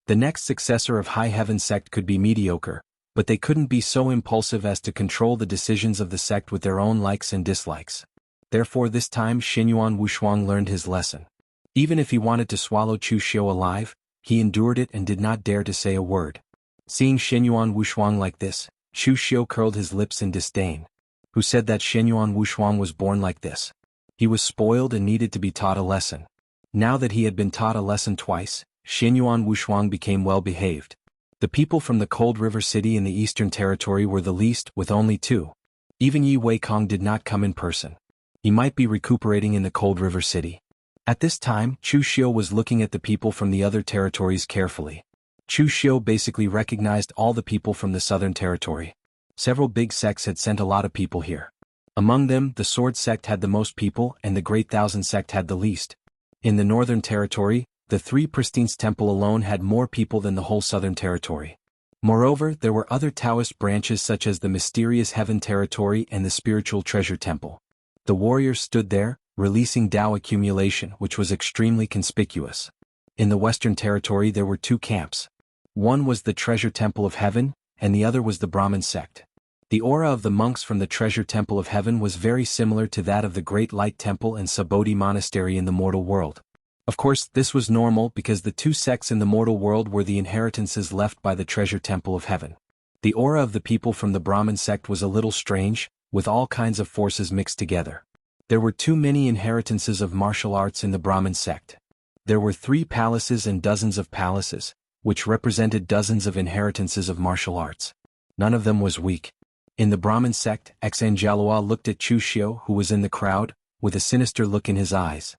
The next successor of High Heaven sect could be mediocre, but they couldn't be so impulsive as to control the decisions of the sect with their own likes and dislikes. Therefore this time Xianyuan Wushuang learned his lesson. Even if he wanted to swallow Chu Xiu alive, he endured it and did not dare to say a word. Seeing Xianyuan Wushuang like this, Chu Xiu curled his lips in disdain. Who said that Xianyuan Wushuang was born like this? He was spoiled and needed to be taught a lesson. Now that he had been taught a lesson twice, Xianyuan Wushuang became well behaved. The people from the Cold River City in the Eastern Territory were the least, with only 2. Even Yi Weikong did not come in person. He might be recuperating in the Cold River City. At this time, Chu Xiu was looking at the people from the other territories carefully. Chu Xiu basically recognized all the people from the Southern Territory. Several big sects had sent a lot of people here. Among them, the Sword sect had the most people and the Great Thousand sect had the least. In the Northern Territory, the 3 Pristines Temple alone had more people than the whole Southern Territory. Moreover, there were other Taoist branches such as the Mysterious Heaven Territory and the Spiritual Treasure Temple. The warriors stood there, releasing Tao accumulation, which was extremely conspicuous. In the Western Territory there were two camps. One was the Treasure Temple of Heaven, and the other was the Brahmin sect. The aura of the monks from the Treasure Temple of Heaven was very similar to that of the Great Light Temple and Subodhi Monastery in the mortal world. Of course, this was normal because the two sects in the mortal world were the inheritances left by the Treasure Temple of Heaven. The aura of the people from the Brahmin sect was a little strange, with all kinds of forces mixed together. There were too many inheritances of martial arts in the Brahmin sect. There were 3 palaces and dozens of palaces, which represented dozens of inheritances of martial arts. None of them was weak. In the Brahmin sect, Xanjalua looked at Chu Xiu, who was in the crowd, with a sinister look in his eyes.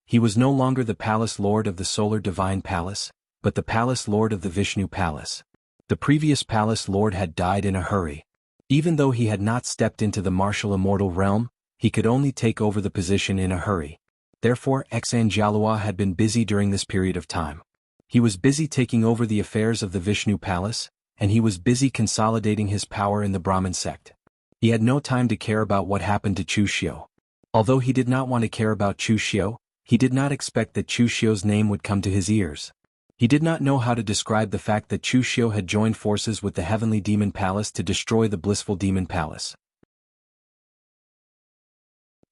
He was no longer the palace lord of the Solar Divine Palace, but the palace lord of the Vishnu Palace. The previous palace lord had died in a hurry. Even though he had not stepped into the martial immortal realm, he could only take over the position in a hurry. Therefore, Xanjalua had been busy during this period of time. He was busy taking over the affairs of the Vishnu Palace, and he was busy consolidating his power in the Brahmin sect. He had no time to care about what happened to Chu Xiu. Although he did not want to care about Chu Xiu, he did not expect that Chu Xiu's name would come to his ears. He did not know how to describe the fact that Chu Xiu had joined forces with the Heavenly Demon Palace to destroy the Blissful Demon Palace.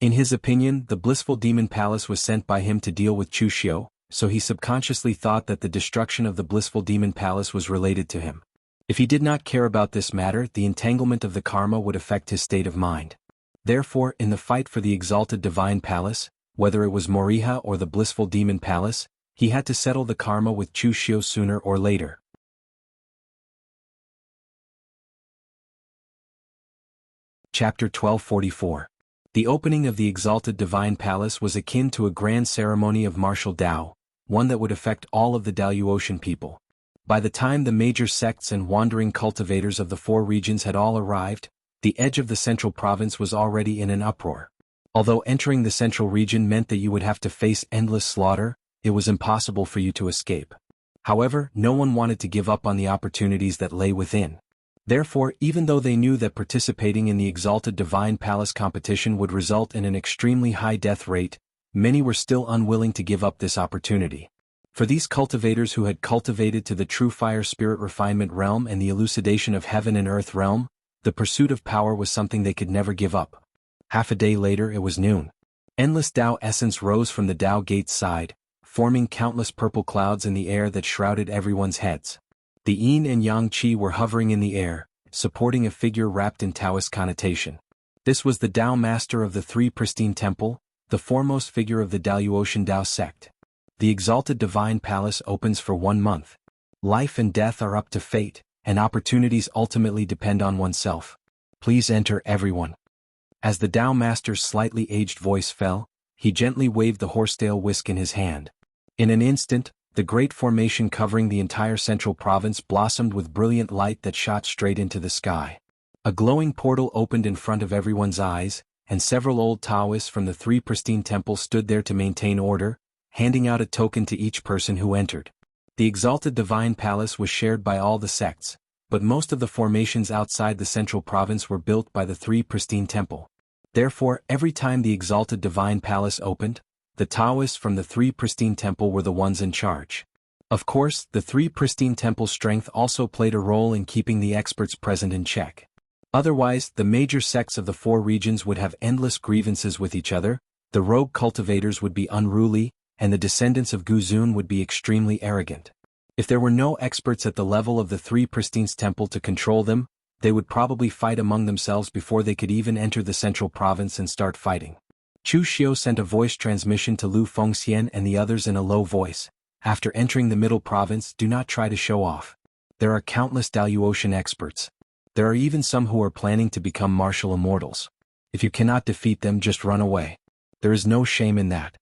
In his opinion, the Blissful Demon Palace was sent by him to deal with Chu Xiu, so he subconsciously thought that the destruction of the Blissful Demon Palace was related to him. If he did not care about this matter, the entanglement of the karma would affect his state of mind. Therefore, in the fight for the Exalted Divine Palace, whether it was Moriha or the Blissful Demon Palace, he had to settle the karma with Chu Xiu sooner or later. Chapter 1244. The opening of the Exalted Divine Palace was akin to a grand ceremony of martial Tao, one that would affect all of the Daluotian people. By the time the major sects and wandering cultivators of the 4 regions had all arrived, the edge of the central province was already in an uproar. Although entering the central region meant that you would have to face endless slaughter, it was impossible for you to escape. However, no one wanted to give up on the opportunities that lay within. Therefore, even though they knew that participating in the Exalted Divine Palace competition would result in an extremely high death rate, many were still unwilling to give up this opportunity. For these cultivators who had cultivated to the true fire spirit refinement realm and the elucidation of heaven and earth realm, the pursuit of power was something they could never give up. Half a day later it was noon. Endless Tao essence rose from the Tao gate's side, forming countless purple clouds in the air that shrouded everyone's heads. The Yin and Yang Qi were hovering in the air, supporting a figure wrapped in Taoist connotation. This was the Tao Master of the 3 Pristine Temple, the foremost figure of the Daluotian Tao sect. The Exalted Divine Palace opens for 1 month. Life and death are up to fate, and opportunities ultimately depend on oneself. Please enter, everyone. As the Tao Master's slightly aged voice fell, he gently waved the horsetail whisk in his hand. In an instant, the great formation covering the entire central province blossomed with brilliant light that shot straight into the sky. A glowing portal opened in front of everyone's eyes, and several old Taoists from the 3 pristine temples stood there to maintain order, handing out a token to each person who entered. The Exalted Divine Palace was shared by all the sects, but most of the formations outside the central province were built by the 3 pristine temple. Therefore, every time the Exalted Divine Palace opened, the Taoists from the 3 pristine temple were the ones in charge. Of course, the 3 pristine temple's strength also played a role in keeping the experts present in check. Otherwise, the major sects of the 4 regions would have endless grievances with each other, the rogue cultivators would be unruly, and the descendants of Guzun would be extremely arrogant. If there were no experts at the level of the 3 Pristine's temple to control them, they would probably fight among themselves before they could even enter the central province and start fighting. Chu Xiu sent a voice transmission to Lu Fengxian and the others in a low voice. After entering the middle province, do not try to show off. There are countless Daluotian experts. There are even some who are planning to become martial immortals. If you cannot defeat them, just run away. There is no shame in that.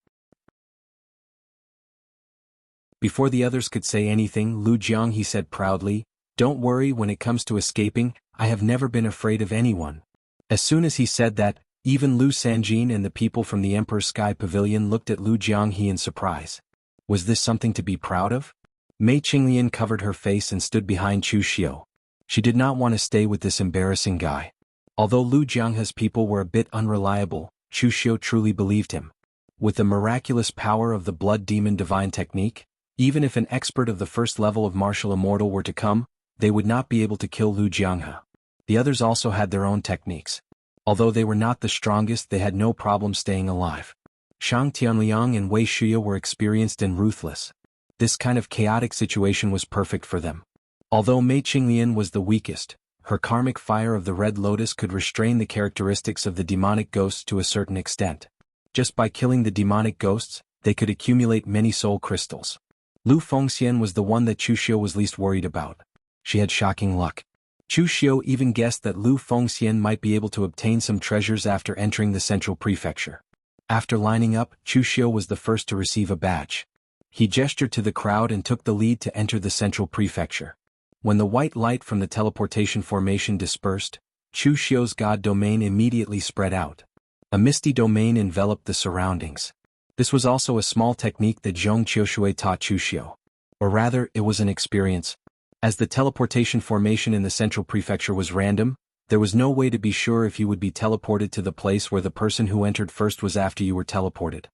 Before the others could say anything, Lu Jiang he said proudly, "Don't worry when it comes to escaping, I have never been afraid of anyone." As soon as he said that, even Lu Sanjin and the people from the Emperor's Sky Pavilion looked at Lu Jianghe in surprise. Was this something to be proud of? Mei Qinglian covered her face and stood behind Chu Xiu. She did not want to stay with this embarrassing guy. Although Lu Jianghe's people were a bit unreliable, Chu Xiu truly believed him. With the miraculous power of the blood demon divine technique, even if an expert of the first level of martial immortal were to come, they would not be able to kill Lu Jianghe. The others also had their own techniques. Although they were not the strongest, they had no problem staying alive. Shang Tianliang and Wei Shuya were experienced and ruthless. This kind of chaotic situation was perfect for them. Although Mei Qinglian was the weakest, her karmic fire of the Red Lotus could restrain the characteristics of the demonic ghosts to a certain extent. Just by killing the demonic ghosts, they could accumulate many soul crystals. Lu Fengxian was the one that Chu Xiu was least worried about. She had shocking luck. Chu Xiu even guessed that Lu Fengxian might be able to obtain some treasures after entering the central prefecture. After lining up, Chu Xiu was the first to receive a badge. He gestured to the crowd and took the lead to enter the central prefecture. When the white light from the teleportation formation dispersed, Chu Xiu's god domain immediately spread out. A misty domain enveloped the surroundings. This was also a small technique that Zhong Qiushui taught Chu Xiu. Or rather, it was an experience. As the teleportation formation in the central prefecture was random, there was no way to be sure if you would be teleported to the place where the person who entered first was after you were teleported.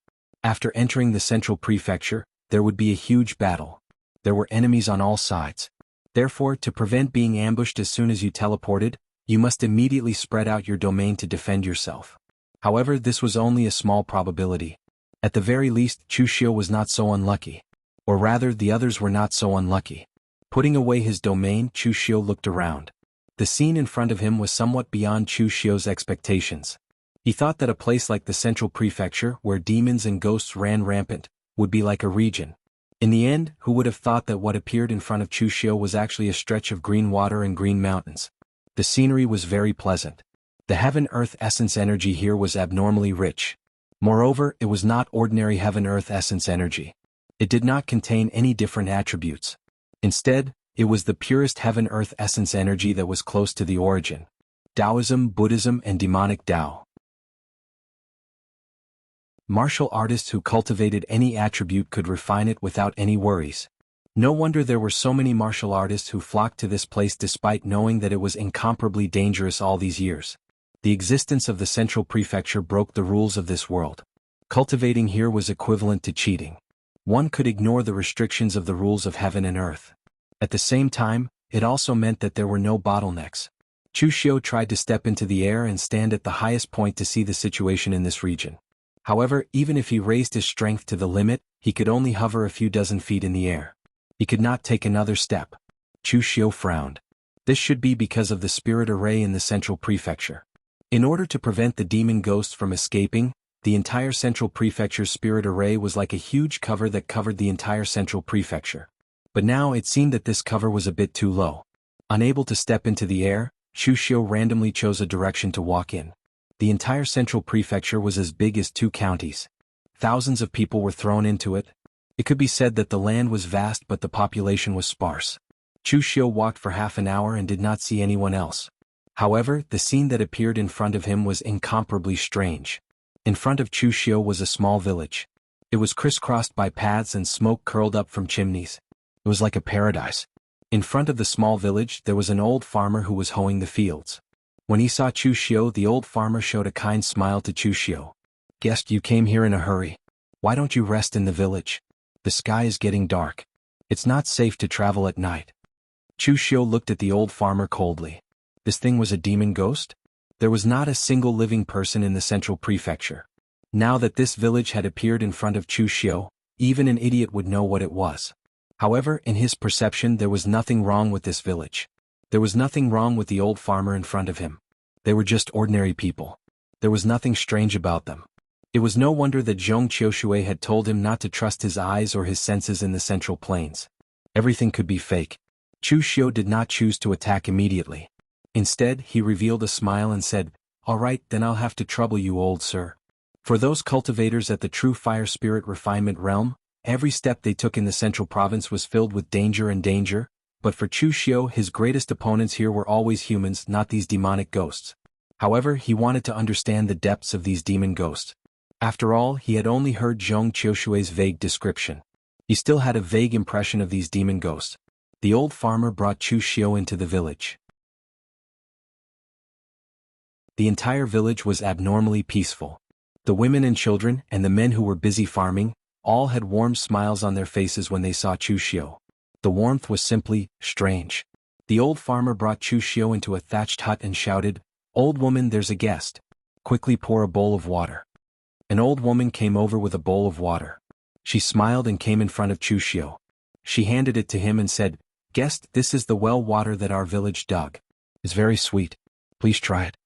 After entering the central prefecture, there would be a huge battle. There were enemies on all sides. Therefore, to prevent being ambushed as soon as you teleported, you must immediately spread out your domain to defend yourself. However, this was only a small probability. At the very least, Chu Xiu was not so unlucky. Or rather, the others were not so unlucky. Putting away his domain, Chu Xiu looked around. The scene in front of him was somewhat beyond Chu Xiu's expectations. He thought that a place like the central prefecture, where demons and ghosts ran rampant, would be like a region. In the end, who would have thought that what appeared in front of Chu Xiu was actually a stretch of green water and green mountains? The scenery was very pleasant. The heaven-earth essence energy here was abnormally rich. Moreover, it was not ordinary heaven-earth essence energy. It did not contain any different attributes. Instead, it was the purest heaven-earth essence energy that was close to the origin. Taoism, Buddhism, and demonic Tao. Martial artists who cultivated any attribute could refine it without any worries. No wonder there were so many martial artists who flocked to this place despite knowing that it was incomparably dangerous all these years. The existence of the central prefecture broke the rules of this world. Cultivating here was equivalent to cheating. One could ignore the restrictions of the rules of heaven and earth. At the same time, it also meant that there were no bottlenecks. Chu Xiu tried to step into the air and stand at the highest point to see the situation in this region. However, even if he raised his strength to the limit, he could only hover a few dozen feet in the air. He could not take another step. Chu Xiu frowned. This should be because of the spirit array in the central prefecture. In order to prevent the demon ghosts from escaping, the entire central prefecture's spirit array was like a huge cover that covered the entire central prefecture. But now it seemed that this cover was a bit too low. Unable to step into the air, Chu Xiu randomly chose a direction to walk in. The entire central prefecture was as big as 2 counties. Thousands of people were thrown into it. It could be said that the land was vast but the population was sparse. Chu Xiu walked for half an hour and did not see anyone else. However, the scene that appeared in front of him was incomparably strange. In front of Chu Xiu was a small village. It was crisscrossed by paths and smoke curled up from chimneys. It was like a paradise. In front of the small village there was an old farmer who was hoeing the fields. When he saw Chu Xiu, the old farmer showed a kind smile to Chu Xiu. "Guest, you came here in a hurry. Why don't you rest in the village? The sky is getting dark. It's not safe to travel at night." Chu Xiu looked at the old farmer coldly. This thing was a demon ghost? There was not a single living person in the central prefecture. Now that this village had appeared in front of Chu Xiu, even an idiot would know what it was. However, in his perception there was nothing wrong with this village. There was nothing wrong with the old farmer in front of him. They were just ordinary people. There was nothing strange about them. It was no wonder that Zhong Qiushui had told him not to trust his eyes or his senses in the central plains. Everything could be fake. Chu Xiu did not choose to attack immediately. Instead, he revealed a smile and said, "All right, then I'll have to trouble you, old sir." For those cultivators at the true fire spirit refinement realm, every step they took in the central province was filled with danger and danger, but for Chu Xiu, his greatest opponents here were always humans, not these demonic ghosts. However, he wanted to understand the depths of these demon ghosts. After all, he had only heard Zhong Qiushui's vague description. He still had a vague impression of these demon ghosts. The old farmer brought Chu Xiu into the village. The entire village was abnormally peaceful. The women and children and the men who were busy farming, all had warm smiles on their faces when they saw Chushio. The warmth was simply strange. The old farmer brought Chushio into a thatched hut and shouted, "Old woman, there's a guest. Quickly pour a bowl of water." An old woman came over with a bowl of water. She smiled and came in front of Chushio. She handed it to him and said, "Guest, this is the well water that our village dug. It's very sweet. Please try it."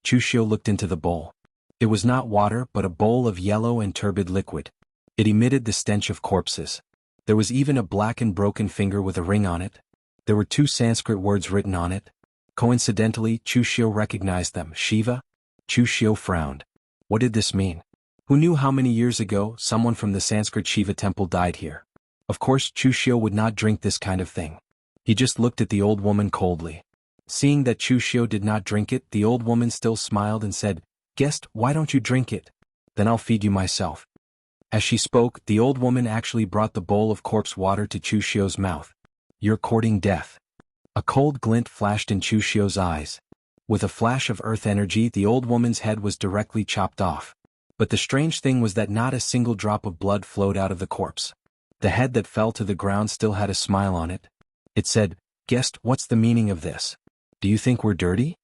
Chushio looked into the bowl. It was not water but a bowl of yellow and turbid liquid. It emitted the stench of corpses. There was even a black and broken finger with a ring on it. There were 2 Sanskrit words written on it. Coincidentally, Chushio recognized them, Shiva. Chushio frowned. What did this mean? Who knew how many years ago someone from the Sanskrit Shiva temple died here? Of course, Chushio would not drink this kind of thing. He just looked at the old woman coldly. Seeing that Chushio did not drink it, the old woman still smiled and said, "Guest, why don't you drink it? Then I'll feed you myself." As she spoke, the old woman actually brought the bowl of corpse water to Chushio's mouth. "You're courting death." A cold glint flashed in Chushio's eyes. With a flash of earth energy, the old woman's head was directly chopped off. But the strange thing was that not a single drop of blood flowed out of the corpse. The head that fell to the ground still had a smile on it. It said, "Guest, what's the meaning of this? Do you think we're dirty?"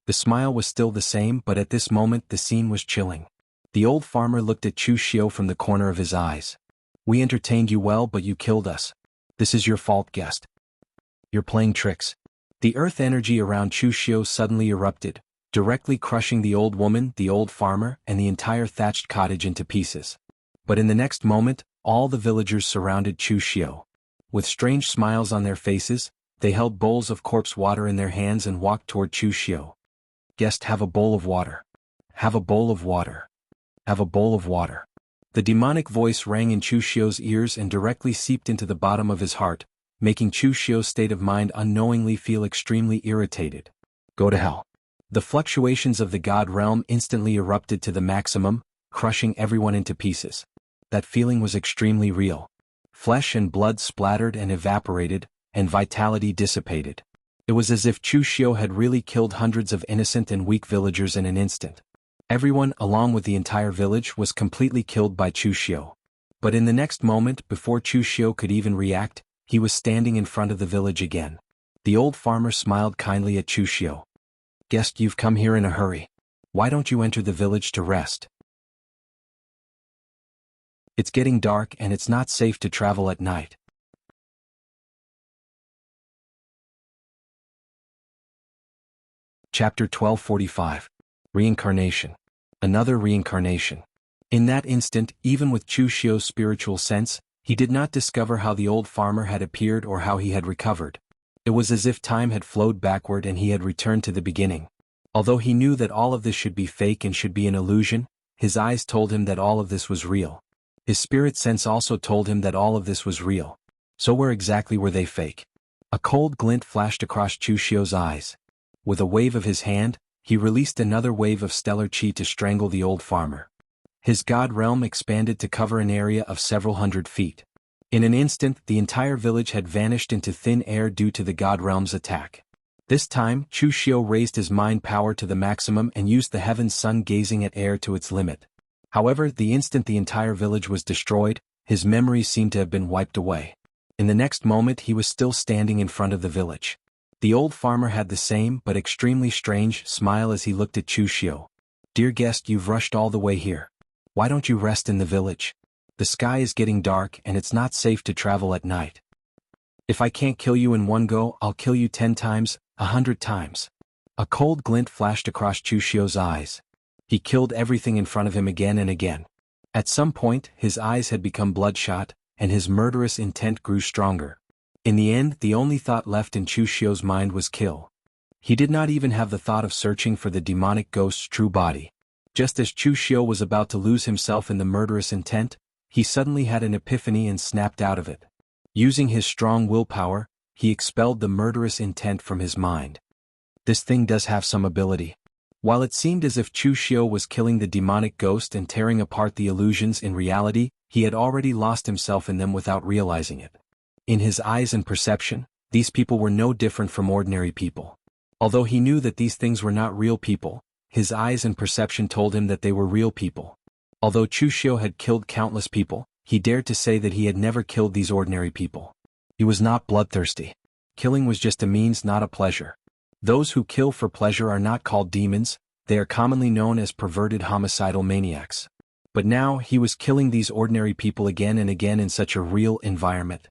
The smile was still the same, but at this moment the scene was chilling. The old farmer looked at Chushio from the corner of his eyes. "We entertained you well, but you killed us. This is your fault, guest. You're playing tricks." The earth energy around Chushio suddenly erupted, directly crushing the old woman, the old farmer, and the entire thatched cottage into pieces. But in the next moment, all the villagers surrounded Chushio. With strange smiles on their faces, they held bowls of corpse water in their hands and walked toward Chushio. "Guest, have a bowl of water. Have a bowl of water. Have a bowl of water." The demonic voice rang in Chushio's ears and directly seeped into the bottom of his heart, making Chushio's state of mind unknowingly feel extremely irritated. "Go to hell." The fluctuations of the god realm instantly erupted to the maximum, crushing everyone into pieces. That feeling was extremely real. Flesh and blood splattered and evaporated, and vitality dissipated. It was as if Chushio had really killed hundreds of innocent and weak villagers in an instant. Everyone, along with the entire village, was completely killed by Chushio. But in the next moment, before Chushio could even react, he was standing in front of the village again. The old farmer smiled kindly at Chushio. "Guest, you've come here in a hurry. Why don't you enter the village to rest? It's getting dark and it's not safe to travel at night." Chapter 1245. Reincarnation. Another reincarnation. In that instant, even with Chushio's spiritual sense, he did not discover how the old farmer had appeared or how he had recovered. It was as if time had flowed backward and he had returned to the beginning. Although he knew that all of this should be fake and should be an illusion, his eyes told him that all of this was real. His spirit sense also told him that all of this was real. So where exactly were they fake? A cold glint flashed across Chushio's eyes. With a wave of his hand, he released another wave of stellar chi to strangle the old farmer. His god realm expanded to cover an area of several hundred feet. In an instant, the entire village had vanished into thin air due to the god realm's attack. This time, Chushio raised his mind power to the maximum and used the heaven's sun gazing at air to its limit. However, the instant the entire village was destroyed, his memories seemed to have been wiped away. In the next moment he was still standing in front of the village. The old farmer had the same but extremely strange smile as he looked at Chushio. "Dear guest, you've rushed all the way here. Why don't you rest in the village? The sky is getting dark and it's not safe to travel at night. If I can't kill you in one go, I'll kill you 10 times, 100 times. A cold glint flashed across Chushio's eyes. He killed everything in front of him again and again. At some point, his eyes had become bloodshot, and his murderous intent grew stronger. In the end, the only thought left in Chushio's mind was kill. He did not even have the thought of searching for the demonic ghost's true body. Just as Chushio was about to lose himself in the murderous intent, he suddenly had an epiphany and snapped out of it. Using his strong willpower, he expelled the murderous intent from his mind. This thing does have some ability. While it seemed as if Chushio was killing the demonic ghost and tearing apart the illusions, in reality, he had already lost himself in them without realizing it. In his eyes and perception, these people were no different from ordinary people. Although he knew that these things were not real people, his eyes and perception told him that they were real people. Although Chu Xiu had killed countless people, he dared to say that he had never killed these ordinary people. He was not bloodthirsty. Killing was just a means, not a pleasure. Those who kill for pleasure are not called demons, they are commonly known as perverted homicidal maniacs. But now he was killing these ordinary people again and again in such a real environment.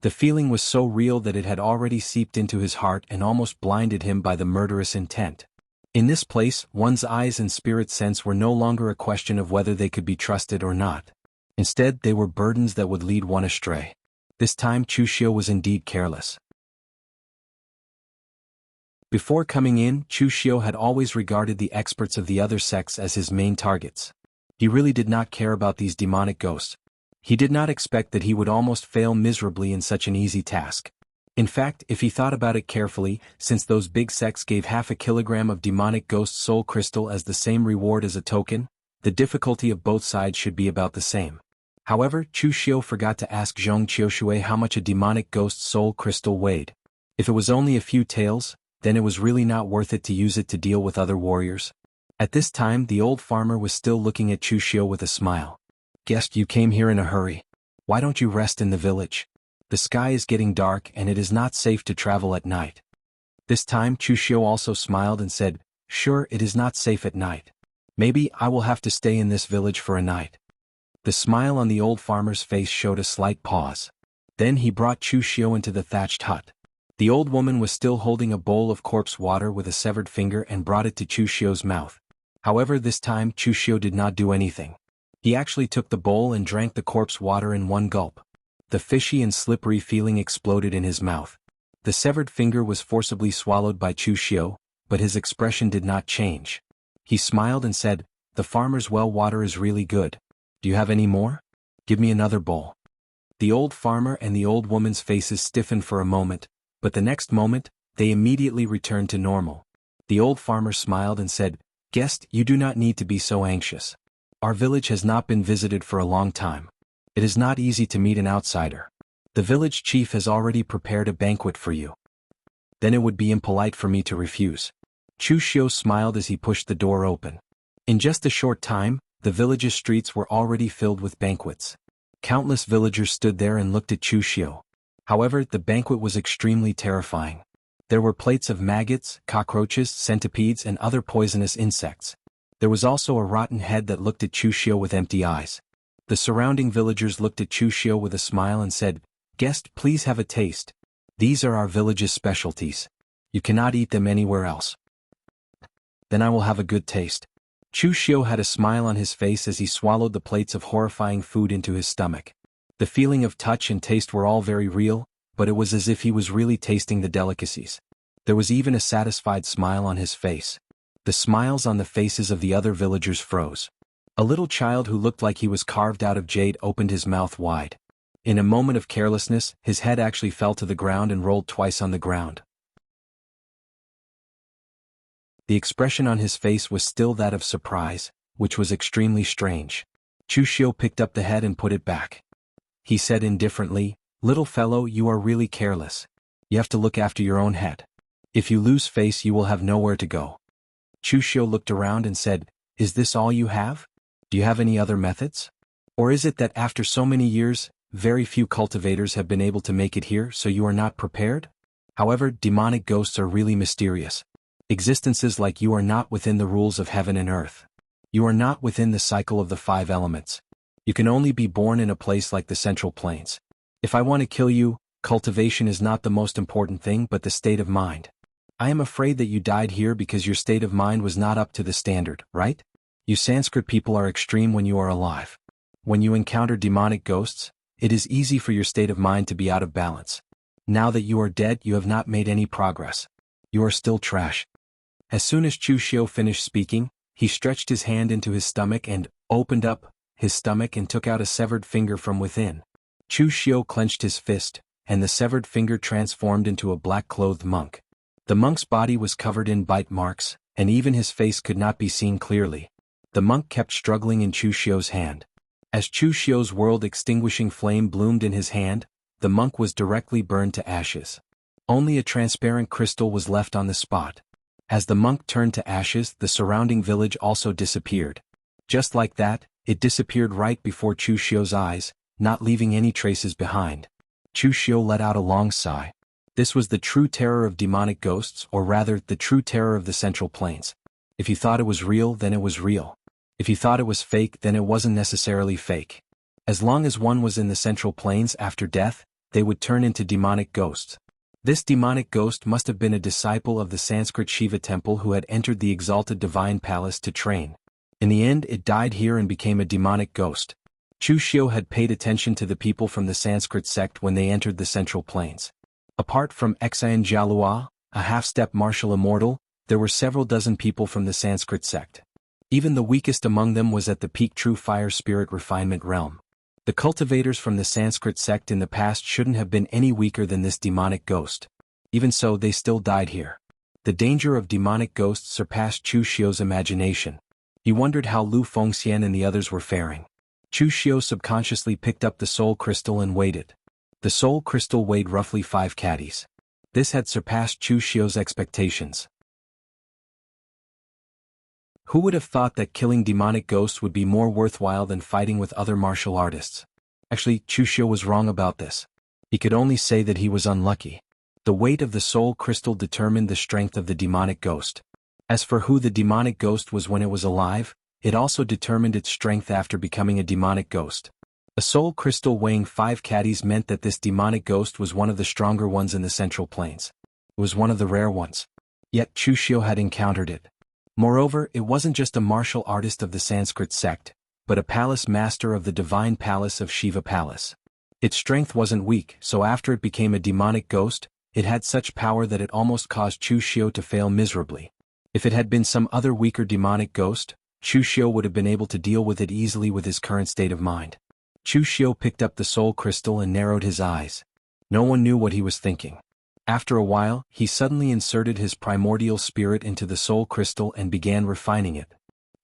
The feeling was so real that it had already seeped into his heart and almost blinded him by the murderous intent. In this place, one's eyes and spirit sense were no longer a question of whether they could be trusted or not. Instead, they were burdens that would lead one astray. This time Chu Xiu was indeed careless. Before coming in, Chu Xiu had always regarded the experts of the other sects as his main targets. He really did not care about these demonic ghosts. He did not expect that he would almost fail miserably in such an easy task. In fact, if he thought about it carefully, since those big sects gave half a kilogram of demonic ghost soul crystal as the same reward as a token, the difficulty of both sides should be about the same. However, Chu Xiu forgot to ask Zhong Qiushui how much a demonic ghost soul crystal weighed. If it was only a few taels, then it was really not worth it to use it to deal with other warriors. At this time the old farmer was still looking at Chu Xiu with a smile. "Guest, you came here in a hurry. Why don't you rest in the village? The sky is getting dark and it is not safe to travel at night." This time Chu Xiu also smiled and said, "Sure, it is not safe at night. Maybe I will have to stay in this village for a night." The smile on the old farmer's face showed a slight pause. Then he brought Chu Xiu into the thatched hut. The old woman was still holding a bowl of corpse water with a severed finger and brought it to Chu Xiu's mouth. However, this time Chu Xiu did not do anything. He actually took the bowl and drank the corpse water in one gulp. The fishy and slippery feeling exploded in his mouth. The severed finger was forcibly swallowed by Chu Xiu, but his expression did not change. He smiled and said, "The farmer's well water is really good. Do you have any more? Give me another bowl." The old farmer and the old woman's faces stiffened for a moment, but the next moment, they immediately returned to normal. The old farmer smiled and said, "Guest, you do not need to be so anxious. Our village has not been visited for a long time. It is not easy to meet an outsider. The village chief has already prepared a banquet for you. Then it would be impolite for me to refuse." Chu Xiu smiled as he pushed the door open. In just a short time, the village's streets were already filled with banquets. Countless villagers stood there and looked at Chu Xiu. However, the banquet was extremely terrifying. There were plates of maggots, cockroaches, centipedes and other poisonous insects. There was also a rotten head that looked at Chu Xiu with empty eyes. The surrounding villagers looked at Chu Xiu with a smile and said, "Guest, please have a taste. These are our village's specialties. You cannot eat them anywhere else." "Then I will have a good taste." Chu Xiu had a smile on his face as he swallowed the plates of horrifying food into his stomach. The feeling of touch and taste were all very real, but it was as if he was really tasting the delicacies. There was even a satisfied smile on his face. The smiles on the faces of the other villagers froze. A little child who looked like he was carved out of jade opened his mouth wide. In a moment of carelessness, his head actually fell to the ground and rolled twice on the ground. The expression on his face was still that of surprise, which was extremely strange. Chu Xiu picked up the head and put it back. He said indifferently, "Little fellow, you are really careless. You have to look after your own head. If you lose face you will have nowhere to go." Chu Xiu looked around and said, "Is this all you have? Do you have any other methods? Or is it that after so many years, very few cultivators have been able to make it here, so you are not prepared? However, demonic ghosts are really mysterious. Existences like you are not within the rules of heaven and earth. You are not within the cycle of the 5 elements. You can only be born in a place like the Central Plains. If I want to kill you, cultivation is not the most important thing but the state of mind. I am afraid that you died here because your state of mind was not up to the standard, right? You Sanskrit people are extreme when you are alive. When you encounter demonic ghosts, it is easy for your state of mind to be out of balance. Now that you are dead, you have not made any progress. You are still trash." As soon as Chu Xiu finished speaking, he stretched his hand into his stomach and opened up his stomach and took out a severed finger from within. Chu Xiu clenched his fist, and the severed finger transformed into a black-clothed monk. The monk's body was covered in bite marks, and even his face could not be seen clearly. The monk kept struggling in Chu Xiu's hand. As Chu Xiu's world-extinguishing flame bloomed in his hand, the monk was directly burned to ashes. Only a transparent crystal was left on the spot. As the monk turned to ashes, the surrounding village also disappeared. Just like that, it disappeared right before Chu Xiu's eyes, not leaving any traces behind. Chu Xiu let out a long sigh. This was the true terror of demonic ghosts, or rather, the true terror of the Central Plains. If you thought it was real, then it was real. If you thought it was fake, then it wasn't necessarily fake. As long as one was in the Central Plains after death, they would turn into demonic ghosts. This demonic ghost must have been a disciple of the Sanskrit Shiva temple who had entered the exalted divine palace to train. In the end, it died here and became a demonic ghost. Chu Xiu had paid attention to the people from the Sanskrit sect when they entered the Central Plains. Apart from Xian Jialua, a half-step martial immortal, there were several dozen people from the Sanskrit sect. Even the weakest among them was at the peak true fire spirit refinement realm. The cultivators from the Sanskrit sect in the past shouldn't have been any weaker than this demonic ghost. Even so, they still died here. The danger of demonic ghosts surpassed Chu Xiu's imagination. He wondered how Lu Fengxian and the others were faring. Chu Xiu subconsciously picked up the soul crystal and weighed it. The soul crystal weighed roughly 5 caddies. This had surpassed Chu Xiu's expectations. Who would have thought that killing demonic ghosts would be more worthwhile than fighting with other martial artists? Actually, Chu Xiu was wrong about this. He could only say that he was unlucky. The weight of the soul crystal determined the strength of the demonic ghost. As for who the demonic ghost was when it was alive, it also determined its strength after becoming a demonic ghost. A soul crystal weighing 5 caddies meant that this demonic ghost was one of the stronger ones in the Central Plains. It was one of the rare ones. Yet Chu Xiu had encountered it. Moreover, it wasn't just a martial artist of the Sanskrit sect, but a palace master of the divine palace of Shiva Palace. Its strength wasn't weak, so after it became a demonic ghost, it had such power that it almost caused Chu Xiu to fail miserably. If it had been some other weaker demonic ghost, Chu Xiu would have been able to deal with it easily with his current state of mind. Chu Xiu picked up the soul crystal and narrowed his eyes. No one knew what he was thinking. After a while, he suddenly inserted his primordial spirit into the soul crystal and began refining it.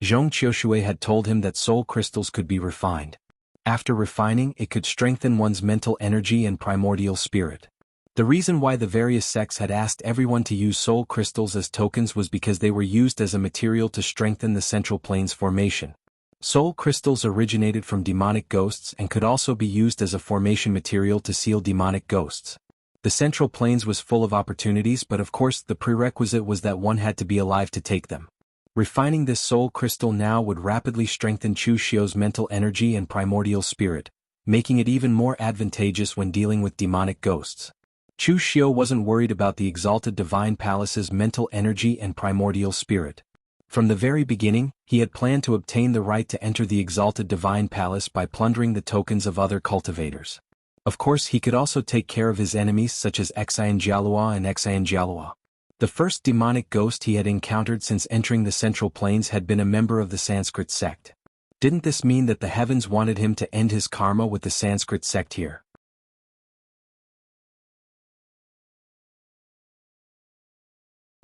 Zhong Qiushui had told him that soul crystals could be refined. After refining, it could strengthen one's mental energy and primordial spirit. The reason why the various sects had asked everyone to use soul crystals as tokens was because they were used as a material to strengthen the Central Plains formation. Soul crystals originated from demonic ghosts and could also be used as a formation material to seal demonic ghosts. The Central Plains was full of opportunities, but of course the prerequisite was that one had to be alive to take them. Refining this soul crystal now would rapidly strengthen Chu Xiu's mental energy and primordial spirit, making it even more advantageous when dealing with demonic ghosts. Chu Xiu wasn't worried about the exalted divine palace's mental energy and primordial spirit. From the very beginning, he had planned to obtain the right to enter the exalted divine palace by plundering the tokens of other cultivators. Of course, he could also take care of his enemies such as Xian Jialua and Xian Jialua. The first demonic ghost he had encountered since entering the Central Plains had been a member of the Sanskrit sect. Didn't this mean that the heavens wanted him to end his karma with the Sanskrit sect here?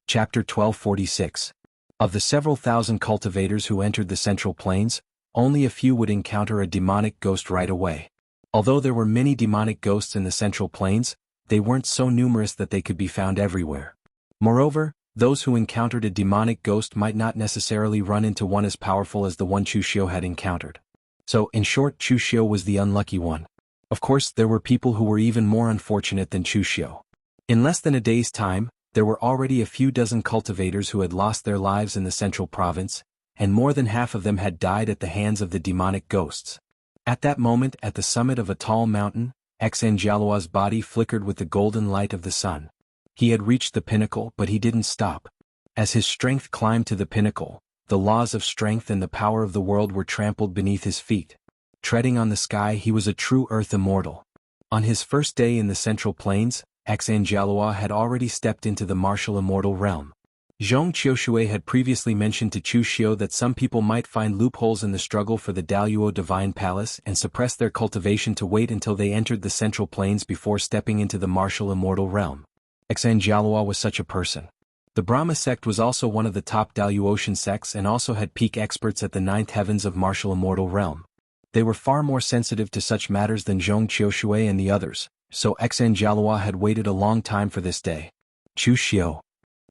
Chapter 1246. Of the several thousand cultivators who entered the Central Plains, only a few would encounter a demonic ghost right away. Although there were many demonic ghosts in the Central Plains, they weren't so numerous that they could be found everywhere. Moreover, those who encountered a demonic ghost might not necessarily run into one as powerful as the one Chu Xiu had encountered. So, in short, Chu Xiu was the unlucky one. Of course, there were people who were even more unfortunate than Chu Xiu. In less than a day's time, there were already a few dozen cultivators who had lost their lives in the Central Province, and more than half of them had died at the hands of the demonic ghosts. At that moment, at the summit of a tall mountain, Xian Jialua's body flickered with the golden light of the sun. He had reached the pinnacle, but he didn't stop. As his strength climbed to the pinnacle, the laws of strength and the power of the world were trampled beneath his feet. Treading on the sky, he was a true earth immortal. On his first day in the Central Plains, Xian Jialua had already stepped into the martial immortal realm. Zhong Qiushui had previously mentioned to Chu Xiu that some people might find loopholes in the struggle for the Daluo Divine Palace and suppress their cultivation to wait until they entered the Central Plains before stepping into the martial immortal realm. Xian Jialua was such a person. The Brahma sect was also one of the top Daluotian sects and also had peak experts at the ninth heavens of martial immortal realm. They were far more sensitive to such matters than Zhong Qiushui and the others, so Xian Jialua had waited a long time for this day. Chu Xiu.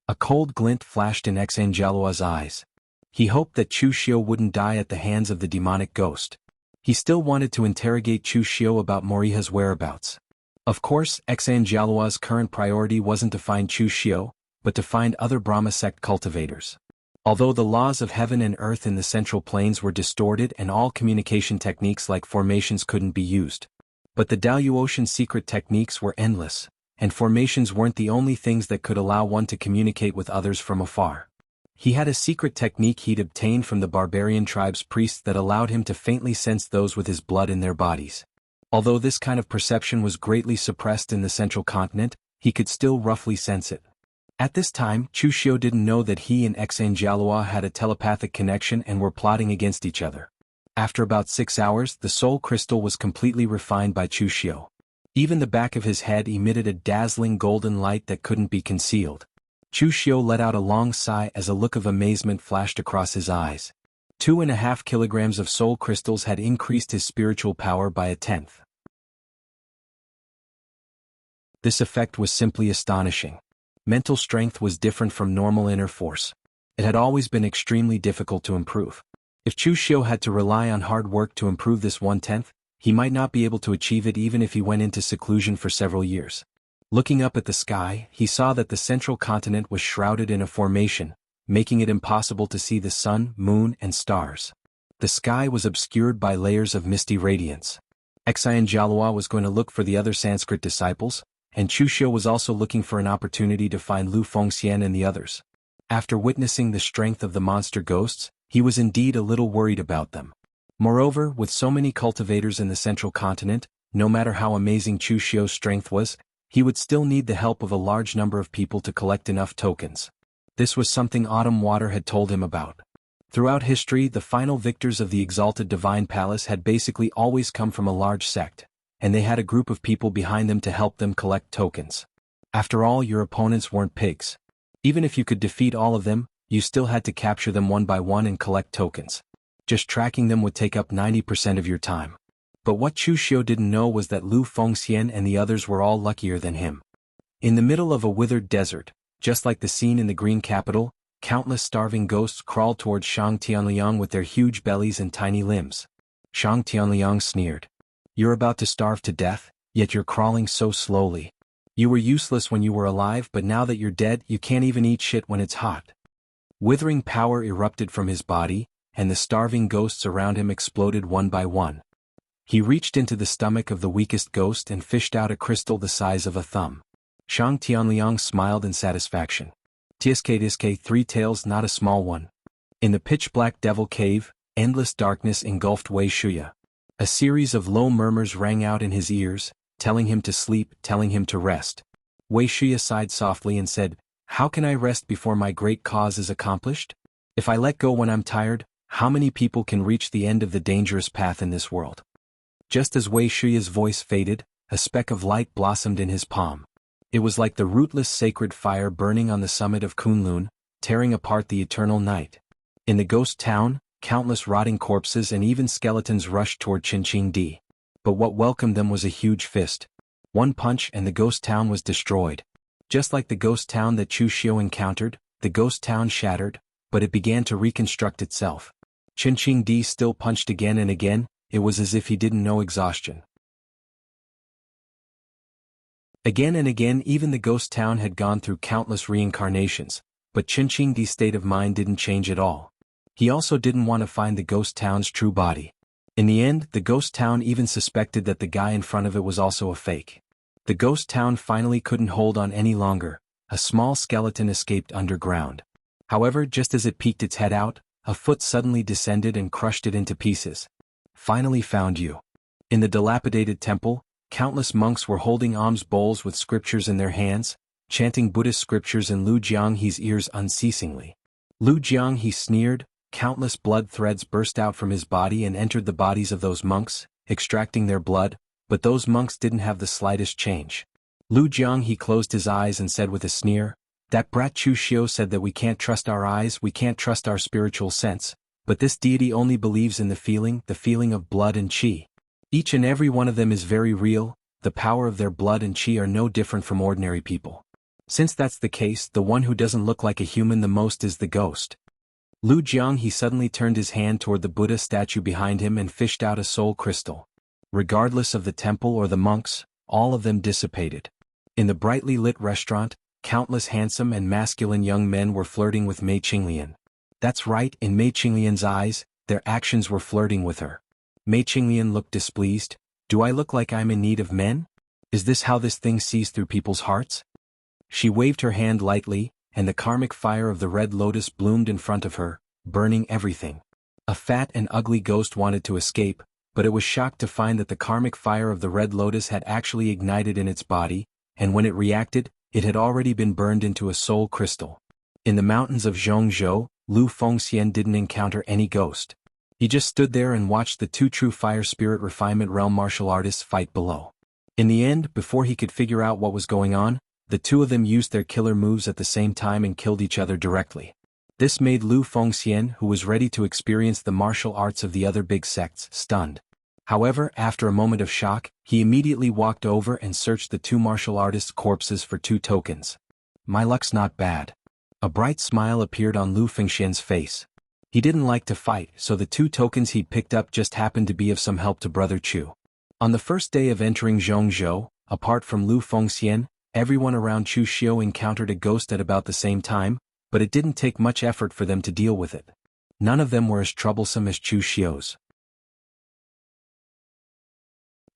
A cold glint flashed in Xian Jialua's eyes. He hoped that Chu Xiu wouldn't die at the hands of the demonic ghost. He still wanted to interrogate Chu Xiu about Moriha's whereabouts. Of course, Xan Jialua's current priority wasn't to find Chu Xiu, but to find other Brahma sect cultivators. Although the laws of heaven and earth in the central plains were distorted and all communication techniques like formations couldn't be used. But the Daluotian secret techniques were endless, and formations weren't the only things that could allow one to communicate with others from afar. He had a secret technique he'd obtained from the barbarian tribe's priests that allowed him to faintly sense those with his blood in their bodies. Although this kind of perception was greatly suppressed in the central continent, he could still roughly sense it. At this time, Chu Xiu didn't know that he and Xan Jialua had a telepathic connection and were plotting against each other. After about 6 hours, the soul crystal was completely refined by Chu Xiu. Even the back of his head emitted a dazzling golden light that couldn't be concealed. Chu Xiu let out a long sigh as a look of amazement flashed across his eyes. 2.5 kilograms of soul crystals had increased his spiritual power by 1/10. This effect was simply astonishing. Mental strength was different from normal inner force. It had always been extremely difficult to improve. If Chu Xiu had to rely on hard work to improve this 1/10, he might not be able to achieve it even if he went into seclusion for several years. Looking up at the sky, he saw that the central continent was shrouded in a formation, making it impossible to see the sun, moon, and stars. The sky was obscured by layers of misty radiance. Xian Jialua was going to look for the other Sanskrit disciples, and Chu Xiu was also looking for an opportunity to find Lu Fengxian and the others. After witnessing the strength of the monster ghosts, he was indeed a little worried about them. Moreover, with so many cultivators in the central continent, no matter how amazing Chu Xiu's strength was, he would still need the help of a large number of people to collect enough tokens. This was something Autumn Water had told him about. Throughout history, the final victors of the exalted divine palace had basically always come from a large sect, and they had a group of people behind them to help them collect tokens. After all, your opponents weren't pigs. Even if you could defeat all of them, you still had to capture them one by one and collect tokens. Just tracking them would take up 90% of your time. But what Chu Xiu didn't know was that Lu Fengxian and the others were all luckier than him. In the middle of a withered desert, just like the scene in the Green Capital, countless starving ghosts crawled towards Shang Tianliang with their huge bellies and tiny limbs. Shang Tianliang sneered. "You're about to starve to death, yet you're crawling so slowly. You were useless when you were alive, but now that you're dead, you can't even eat shit when it's hot." Withering power erupted from his body, and the starving ghosts around him exploded one by one. He reached into the stomach of the weakest ghost and fished out a crystal the size of a thumb. Shang Tianliang smiled in satisfaction. Tiske 3 tails, not a small one. In the pitch-black devil cave, endless darkness engulfed Wei Shuya. A series of low murmurs rang out in his ears, telling him to sleep, telling him to rest. Wei Shuya sighed softly and said, "How can I rest before my great cause is accomplished? If I let go when I'm tired, how many people can reach the end of the dangerous path in this world?" Just as Wei Shuya's voice faded, a speck of light blossomed in his palm. It was like the rootless sacred fire burning on the summit of Kunlun, tearing apart the eternal night. In the ghost town, countless rotting corpses and even skeletons rushed toward Qingqing. But what welcomed them was a huge fist. One punch and the ghost town was destroyed. Just like the ghost town that Chu Xiu encountered, the ghost town shattered, but it began to reconstruct itself. Qingqing still punched again and again. It was as if he didn't know exhaustion. Again and again, even the ghost town had gone through countless reincarnations, but Qingqing's state of mind didn't change at all. He also didn't want to find the ghost town's true body. In the end, the ghost town even suspected that the guy in front of it was also a fake. The ghost town finally couldn't hold on any longer. A small skeleton escaped underground. However, just as it peeked its head out, a foot suddenly descended and crushed it into pieces. "Finally found you." In the dilapidated temple, countless monks were holding alms bowls with scriptures in their hands, chanting Buddhist scriptures in Lu Jianghe's ears unceasingly. Lu Jianghe sneered. Countless blood threads burst out from his body and entered the bodies of those monks, extracting their blood, but those monks didn't have the slightest change. Lu Jianghe closed his eyes and said with a sneer, "That brat Chu Xiu said that we can't trust our eyes, we can't trust our spiritual sense, but this deity only believes in the feeling of blood and qi. Each and every one of them is very real, the power of their blood and qi are no different from ordinary people. Since that's the case, the one who doesn't look like a human the most is the ghost." Lu Jiang, he suddenly turned his hand toward the Buddha statue behind him and fished out a soul crystal. Regardless of the temple or the monks, all of them dissipated. In the brightly lit restaurant, countless handsome and masculine young men were flirting with Mei Qinglian. That's right, in Mei Qinglian's eyes, their actions were flirting with her. Mei Qinglian looked displeased. Do I look like I'm in need of men? Is this how this thing sees through people's hearts? She waved her hand lightly, and the karmic fire of the red lotus bloomed in front of her, burning everything. A fat and ugly ghost wanted to escape, but it was shocked to find that the karmic fire of the red lotus had actually ignited in its body, and when it reacted, it had already been burned into a soul crystal. In the mountains of Zhongzhou, Lu Fengxian didn't encounter any ghost. He just stood there and watched the two true fire spirit refinement realm martial artists fight below. In the end, before he could figure out what was going on, the two of them used their killer moves at the same time and killed each other directly. This made Lu Fengxian, who was ready to experience the martial arts of the other big sects, stunned. However, after a moment of shock, he immediately walked over and searched the two martial artists' corpses for 2 tokens. My luck's not bad. A bright smile appeared on Lu Fengxian's face. He didn't like to fight, so the 2 tokens he'd picked up just happened to be of some help to Brother Chu. On the first day of entering Zhongzhou, apart from Lu Fengxian, everyone around Chu Xiu encountered a ghost at about the same time, but it didn't take much effort for them to deal with it. None of them were as troublesome as Chu Xiu's.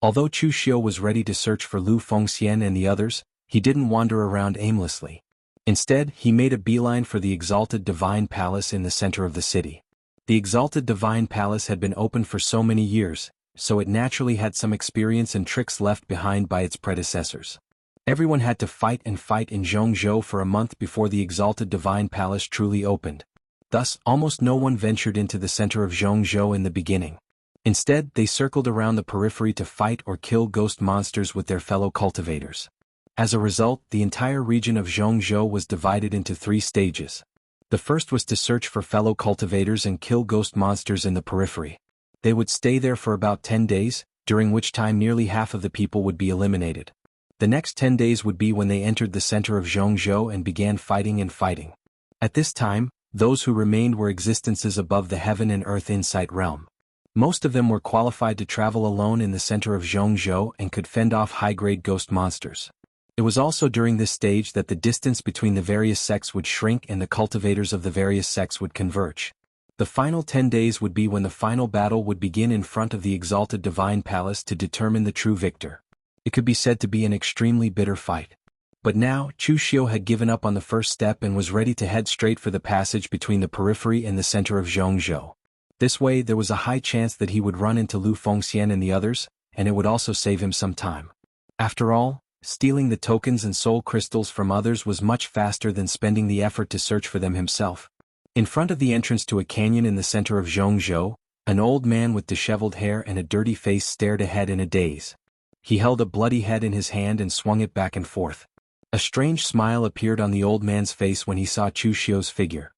Although Chu Xiu was ready to search for Lu Fengxian and the others, he didn't wander around aimlessly. Instead, he made a beeline for the Exalted Divine Palace in the center of the city. The Exalted Divine Palace had been open for so many years, so it naturally had some experience and tricks left behind by its predecessors. Everyone had to fight and fight in Zhongzhou for a month before the Exalted Divine Palace truly opened. Thus, almost no one ventured into the center of Zhongzhou in the beginning. Instead, they circled around the periphery to fight or kill ghost monsters with their fellow cultivators. As a result, the entire region of Zhongzhou was divided into 3 stages. The first was to search for fellow cultivators and kill ghost monsters in the periphery. They would stay there for about 10 days, during which time nearly half of the people would be eliminated. The next 10 days would be when they entered the center of Zhongzhou and began fighting and fighting. At this time, those who remained were existences above the heaven and earth insight realm. Most of them were qualified to travel alone in the center of Zhongzhou and could fend off high-grade ghost monsters. It was also during this stage that the distance between the various sects would shrink and the cultivators of the various sects would converge. The final 10 days would be when the final battle would begin in front of the Exalted Divine Palace to determine the true victor. It could be said to be an extremely bitter fight. But now, Chu Xiu had given up on the first step and was ready to head straight for the passage between the periphery and the center of Zhongzhou. This way, there was a high chance that he would run into Lu Fengxian and the others, and it would also save him some time. After all, stealing the tokens and soul crystals from others was much faster than spending the effort to search for them himself. In front of the entrance to a canyon in the center of Zhongzhou, an old man with disheveled hair and a dirty face stared ahead in a daze. He held a bloody head in his hand and swung it back and forth. A strange smile appeared on the old man's face when he saw Chu Xiu's figure.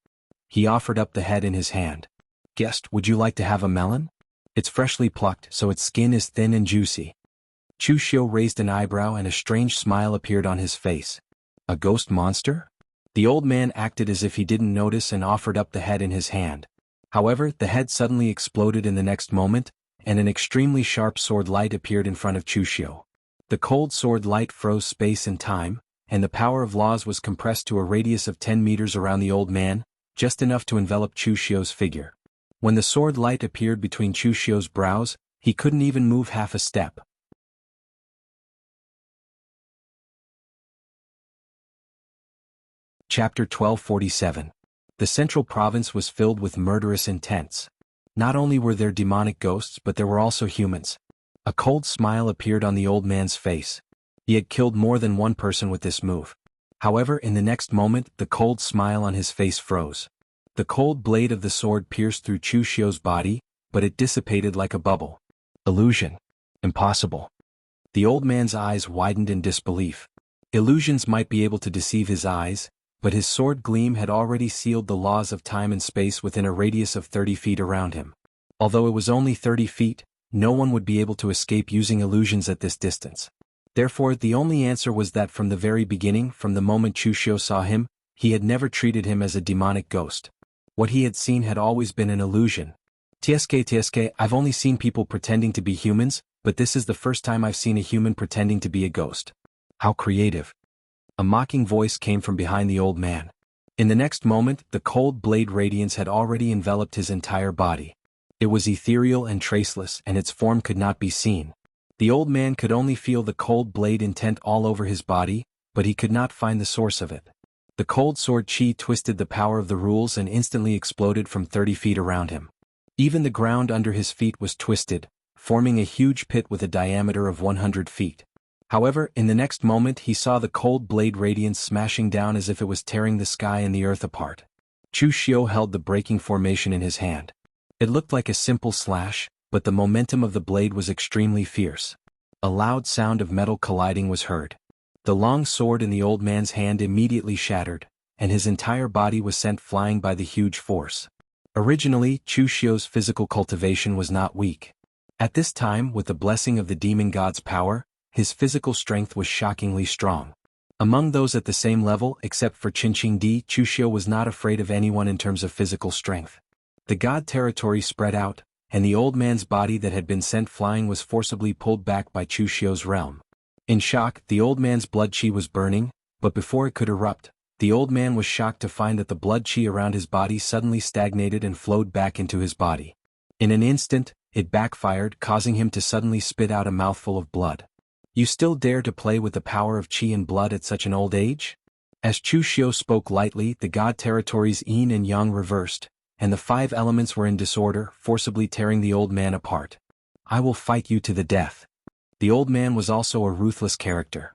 He offered up the head in his hand. "Guest, would you like to have a melon? It's freshly plucked, so its skin is thin and juicy." Chu Xiu raised an eyebrow and a strange smile appeared on his face. A ghost monster? The old man acted as if he didn't notice and offered up the head in his hand. However, the head suddenly exploded in the next moment, and an extremely sharp sword light appeared in front of Chu Xiu. The cold sword light froze space and time, and the power of laws was compressed to a radius of 10 meters around the old man, just enough to envelop Chu Xiu's figure. When the sword light appeared between Chu Xiu's brows, he couldn't even move half a step. Chapter 1247. The central province was filled with murderous intents. Not only were there demonic ghosts but there were also humans. A cold smile appeared on the old man's face. He had killed more than one person with this move. However, in the next moment, the cold smile on his face froze. The cold blade of the sword pierced through Chu Xiu's body, but it dissipated like a bubble. Illusion. Impossible. The old man's eyes widened in disbelief. Illusions might be able to deceive his eyes, but his sword gleam had already sealed the laws of time and space within a radius of 30 feet around him. Although it was only 30 feet, no one would be able to escape using illusions at this distance. Therefore, the only answer was that from the very beginning, from the moment Chu Xiu saw him, he had never treated him as a demonic ghost. What he had seen had always been an illusion. TSK, I've only seen people pretending to be humans, but this is the first time I've seen a human pretending to be a ghost. How creative. A mocking voice came from behind the old man. In the next moment, the cold blade radiance had already enveloped his entire body. It was ethereal and traceless, and its form could not be seen. The old man could only feel the cold blade intent all over his body, but he could not find the source of it. The cold sword chi twisted the power of the rules and instantly exploded from 30 feet around him. Even the ground under his feet was twisted, forming a huge pit with a diameter of 100 feet. However, in the next moment he saw the cold blade radiance smashing down as if it was tearing the sky and the earth apart. Chu Xiu held the breaking formation in his hand. It looked like a simple slash, but the momentum of the blade was extremely fierce. A loud sound of metal colliding was heard. The long sword in the old man's hand immediately shattered, and his entire body was sent flying by the huge force. Originally, Chu Xiu's physical cultivation was not weak. At this time, with the blessing of the demon god's power, his physical strength was shockingly strong. Among those at the same level, except for Qinqing Di, Chu Xiu was not afraid of anyone in terms of physical strength. The god territory spread out, and the old man's body that had been sent flying was forcibly pulled back by Chu Xiu's realm. In shock, the old man's blood chi was burning, but before it could erupt, the old man was shocked to find that the blood chi around his body suddenly stagnated and flowed back into his body. In an instant, it backfired, causing him to suddenly spit out a mouthful of blood. You still dare to play with the power of chi and blood at such an old age? As Chu Xiu spoke lightly, the god territories yin and yang reversed, and the 5 elements were in disorder, forcibly tearing the old man apart. I will fight you to the death. The old man was also a ruthless character.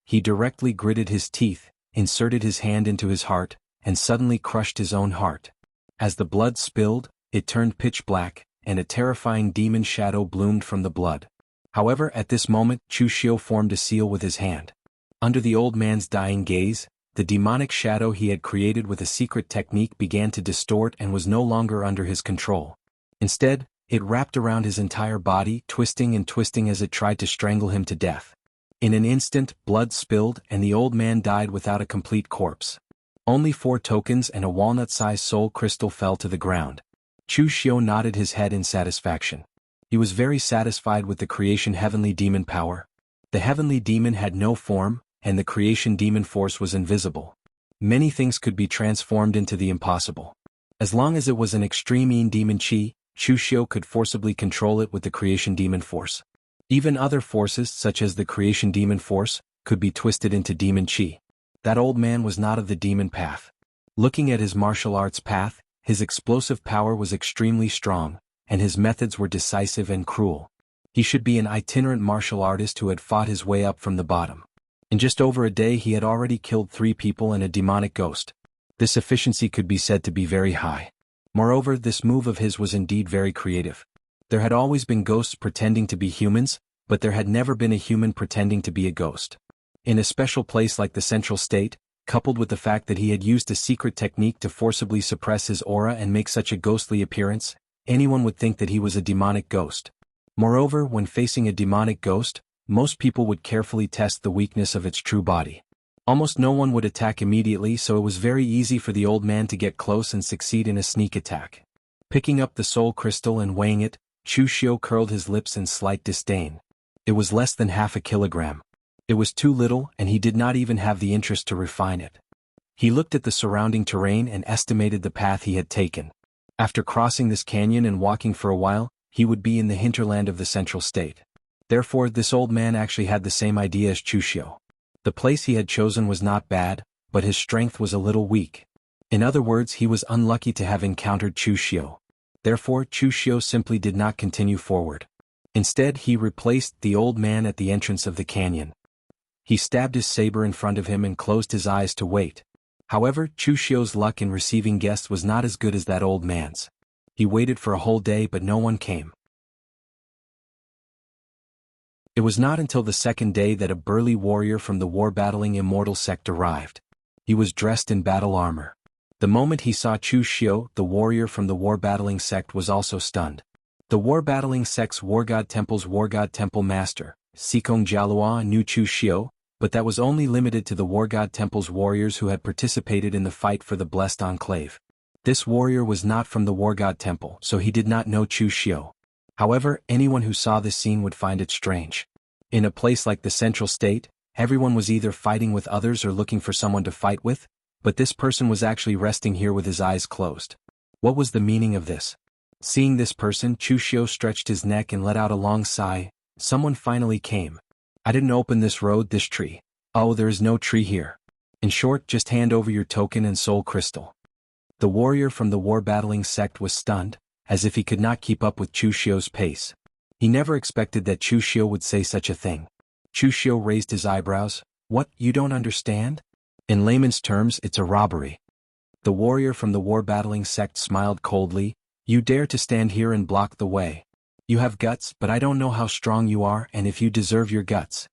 He directly gritted his teeth, inserted his hand into his heart, and suddenly crushed his own heart. As the blood spilled, it turned pitch black, and a terrifying demon shadow bloomed from the blood. However, at this moment, Chu Xiu formed a seal with his hand. Under the old man's dying gaze, the demonic shadow he had created with a secret technique began to distort and was no longer under his control. Instead, it wrapped around his entire body, twisting and twisting as it tried to strangle him to death. In an instant, blood spilled and the old man died without a complete corpse. Only 4 tokens and a walnut-sized soul crystal fell to the ground. Chu Xiu nodded his head in satisfaction. He was very satisfied with the creation heavenly demon power. The heavenly demon had no form, and the creation demon force was invisible. Many things could be transformed into the impossible. As long as it was an extreme yin demon chi, Chu Xiu could forcibly control it with the creation demon force. Even other forces, such as the creation demon force, could be twisted into demon chi. That old man was not of the demon path. Looking at his martial arts path, his explosive power was extremely strong, and his methods were decisive and cruel. He should be an itinerant martial artist who had fought his way up from the bottom. In just over a day he had already killed 3 people and a demonic ghost. This efficiency could be said to be very high. Moreover, this move of his was indeed very creative. There had always been ghosts pretending to be humans, but there had never been a human pretending to be a ghost. In a special place like the Central State, coupled with the fact that he had used a secret technique to forcibly suppress his aura and make such a ghostly appearance, anyone would think that he was a demonic ghost. Moreover, when facing a demonic ghost, most people would carefully test the weakness of its true body. Almost no one would attack immediately, so it was very easy for the old man to get close and succeed in a sneak attack. Picking up the soul crystal and weighing it, Chu Xiu curled his lips in slight disdain. It was less than half a kilogram. It was too little, and he did not even have the interest to refine it. He looked at the surrounding terrain and estimated the path he had taken. After crossing this canyon and walking for a while, he would be in the hinterland of the Central State. Therefore, this old man actually had the same idea as Chu Xiu. The place he had chosen was not bad, but his strength was a little weak. In other words, he was unlucky to have encountered Chu Xiu. Therefore, Chu Xiu simply did not continue forward. Instead, he replaced the old man at the entrance of the canyon. He stabbed his saber in front of him and closed his eyes to wait. However, Chu Xiu's luck in receiving guests was not as good as that old man's. He waited for a whole day but no one came. It was not until the 2nd day that a burly warrior from the war-battling immortal sect arrived. He was dressed in battle armor. The moment he saw Chu Xiu, the warrior from the war-battling sect was also stunned. The war-battling sect's War God Temple's War God Temple Master, Sikong Jialua, knew Chu Xiu, but that was only limited to the War God Temple's warriors who had participated in the fight for the Blessed Enclave. This warrior was not from the War God Temple, so he did not know Chu Xiu. However, anyone who saw this scene would find it strange. In a place like the Central State, everyone was either fighting with others or looking for someone to fight with, but this person was actually resting here with his eyes closed. What was the meaning of this? Seeing this person, Chu Xiu stretched his neck and let out a long sigh. Someone finally came. I didn't open this road, this tree. Oh, there is no tree here. In short, just hand over your token and soul crystal. The warrior from the war battling sect was stunned, as if he could not keep up with Chu Xiu's pace. He never expected that Chu Xiu would say such a thing. Chu Xiu raised his eyebrows. What, you don't understand? In layman's terms, it's a robbery. The warrior from the war battling sect smiled coldly. You dare to stand here and block the way. You have guts, but I don't know how strong you are and if you deserve your guts.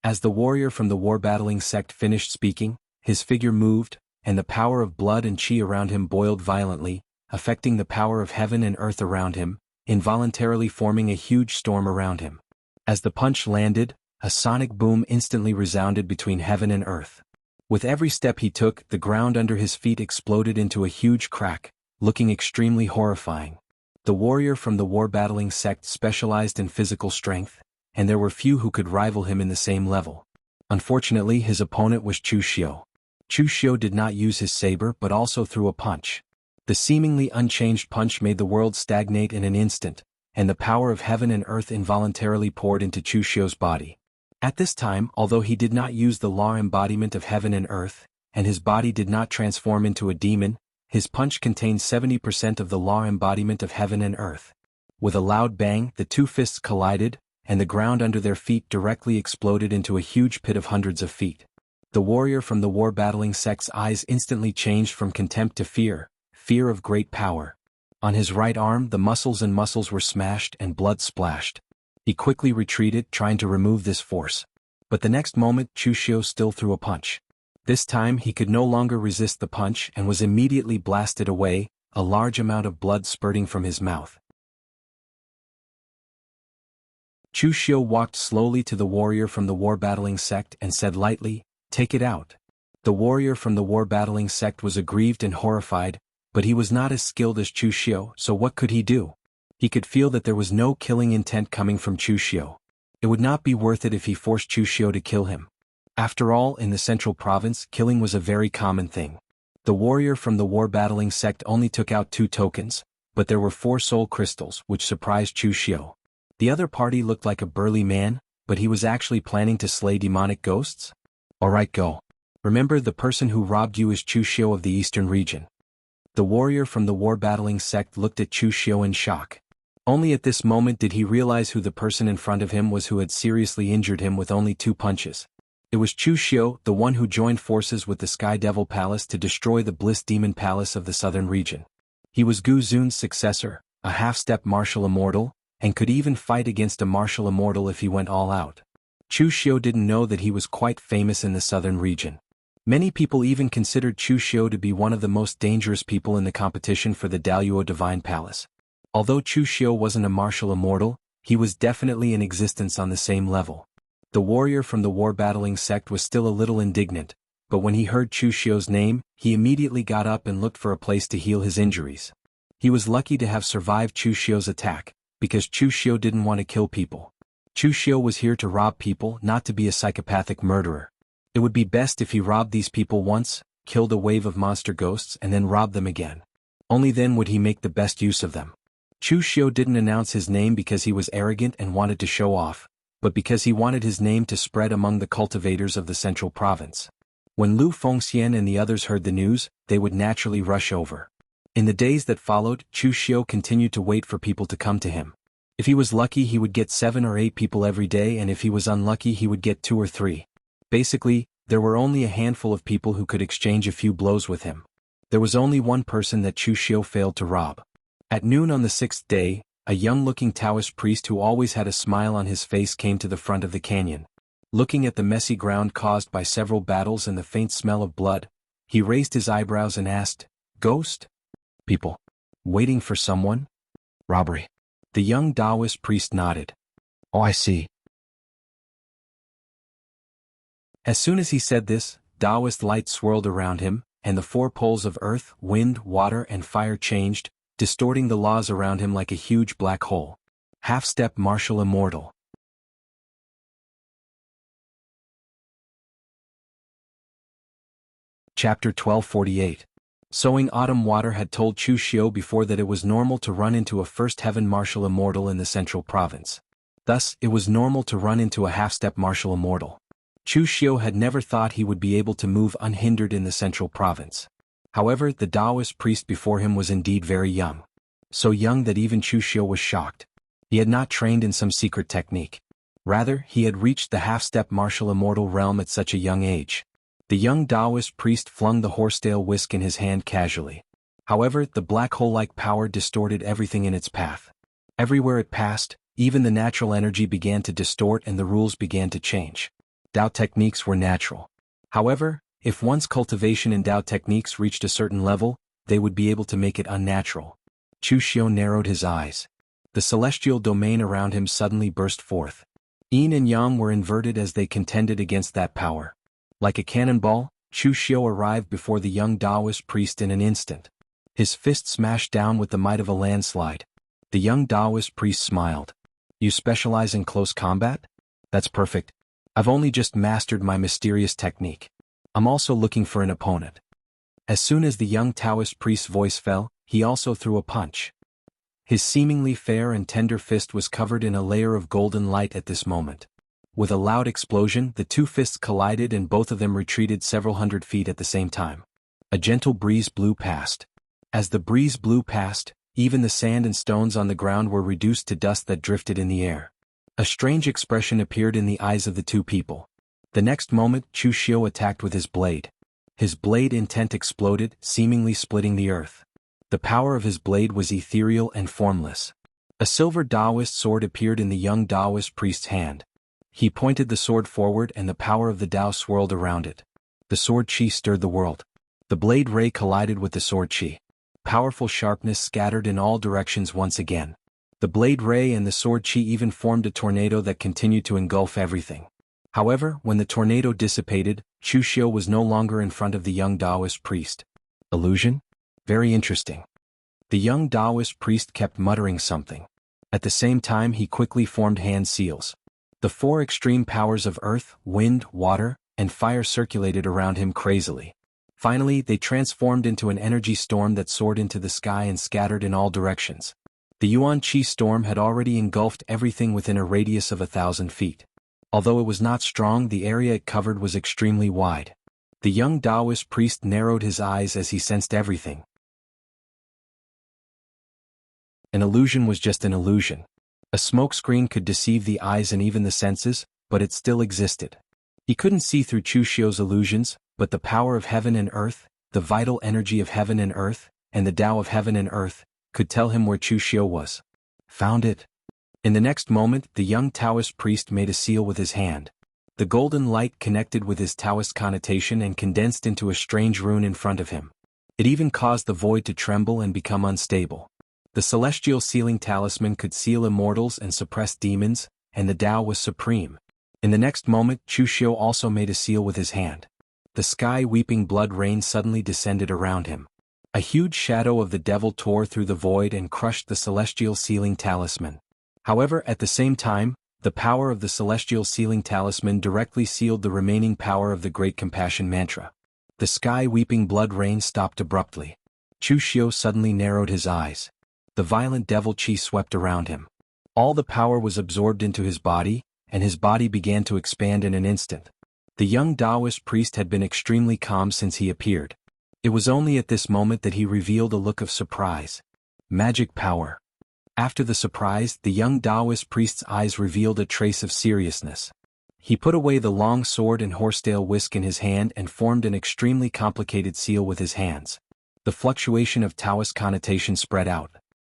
As the warrior from the war battling sect finished speaking, his figure moved, and the power of blood and chi around him boiled violently, affecting the power of heaven and earth around him, involuntarily forming a huge storm around him. As the punch landed, a sonic boom instantly resounded between heaven and earth. With every step he took, the ground under his feet exploded into a huge crack, looking extremely horrifying. The warrior from the war battling sect specialized in physical strength, and there were few who could rival him in the same level. Unfortunately, his opponent was Chu Xiu. Chu Xiu did not use his saber but also threw a punch. The seemingly unchanged punch made the world stagnate in an instant, and the power of heaven and earth involuntarily poured into Chu Xiu's body. At this time, although he did not use the law embodiment of heaven and earth, and his body did not transform into a demon, his punch contained 70% of the law embodiment of heaven and earth. With a loud bang, the two fists collided, and the ground under their feet directly exploded into a huge pit of hundreds of feet. The warrior from the war battling sect's eyes instantly changed from contempt to fear, fear of great power. On his right arm, the muscles were smashed and blood splashed. He quickly retreated, trying to remove this force. But the next moment, Chu Xiu still threw a punch. This time he could no longer resist the punch and was immediately blasted away, a large amount of blood spurting from his mouth. Chu Xiu walked slowly to the warrior from the war battling sect and said lightly, "Take it out." The warrior from the war battling sect was aggrieved and horrified, but he was not as skilled as Chu Xiu, so what could he do? He could feel that there was no killing intent coming from Chu Xiu. It would not be worth it if he forced Chu Xiu to kill him. After all, in the central province, killing was a very common thing. The warrior from the war battling sect only took out 2 tokens, but there were 4 soul crystals, which surprised Chu Xiu. The other party looked like a burly man, but he was actually planning to slay demonic ghosts? Alright, go. Remember, the person who robbed you is Chu Xiu of the eastern region. The warrior from the war battling sect looked at Chu Xiu in shock. Only at this moment did he realize who the person in front of him was who had seriously injured him with only 2 punches. It was Chu Xiu, the one who joined forces with the Sky Devil Palace to destroy the Bliss Demon Palace of the southern region. He was Gu Zun's successor, a half-step martial immortal, and could even fight against a martial immortal if he went all out. Chu Xiu didn't know that he was quite famous in the southern region. Many people even considered Chu Xiu to be one of the most dangerous people in the competition for the Daluo Divine Palace. Although Chu Xiu wasn't a martial immortal, he was definitely in existence on the same level. The warrior from the war battling sect was still a little indignant, but when he heard Chu Xiu's name, he immediately got up and looked for a place to heal his injuries. He was lucky to have survived Chu Xiu's attack, because Chu Xiu didn't want to kill people. Chu Xiu was here to rob people, not to be a psychopathic murderer. It would be best if he robbed these people once, killed a wave of monster ghosts and then robbed them again. Only then would he make the best use of them. Chu Xiu didn't announce his name because he was arrogant and wanted to show off, but because he wanted his name to spread among the cultivators of the central province. When Lu Fengxian and the others heard the news, they would naturally rush over. In the days that followed, Chu Xiu continued to wait for people to come to him. If he was lucky, he would get 7 or 8 people every day, and if he was unlucky, he would get 2 or 3. Basically, there were only a handful of people who could exchange a few blows with him. There was only one person that Chu Xiu failed to rob. At noon on the 6th day, a young-looking Taoist priest who always had a smile on his face came to the front of the canyon. Looking at the messy ground caused by several battles and the faint smell of blood, he raised his eyebrows and asked, "Ghost? People? Waiting for someone? Robbery?" The young Taoist priest nodded. "Oh, I see." As soon as he said this, Taoist light swirled around him, and the four poles of earth, wind, water and fire changed, distorting the laws around him like a huge black hole. Half-step martial immortal. Chapter 1248. Sowing Autumn Water had told Chu Xiu before that it was normal to run into a first heaven martial immortal in the central province. Thus, it was normal to run into a half-step martial immortal. Chu Xiu had never thought he would be able to move unhindered in the central province. However, the Taoist priest before him was indeed very young. So young that even Chu Xiu was shocked. He had not trained in some secret technique. Rather, he had reached the half-step martial immortal realm at such a young age. The young Taoist priest flung the horsetail whisk in his hand casually. However, the black hole-like power distorted everything in its path. Everywhere it passed, even the natural energy began to distort and the rules began to change. Tao techniques were natural. However, if one's cultivation in Tao techniques reached a certain level, they would be able to make it unnatural. Chu Xiu narrowed his eyes. The celestial domain around him suddenly burst forth. Yin and Yang were inverted as they contended against that power. Like a cannonball, Chu Xiu arrived before the young Taoist priest in an instant. His fist smashed down with the might of a landslide. The young Taoist priest smiled. "You specialize in close combat? That's perfect. I've only just mastered my mysterious technique. I'm also looking for an opponent." As soon as the young Taoist priest's voice fell, he also threw a punch. His seemingly fair and tender fist was covered in a layer of golden light at this moment. With a loud explosion, the two fists collided and both of them retreated several hundred feet at the same time. A gentle breeze blew past. As the breeze blew past, even the sand and stones on the ground were reduced to dust that drifted in the air. A strange expression appeared in the eyes of the two people. The next moment, Chu Xiu attacked with his blade. His blade intent exploded, seemingly splitting the earth. The power of his blade was ethereal and formless. A silver Taoist sword appeared in the young Taoist priest's hand. He pointed the sword forward and the power of the Tao swirled around it. The sword chi stirred the world. The blade ray collided with the sword chi. Powerful sharpness scattered in all directions once again. The blade ray and the sword chi even formed a tornado that continued to engulf everything. However, when the tornado dissipated, Chu Xiu was no longer in front of the young Taoist priest. Illusion? Very interesting. The young Taoist priest kept muttering something. At the same time he quickly formed hand seals. The four extreme powers of earth, wind, water, and fire circulated around him crazily. Finally, they transformed into an energy storm that soared into the sky and scattered in all directions. The Yuan Qi storm had already engulfed everything within a radius of 1,000 feet. Although it was not strong, the area it covered was extremely wide. The young Taoist priest narrowed his eyes as he sensed everything. An illusion was just an illusion. A smokescreen could deceive the eyes and even the senses, but it still existed. He couldn't see through Chu Xiu's illusions, but the power of heaven and earth, the vital energy of heaven and earth, and the Tao of heaven and earth, could tell him where Chu Xiu was. Found it. In the next moment, the young Taoist priest made a seal with his hand. The golden light connected with his Taoist connotation and condensed into a strange rune in front of him. It even caused the void to tremble and become unstable. The celestial sealing talisman could seal immortals and suppress demons, and the Tao was supreme. In the next moment, Chu Xiu also made a seal with his hand. The sky-weeping blood rain suddenly descended around him. A huge shadow of the devil tore through the void and crushed the celestial sealing talisman. However, at the same time, the power of the celestial sealing talisman directly sealed the remaining power of the Great Compassion Mantra. The sky-weeping blood rain stopped abruptly. Chu Xiu suddenly narrowed his eyes. The violent devil chi swept around him. All the power was absorbed into his body, and his body began to expand in an instant. The young Taoist priest had been extremely calm since he appeared. It was only at this moment that he revealed a look of surprise. Magic power. After the surprise, the young Taoist priest's eyes revealed a trace of seriousness. He put away the long sword and horsetail whisk in his hand and formed an extremely complicated seal with his hands. The fluctuation of Taoist connotation spread out.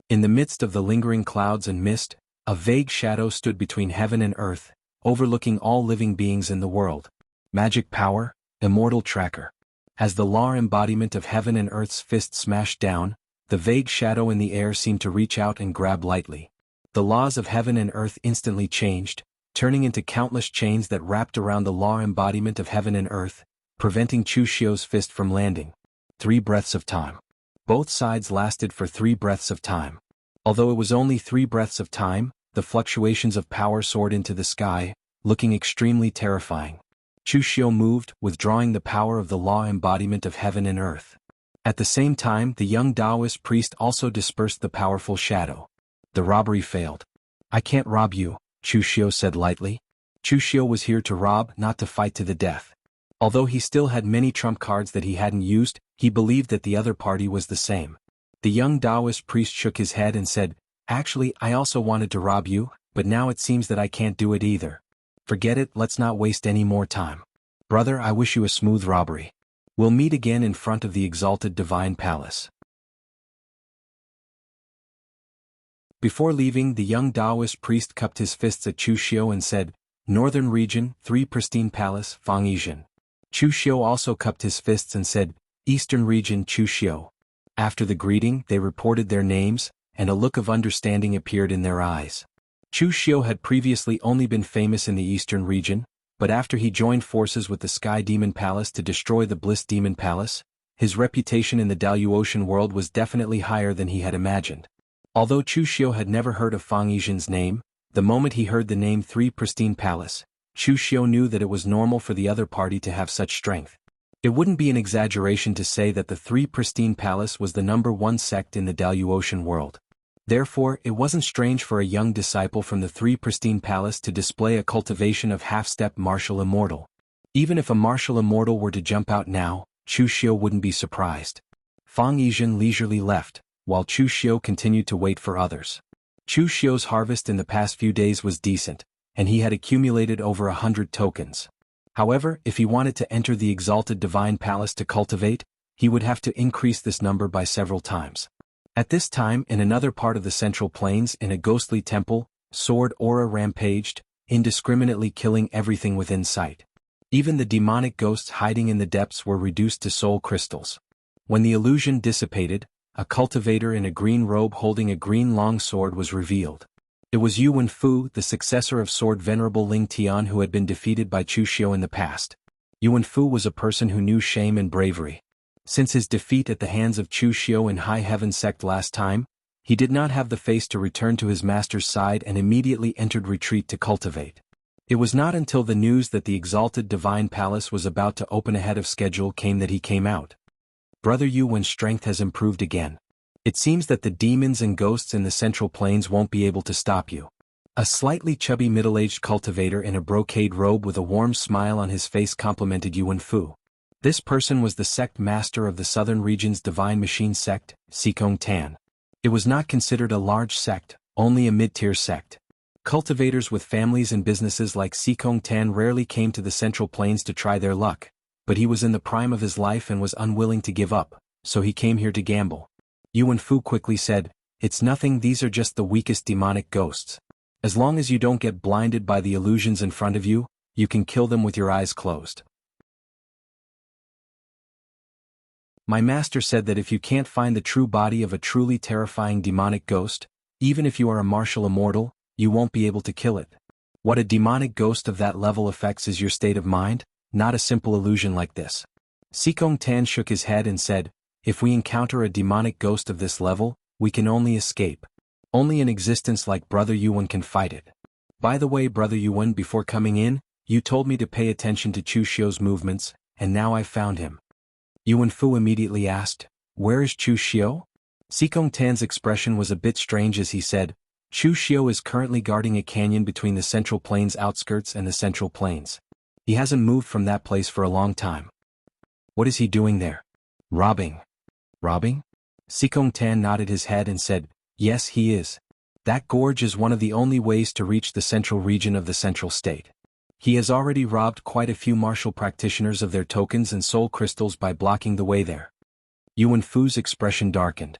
In the midst of the lingering clouds and mist, a vague shadow stood between heaven and earth, overlooking all living beings in the world. Magic power, immortal tracker. As the law embodiment of heaven and earth's fist smashed down, the vague shadow in the air seemed to reach out and grab lightly. The laws of heaven and earth instantly changed, turning into countless chains that wrapped around the law embodiment of heaven and earth, preventing Chu Xiu's fist from landing. 3 breaths of time. Both sides lasted for 3 breaths of time. Although it was only 3 breaths of time, the fluctuations of power soared into the sky, looking extremely terrifying. Chu Xiu moved, withdrawing the power of the law embodiment of heaven and earth. At the same time, the young Taoist priest also dispersed the powerful shadow. The robbery failed. I can't rob you, Chu Xiu said lightly. Chu Xiu was here to rob, not to fight to the death. Although he still had many trump cards that he hadn't used, he believed that the other party was the same. The young Taoist priest shook his head and said, Actually, I also wanted to rob you, but now it seems that I can't do it either. Forget it, let's not waste any more time. Brother, I wish you a smooth robbery. We'll meet again in front of the exalted divine palace. Before leaving, the young Taoist priest cupped his fists at Chu Xiu and said, Northern region, 3 pristine palace, Fangyizhen. Chu Xiu also cupped his fists and said, Eastern region, Chu Xiu. After the greeting, they reported their names, and a look of understanding appeared in their eyes. Chu Xiu had previously only been famous in the Eastern region, but after he joined forces with the Sky Demon Palace to destroy the Bliss Demon Palace, his reputation in the Daluotian world was definitely higher than he had imagined. Although Chu Xiu had never heard of Fangyizhen's name, the moment he heard the name 3 Pristine Palace, Chu Xiu knew that it was normal for the other party to have such strength. It wouldn't be an exaggeration to say that the 3 Pristine Palace was the #1 sect in the Daluotian world. Therefore, it wasn't strange for a young disciple from the 3 Pristine Palace to display a cultivation of half-step martial immortal. Even if a martial immortal were to jump out now, Chu Xiu wouldn't be surprised. Fangyizhen leisurely left, while Chu Xiu continued to wait for others. Chu Xiu's harvest in the past few days was decent, and he had accumulated over 100 tokens. However, if he wanted to enter the exalted divine palace to cultivate, he would have to increase this number by several times. At this time, in another part of the Central Plains, in a ghostly temple, sword aura rampaged, indiscriminately killing everything within sight. Even the demonic ghosts hiding in the depths were reduced to soul crystals. When the illusion dissipated, a cultivator in a green robe holding a green long sword was revealed. It was Yu Wenfu, the successor of Sword Venerable Ling Tian, who had been defeated by Chu Xiu in the past. Yu Wenfu was a person who knew shame and bravery. Since his defeat at the hands of Chu Xiu in High Heaven sect last time, he did not have the face to return to his master's side and immediately entered retreat to cultivate. It was not until the news that the exalted divine palace was about to open ahead of schedule came that he came out. Brother Yu Wen's strength has improved again. It seems that the demons and ghosts in the Central Plains won't be able to stop you. A slightly chubby middle-aged cultivator in a brocade robe with a warm smile on his face complimented Yu Wenfu. This person was the sect master of the Southern region's Divine Machine sect, Sikong Tan. It was not considered a large sect, only a mid-tier sect. Cultivators with families and businesses like Sikong Tan rarely came to the Central Plains to try their luck, but he was in the prime of his life and was unwilling to give up, so he came here to gamble. Yu Wenfu quickly said, It's nothing, these are just the weakest demonic ghosts. As long as you don't get blinded by the illusions in front of you, you can kill them with your eyes closed. My master said that if you can't find the true body of a truly terrifying demonic ghost, even if you are a martial immortal, you won't be able to kill it. What a demonic ghost of that level affects is your state of mind, not a simple illusion like this. Sikong Tan shook his head and said, If we encounter a demonic ghost of this level, we can only escape. Only an existence like Brother Yuan can fight it. By the way, Brother Yuan, before coming in, you told me to pay attention to Chu Xiu's movements, and now I've found him. Yu Wenfu immediately asked, Where is Chu Xiu? Sikong Tan's expression was a bit strange as he said, Chu Xiu is currently guarding a canyon between the Central Plains outskirts and the Central Plains. He hasn't moved from that place for a long time. What is he doing there? Robbing. Robbing? Sikong Tan nodded his head and said, Yes, he is. That gorge is one of the only ways to reach the central region of the central state. He has already robbed quite a few martial practitioners of their tokens and soul crystals by blocking the way there. Yu Wenfu's expression darkened.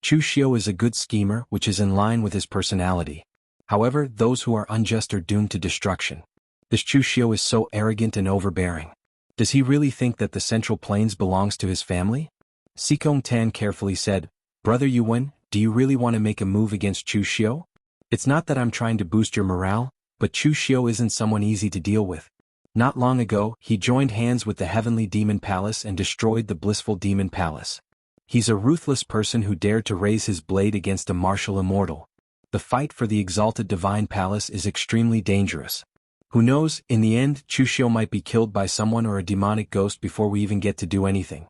Chu Xiu is a good schemer, which is in line with his personality. However, those who are unjust are doomed to destruction. This Chu Xiu is so arrogant and overbearing. Does he really think that the Central Plains belongs to his family? Sikong Tan carefully said, Brother Yuan, do you really want to make a move against Chu Xiu? It's not that I'm trying to boost your morale, But Chu Xiu isn't someone easy to deal with. Not long ago, he joined hands with the Heavenly Demon Palace and destroyed the Blissful Demon Palace. He's a ruthless person who dared to raise his blade against a martial immortal. The fight for the Exalted Divine Palace is extremely dangerous. Who knows, in the end, Chu Xiu might be killed by someone or a demonic ghost before we even get to do anything.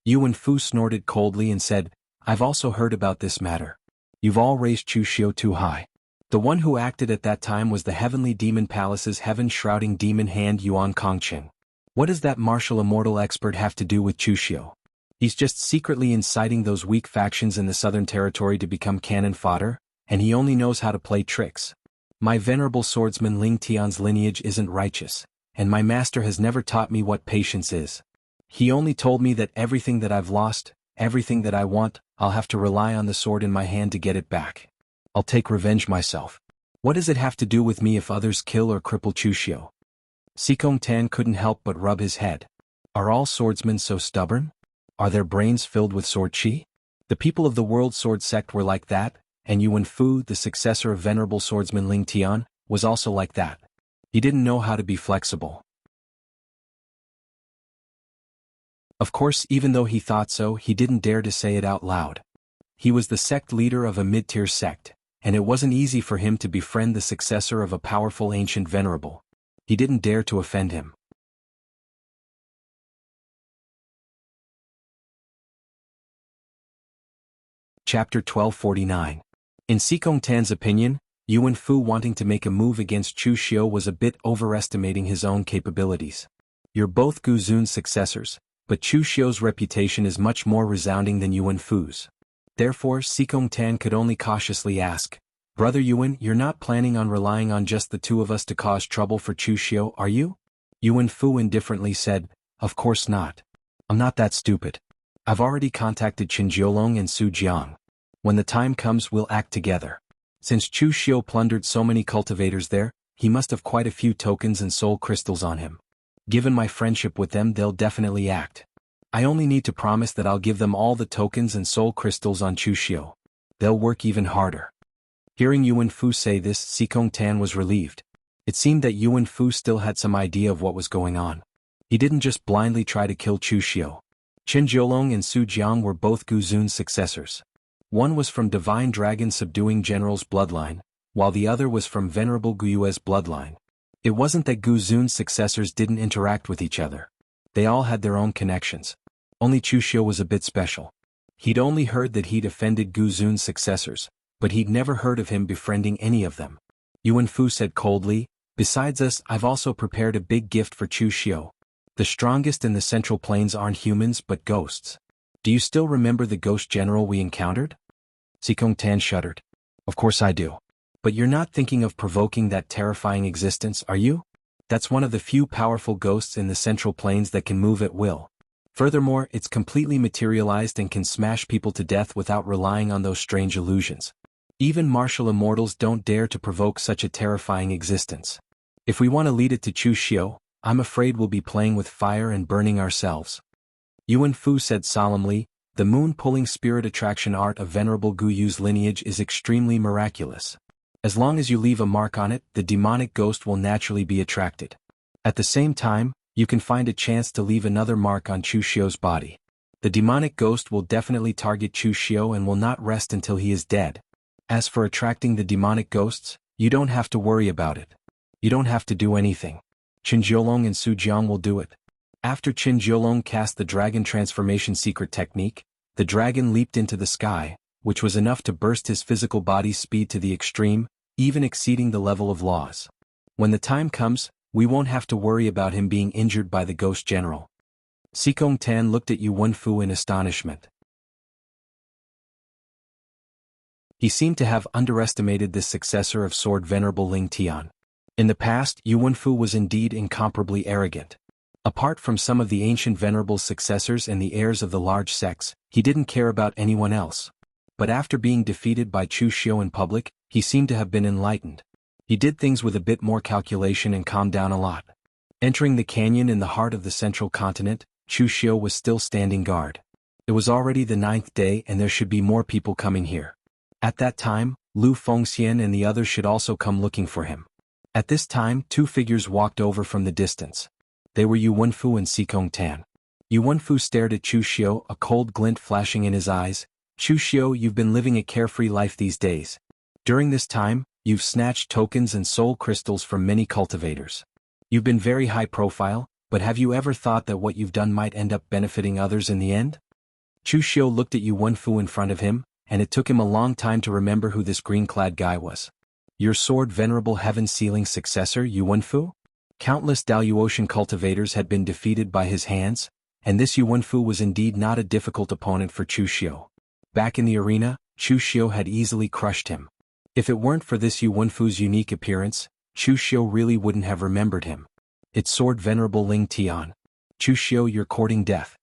Yuan Fu snorted coldly and said, I've also heard about this matter. You've all raised Chu Xiu too high. The one who acted at that time was the Heavenly Demon Palace's heaven-shrouding demon hand Yuan Kongqing. What does that martial immortal expert have to do with Chu Xiu? He's just secretly inciting those weak factions in the Southern Territory to become cannon fodder, and he only knows how to play tricks. My venerable swordsman Ling Tian's lineage isn't righteous, and my master has never taught me what patience is. He only told me that everything that I've lost, everything that I want, I'll have to rely on the sword in my hand to get it back. I'll take revenge myself. What does it have to do with me if others kill or cripple Chu Xiu? Xikong Tan couldn't help but rub his head. Are all swordsmen so stubborn? Are their brains filled with sword qi? The people of the World Sword Sect were like that, and Yuan Fu, the successor of venerable swordsman Ling Tian, was also like that. He didn't know how to be flexible. Of course, even though he thought so, he didn't dare to say it out loud. He was the sect leader of a mid-tier sect, and it wasn't easy for him to befriend the successor of a powerful ancient venerable. He didn't dare to offend him. Chapter 1249. In Xikong Tan's opinion, Yuan Fu wanting to make a move against Chu Xiu was a bit overestimating his own capabilities. You're both Gu Zun's successors, but Chu Xiu's reputation is much more resounding than Yuan Fu's. Therefore, Xikong Tan could only cautiously ask, Brother Yuan, you're not planning on relying on just the two of us to cause trouble for Chu Xiu, are you? Yuan Fu indifferently said, Of course not. I'm not that stupid. I've already contacted Qin Jiolong and Su Jiang. When the time comes, we'll act together. Since Chu Xiu plundered so many cultivators there, he must have quite a few tokens and soul crystals on him. Given my friendship with them, they'll definitely act. I only need to promise that I'll give them all the tokens and soul crystals on Chu Xiu. They'll work even harder. Hearing Yuan Fu say this, Xikong Tan was relieved. It seemed that Yuan Fu still had some idea of what was going on. He didn't just blindly try to kill Chu Xiu. Qin Jiolong and Su Jiang were both Gu Zun's successors. One was from Divine Dragon Subduing General's bloodline, while the other was from Venerable Guyue's bloodline. It wasn't that Gu Zun's successors didn't interact with each other. They all had their own connections. Only Chu Xiu was a bit special. He'd only heard that he'd offended Gu Zun's successors, but he'd never heard of him befriending any of them. Yuan Fu said coldly, Besides us, I've also prepared a big gift for Chu Xiu. The strongest in the Central Plains aren't humans but ghosts. Do you still remember the ghost general we encountered? Xikong Tan shuddered. Of course I do. But you're not thinking of provoking that terrifying existence, are you? That's one of the few powerful ghosts in the Central Plains that can move at will. Furthermore, it's completely materialized and can smash people to death without relying on those strange illusions. Even martial immortals don't dare to provoke such a terrifying existence. If we want to lead it to Chu Xiu, I'm afraid we'll be playing with fire and burning ourselves. Yuan Fu said solemnly, The moon-pulling spirit attraction art of Venerable Gu Yu's lineage is extremely miraculous. As long as you leave a mark on it, the demonic ghost will naturally be attracted. At the same time, you can find a chance to leave another mark on Chu Xiu's body. The demonic ghost will definitely target Chu Xiu and will not rest until he is dead. As for attracting the demonic ghosts, you don't have to worry about it. You don't have to do anything. Qin Jiolong and Su Jiang will do it. After Qin Jiolong cast the dragon transformation secret technique, the dragon leaped into the sky, which was enough to burst his physical body's speed to the extreme, even exceeding the level of laws. When the time comes, we won't have to worry about him being injured by the ghost general. Xikong Tan looked at Yuan Fu in astonishment. He seemed to have underestimated this successor of Sword Venerable Ling Tian. In the past, Yuan Fu was indeed incomparably arrogant. Apart from some of the ancient Venerable's successors and the heirs of the large sects, he didn't care about anyone else. But after being defeated by Chu Xiu in public, he seemed to have been enlightened. He did things with a bit more calculation and calmed down a lot. Entering the canyon in the heart of the central continent, Chu Xiu was still standing guard. It was already the 9th day and there should be more people coming here. At that time, Lu Fengxian and the others should also come looking for him. At this time, two figures walked over from the distance. They were Yu Wenfu and Xikong Tan. Yu Wenfu stared at Chu Xiu, a cold glint flashing in his eyes. Chu Xiu, you've been living a carefree life these days. During this time, you've snatched tokens and soul crystals from many cultivators. You've been very high profile, but have you ever thought that what you've done might end up benefiting others in the end? Chu Xiu looked at Yu Wenfu in front of him, and it took him a long time to remember who this green-clad guy was. Your sword venerable heaven-sealing successor, Yu Wenfu? Countless Daluotian cultivators had been defeated by his hands, and this Yu Wenfu was indeed not a difficult opponent for Chu Xiu. Back in the arena, Chu Xiu had easily crushed him. If it weren't for this Yu Wenfu's unique appearance, Chu Xiu really wouldn't have remembered him. It's sword venerable Ling Tian. Chu Xiu, you're courting death.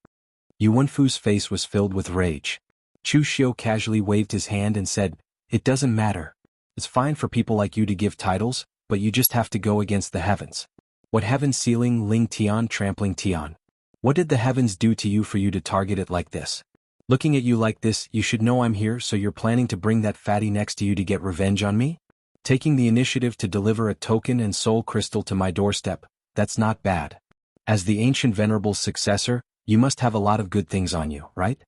Yu Wenfu's face was filled with rage. Chu Xiu casually waved his hand and said, "It doesn't matter. It's fine for people like you to give titles, but you just have to go against the heavens." What heaven sealing Ling Tian trampling Tian? What did the heavens do to you for you to target it like this? Looking at you like this, you should know I'm here, so you're planning to bring that fatty next to you to get revenge on me? Taking the initiative to deliver a token and soul crystal to my doorstep, that's not bad. As the ancient venerable's successor, you must have a lot of good things on you, right?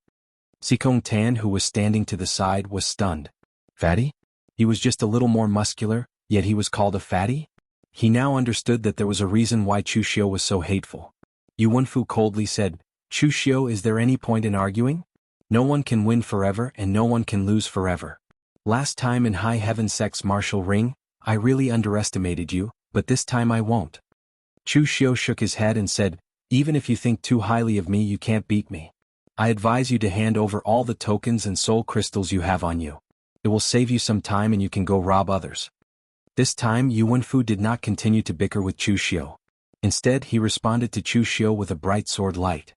Xikong Tan, who was standing to the side, was stunned. Fatty? He was just a little more muscular, yet he was called a fatty? He now understood that there was a reason why Chu Xiu was so hateful. Yu Wenfu coldly said, "Chu Xiu, is there any point in arguing? No one can win forever and no one can lose forever. Last time in High Heaven Sect's martial ring, I really underestimated you, but this time I won't." Chu Xiu shook his head and said, "Even if you think too highly of me, you can't beat me. I advise you to hand over all the tokens and soul crystals you have on you. It will save you some time and you can go rob others." This time Yu Wenfu did not continue to bicker with Chu Xiu. Instead, he responded to Chu Xiu with a bright sword light.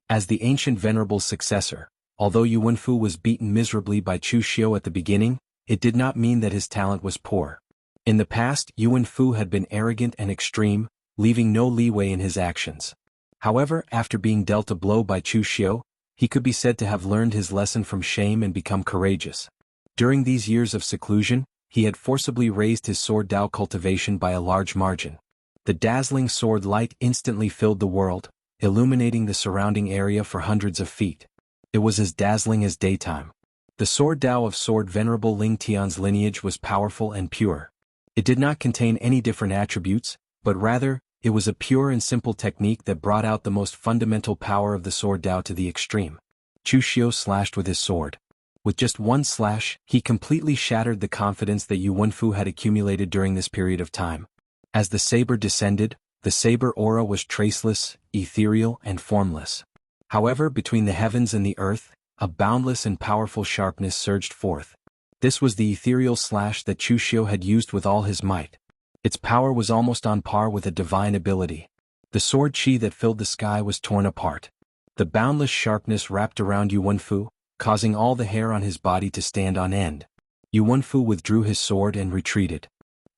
As the ancient venerable's successor, although Yu Wenfu was beaten miserably by Chu Xiu at the beginning, it did not mean that his talent was poor. In the past, Yu Wenfu had been arrogant and extreme, leaving no leeway in his actions. However, after being dealt a blow by Chu Xiu, he could be said to have learned his lesson from shame and become courageous. During these years of seclusion, he had forcibly raised his sword Dao cultivation by a large margin. The dazzling sword light instantly filled the world, illuminating the surrounding area for hundreds of feet. It was as dazzling as daytime. The sword Dao of sword venerable Ling Tian's lineage was powerful and pure. It did not contain any different attributes, but rather, it was a pure and simple technique that brought out the most fundamental power of the sword Dao to the extreme. Chu Xiu slashed with his sword. With just one slash, he completely shattered the confidence that Yu Wenfu had accumulated during this period of time. As the saber descended, the saber aura was traceless, ethereal, and formless. However, between the heavens and the earth, a boundless and powerful sharpness surged forth. This was the ethereal slash that Chu Xiu had used with all his might. Its power was almost on par with a divine ability. The sword chi that filled the sky was torn apart. The boundless sharpness wrapped around Yu Wenfu, causing all the hair on his body to stand on end. Yu Wenfu withdrew his sword and retreated.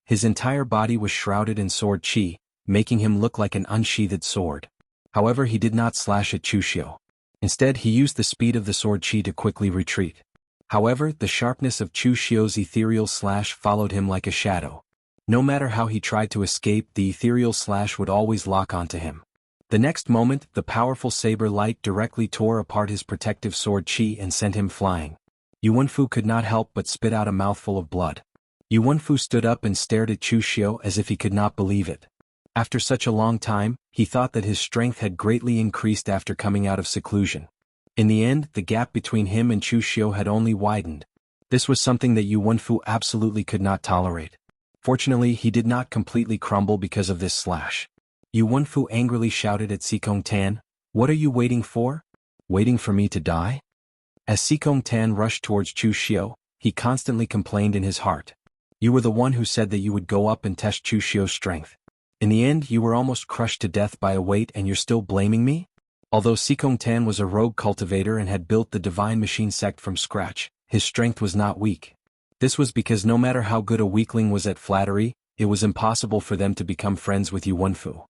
His entire body was shrouded in sword chi, making him look like an unsheathed sword. However, he did not slash at Chu Xiu. Instead, he used the speed of the sword chi to quickly retreat. However, the sharpness of Chu Xiu's ethereal slash followed him like a shadow. No matter how he tried to escape, the ethereal slash would always lock onto him. The next moment, the powerful saber light directly tore apart his protective sword chi and sent him flying. Yu Wenfu could not help but spit out a mouthful of blood. Yu Wenfu stood up and stared at Chu Xiu as if he could not believe it. After such a long time, he thought that his strength had greatly increased after coming out of seclusion. In the end, the gap between him and Chu Xiu had only widened. This was something that Yu Wenfu absolutely could not tolerate. Fortunately, he did not completely crumble because of this slash. Yu Wenfu angrily shouted at Xikong Tan, "What are you waiting for? Waiting for me to die?" As Xikong Tan rushed towards Chu Xiu, he constantly complained in his heart. "You were the one who said that you would go up and test Chu Xiu's strength. In the end, you were almost crushed to death by a weight and you're still blaming me?" Although Xikong Tan was a rogue cultivator and had built the Divine Machine sect from scratch, his strength was not weak. This was because no matter how good a weakling was at flattery, it was impossible for them to become friends with Yu Wenfu.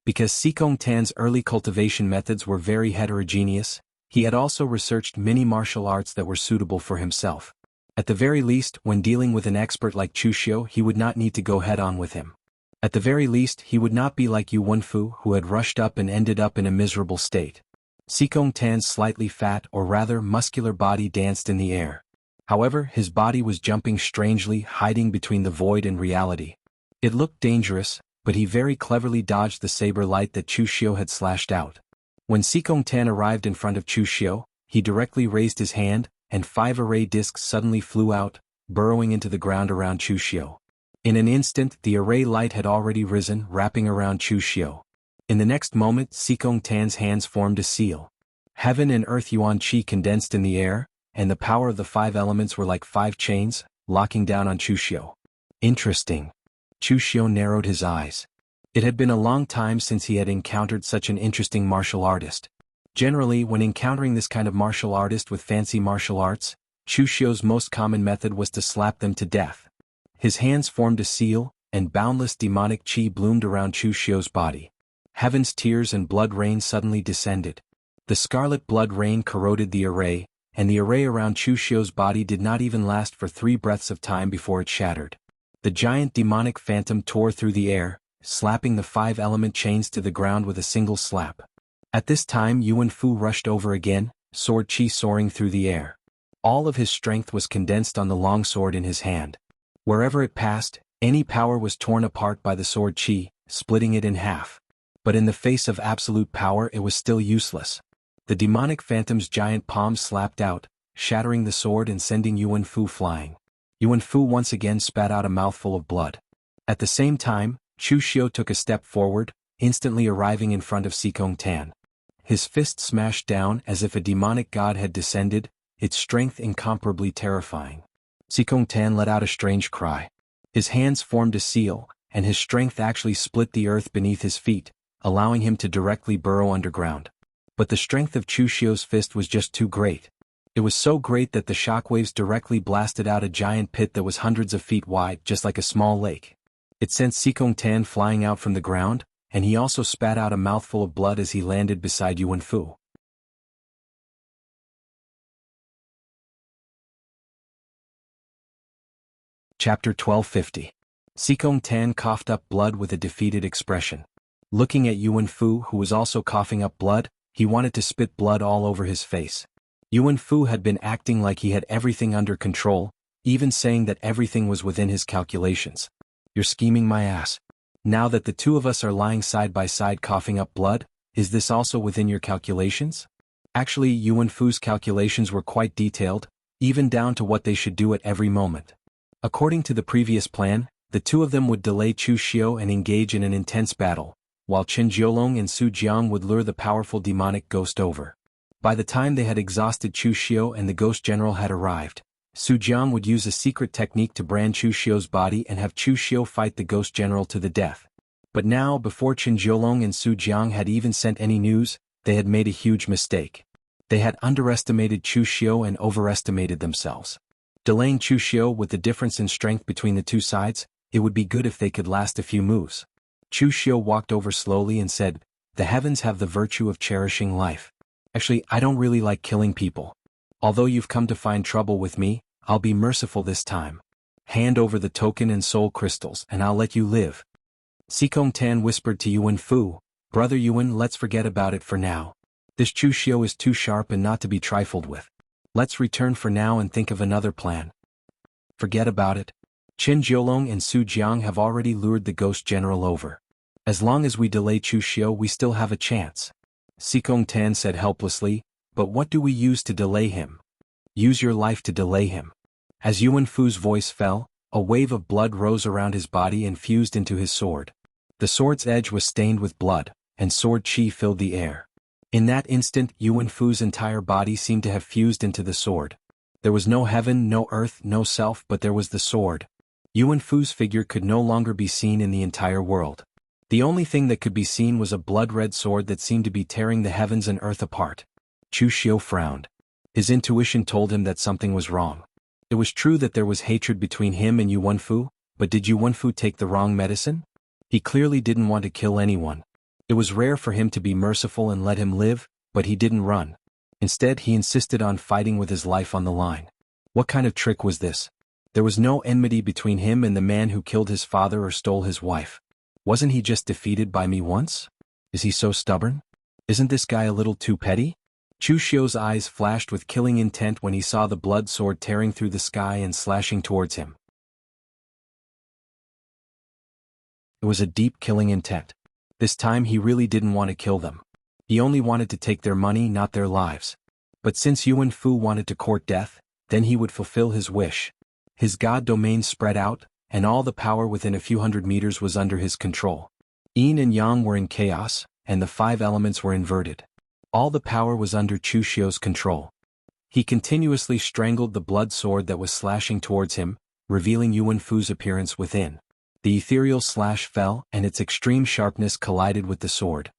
Because Xikong Tan's early cultivation methods were very heterogeneous, He had also researched many martial arts that were suitable for himself. At the very least, when dealing with an expert like Chu Xiu, he would not need to go head-on with him. At the very least, he would not be like Yu Wenfu, who had rushed up and ended up in a miserable state. Xikong Tan's slightly fat, or rather muscular body danced in the air. However, his body was jumping strangely, hiding between the void and reality. It looked dangerous, but he very cleverly dodged the saber light that Chu Xiu had slashed out. When Xikong Tan arrived in front of Chu Xiu, he directly raised his hand, and 5 array discs suddenly flew out, burrowing into the ground around Chu Xiu. In an instant, the array light had already risen, wrapping around Chu Xiu. In the next moment, Xikong Tan's hands formed a seal. Heaven and earth yuan qi condensed in the air, and the power of the 5 elements were like 5 chains, locking down on Chu Xiu. Interesting. Chu Xiu narrowed his eyes. It had been a long time since he had encountered such an interesting martial artist. Generally, when encountering this kind of martial artist with fancy martial arts, Chu Xiu's most common method was to slap them to death. His hands formed a seal, and boundless demonic qi bloomed around Chu Xiu's body. Heaven's tears and blood rain suddenly descended. The scarlet blood rain corroded the array, and the array around Chu Xiu's body did not even last for 3 breaths of time before it shattered. The giant demonic phantom tore through the air, slapping the 5-element chains to the ground with a single slap. At this time Yu Wenfu rushed over again, sword qi soaring through the air. All of his strength was condensed on the long sword in his hand. Wherever it passed, any power was torn apart by the sword qi, splitting it in half. But in the face of absolute power it was still useless. The demonic phantom's giant palm slapped out, shattering the sword and sending Yu Wenfu flying. Yu Wenfu once again spat out a mouthful of blood. At the same time, Chu Xiu took a step forward, instantly arriving in front of Xikong Tan. His fist smashed down as if a demonic god had descended, its strength incomparably terrifying. Xikong Tan let out a strange cry. His hands formed a seal, and his strength actually split the earth beneath his feet, allowing him to directly burrow underground. But the strength of Chu Xiu's fist was just too great. It was so great that the shockwaves directly blasted out a giant pit that was hundreds of feet wide, just like a small lake. It sent Xikong Tan flying out from the ground, and he also spat out a mouthful of blood as he landed beside Yu Wenfu. Chapter 1250. Xikong Tan coughed up blood with a defeated expression. Looking at Yu Wenfu, who was also coughing up blood, he wanted to spit blood all over his face. Yu Wenfu had been acting like he had everything under control, even saying that everything was within his calculations. "You're scheming my ass. Now that the 2 of us are lying side by side coughing up blood, is this also within your calculations?" Actually, Yu Wenfu's calculations were quite detailed, even down to what they should do at every moment. According to the previous plan, the 2 of them would delay Chu Xiu and engage in an intense battle, while Chen Jiolong and Su Jiang would lure the powerful demonic ghost over. By the time they had exhausted Chu Xiu and the ghost general had arrived, Su Jiang would use a secret technique to brand Chu Xiu's body and have Chu Xiu fight the ghost general to the death. But now, before Chen Jiolong and Su Jiang had even sent any news, they had made a huge mistake. They had underestimated Chu Xiu and overestimated themselves. Delaying Chu Xiu with the difference in strength between the 2 sides, it would be good if they could last a few moves. Chu Xiu walked over slowly and said, "The heavens have the virtue of cherishing life. Actually, I don't really like killing people. Although you've come to find trouble with me, I'll be merciful this time. Hand over the token and soul crystals and I'll let you live." Xikong Tan whispered to Yu Wenfu, "Brother Yuan, let's forget about it for now. This Chu Xiu is too sharp and not to be trifled with. Let's return for now and think of another plan." "Forget about it. Chen Jiolong and Su Jiang have already lured the ghost general over. As long as we delay Chu Xiu, we still have a chance." Xikong Tan said helplessly, "But what do we use to delay him?" "Use your life to delay him." As Yu Wenfu's voice fell, a wave of blood rose around his body and fused into his sword. The sword's edge was stained with blood, and sword qi filled the air. In that instant, Yu Wenfu's entire body seemed to have fused into the sword. There was no heaven, no earth, no self, but there was the sword. Yu Wenfu's figure could no longer be seen in the entire world. The only thing that could be seen was a blood-red sword that seemed to be tearing the heavens and earth apart. Chu Xiu frowned. His intuition told him that something was wrong. It was true that there was hatred between him and Yu Wenfu, but did Yu Wenfu take the wrong medicine? He clearly didn't want to kill anyone. It was rare for him to be merciful and let him live, but he didn't run. Instead, he insisted on fighting with his life on the line. What kind of trick was this? There was no enmity between him and the man who killed his father or stole his wife. Wasn't he just defeated by me once? Is he so stubborn? Isn't this guy a little too petty? Chu Xiu's eyes flashed with killing intent when he saw the blood sword tearing through the sky and slashing towards him. It was a deep killing intent. This time he really didn't want to kill them. He only wanted to take their money, not their lives. But since Yuan Fu wanted to court death, then he would fulfill his wish. His god domain spread out, and all the power within a few hundred meters was under his control. Yin and Yang were in chaos, and the 5 elements were inverted. All the power was under Chu Xiu's control. He continuously strangled the blood sword that was slashing towards him, revealing Yuan Fu's appearance within. The ethereal slash fell, and its extreme sharpness collided with the sword.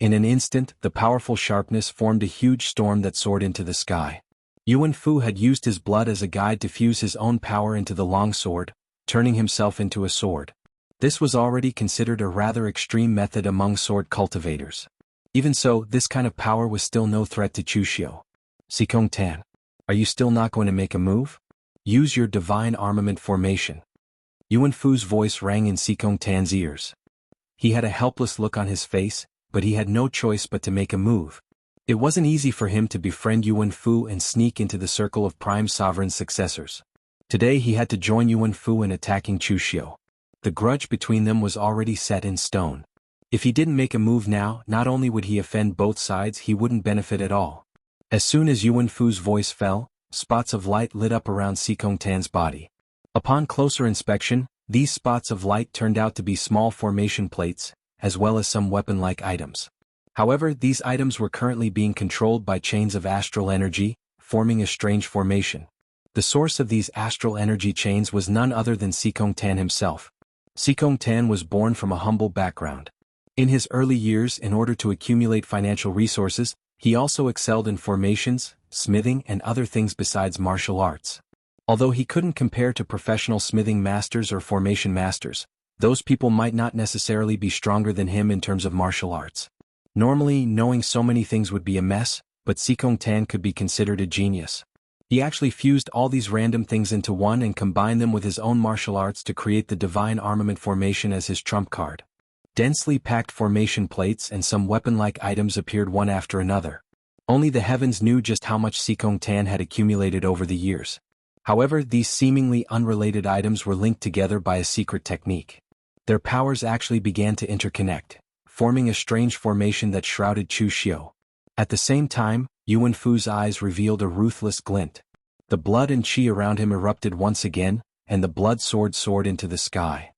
In an instant, the powerful sharpness formed a huge storm that soared into the sky. Yuan Fu had used his blood as a guide to fuse his own power into the long sword, turning himself into a sword. This was already considered a rather extreme method among sword cultivators. Even so, this kind of power was still no threat to Chu Xiu. Xikong Tan, are you still not going to make a move? Use your divine armament formation. Yuan Fu's voice rang in Xikong Tan's ears. He had a helpless look on his face, but he had no choice but to make a move. It wasn't easy for him to befriend Yuan Fu and sneak into the circle of Prime Sovereign's successors. Today he had to join Yuan Fu in attacking Chu Xiu. The grudge between them was already set in stone. If he didn't make a move now, not only would he offend both sides, he wouldn't benefit at all. As soon as Yuan Fu's voice fell, spots of light lit up around Xikong Tan's body. Upon closer inspection, these spots of light turned out to be small formation plates, as well as some weapon-like items. However, these items were currently being controlled by chains of astral energy, forming a strange formation. The source of these astral energy chains was none other than Xikong Tan himself. Xikong Tan was born from a humble background. In his early years, in order to accumulate financial resources, he also excelled in formations, smithing, and other things besides martial arts. Although he couldn't compare to professional smithing masters or formation masters, those people might not necessarily be stronger than him in terms of martial arts. Normally, knowing so many things would be a mess, but Xikong Tan could be considered a genius. He actually fused all these random things into one and combined them with his own martial arts to create the divine armament formation as his trump card. Densely packed formation plates and some weapon-like items appeared one after another. Only the heavens knew just how much Xikong Tan had accumulated over the years. However, these seemingly unrelated items were linked together by a secret technique. Their powers actually began to interconnect, forming a strange formation that shrouded Chu Xiu. At the same time, Yuan Fu's eyes revealed a ruthless glint. The blood and qi around him erupted once again, and the blood sword soared into the sky.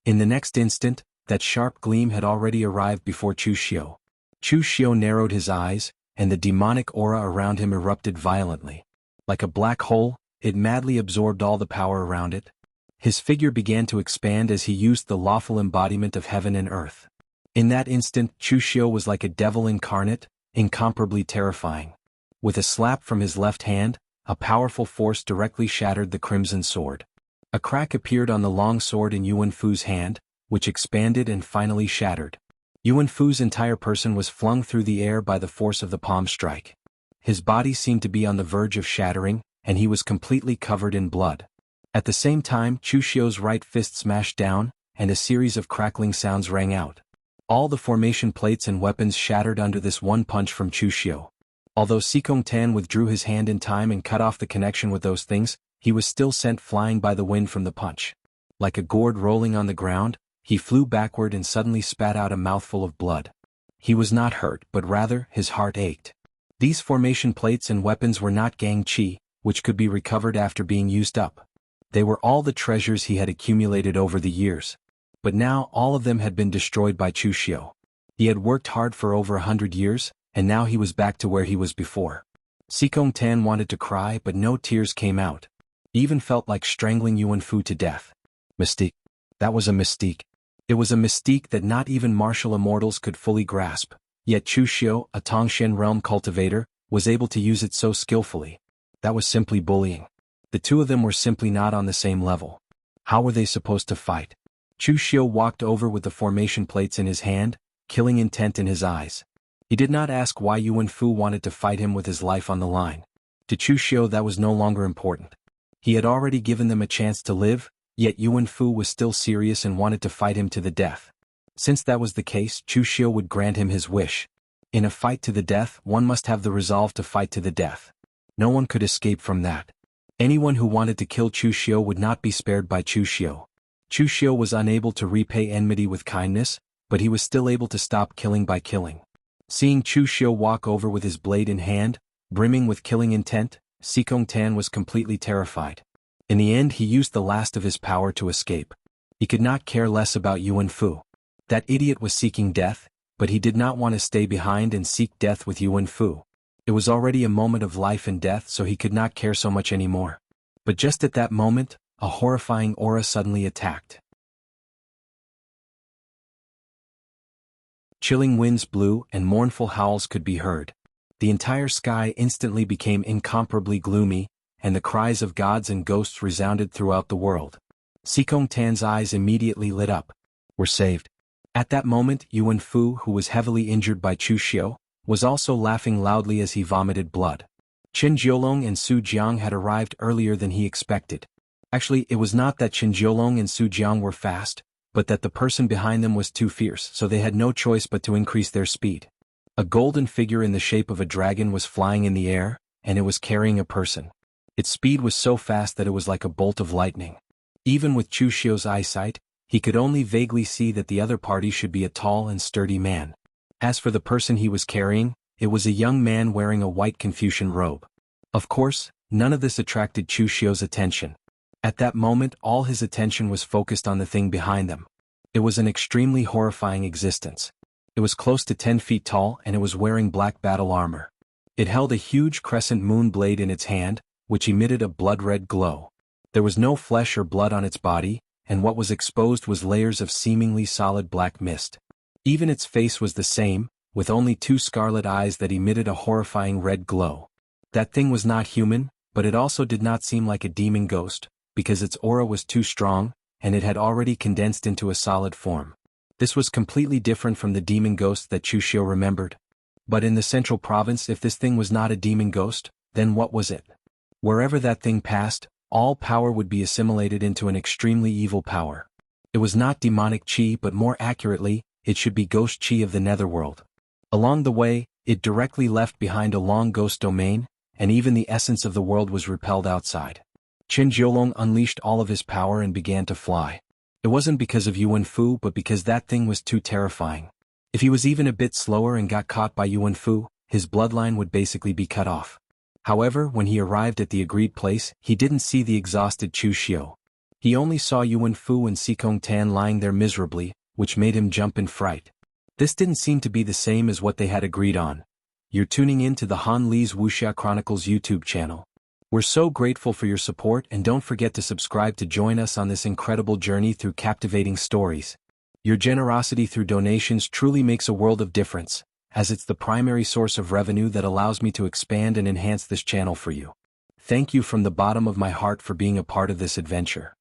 In the next instant, that sharp gleam had already arrived before Chu Xiu. Chu Xiu narrowed his eyes, and the demonic aura around him erupted violently. Like a black hole, it madly absorbed all the power around it. His figure began to expand as he used the lawful embodiment of heaven and earth. In that instant, Chu Xiu was like a devil incarnate, incomparably terrifying. With a slap from his left hand, a powerful force directly shattered the crimson sword. A crack appeared on the long sword in Yuan Fu's hand, which expanded and finally shattered. Yuan Fu's entire person was flung through the air by the force of the palm strike. His body seemed to be on the verge of shattering, and he was completely covered in blood. At the same time, Chu Xiu's right fist smashed down, and a series of crackling sounds rang out. All the formation plates and weapons shattered under this one punch from Chu Xiu. Although Xikong Tan withdrew his hand in time and cut off the connection with those things, he was still sent flying by the wind from the punch. Like a gourd rolling on the ground, he flew backward and suddenly spat out a mouthful of blood. He was not hurt, but rather, his heart ached. These formation plates and weapons were not gang qi, which could be recovered after being used up. They were all the treasures he had accumulated over the years. But now all of them had been destroyed by Chu Xiu. He had worked hard for over 100 years, and now he was back to where he was before. Xikong Tan wanted to cry, but no tears came out. He even felt like strangling Yuan Fu to death. Mystique. That was a mystique. It was a mystique that not even martial immortals could fully grasp, yet Chu Xiu, a Tongshan realm cultivator, was able to use it so skillfully. That was simply bullying. The two of them were simply not on the same level. How were they supposed to fight? Chu Xiu walked over with the formation plates in his hand, killing intent in his eyes. He did not ask why Yuan Fu wanted to fight him with his life on the line. To Chu Xiu that was no longer important. He had already given them a chance to live, yet Yuan Fu was still serious and wanted to fight him to the death. Since that was the case, Chu Xiu would grant him his wish. In a fight to the death, one must have the resolve to fight to the death. No one could escape from that. Anyone who wanted to kill Chu Xiu would not be spared by Chu Xiu. Chu Xiu was unable to repay enmity with kindness, but he was still able to stop killing by killing. Seeing Chu Xiu walk over with his blade in hand, brimming with killing intent, Sikong Tan was completely terrified. In the end he used the last of his power to escape. He could not care less about Yuan Fu. That idiot was seeking death, but he did not want to stay behind and seek death with Yuan Fu. It was already a moment of life and death, so he could not care so much anymore. But just at that moment, a horrifying aura suddenly attacked. Chilling winds blew and mournful howls could be heard. The entire sky instantly became incomparably gloomy, and the cries of gods and ghosts resounded throughout the world. Sikong Tan's eyes immediately lit up. We're saved. At that moment, Yuan Fu, who was heavily injured by Chu Xiu, was also laughing loudly as he vomited blood. Qin Jiolong and Su Jiang had arrived earlier than he expected. Actually, it was not that Qin Jiolong and Su Jiang were fast, but that the person behind them was too fierce, so they had no choice but to increase their speed. A golden figure in the shape of a dragon was flying in the air, and it was carrying a person. Its speed was so fast that it was like a bolt of lightning. Even with Chu Xiu's eyesight, he could only vaguely see that the other party should be a tall and sturdy man. As for the person he was carrying, it was a young man wearing a white Confucian robe. Of course, none of this attracted Chu Xiu's attention. At that moment all his attention was focused on the thing behind them. It was an extremely horrifying existence. It was close to 10 feet tall and it was wearing black battle armor. It held a huge crescent moon blade in its hand, which emitted a blood-red glow. There was no flesh or blood on its body, and what was exposed was layers of seemingly solid black mist. Even its face was the same, with only 2 scarlet eyes that emitted a horrifying red glow. That thing was not human, but it also did not seem like a demon ghost, because its aura was too strong, and it had already condensed into a solid form. This was completely different from the demon ghost that Chu Xiu remembered. But in the central province, if this thing was not a demon ghost, then what was it? Wherever that thing passed, all power would be assimilated into an extremely evil power. It was not demonic chi, but more accurately, it should be ghost chi of the netherworld. Along the way, it directly left behind a long ghost domain, and even the essence of the world was repelled outside. Qin Jiolong unleashed all of his power and began to fly. It wasn't because of Yuan Fu, but because that thing was too terrifying. If he was even a bit slower and got caught by Yuan Fu, his bloodline would basically be cut off. However, when he arrived at the agreed place, he didn't see the exhausted Chu Xiu. He only saw Yuan Fu and Sikong Tan lying there miserably, which made him jump in fright. This didn't seem to be the same as what they had agreed on. You're tuning in to the Han Li's Wuxia Chronicles YouTube channel. We're so grateful for your support, and don't forget to subscribe to join us on this incredible journey through captivating stories. Your generosity through donations truly makes a world of difference, as it's the primary source of revenue that allows me to expand and enhance this channel for you. Thank you from the bottom of my heart for being a part of this adventure.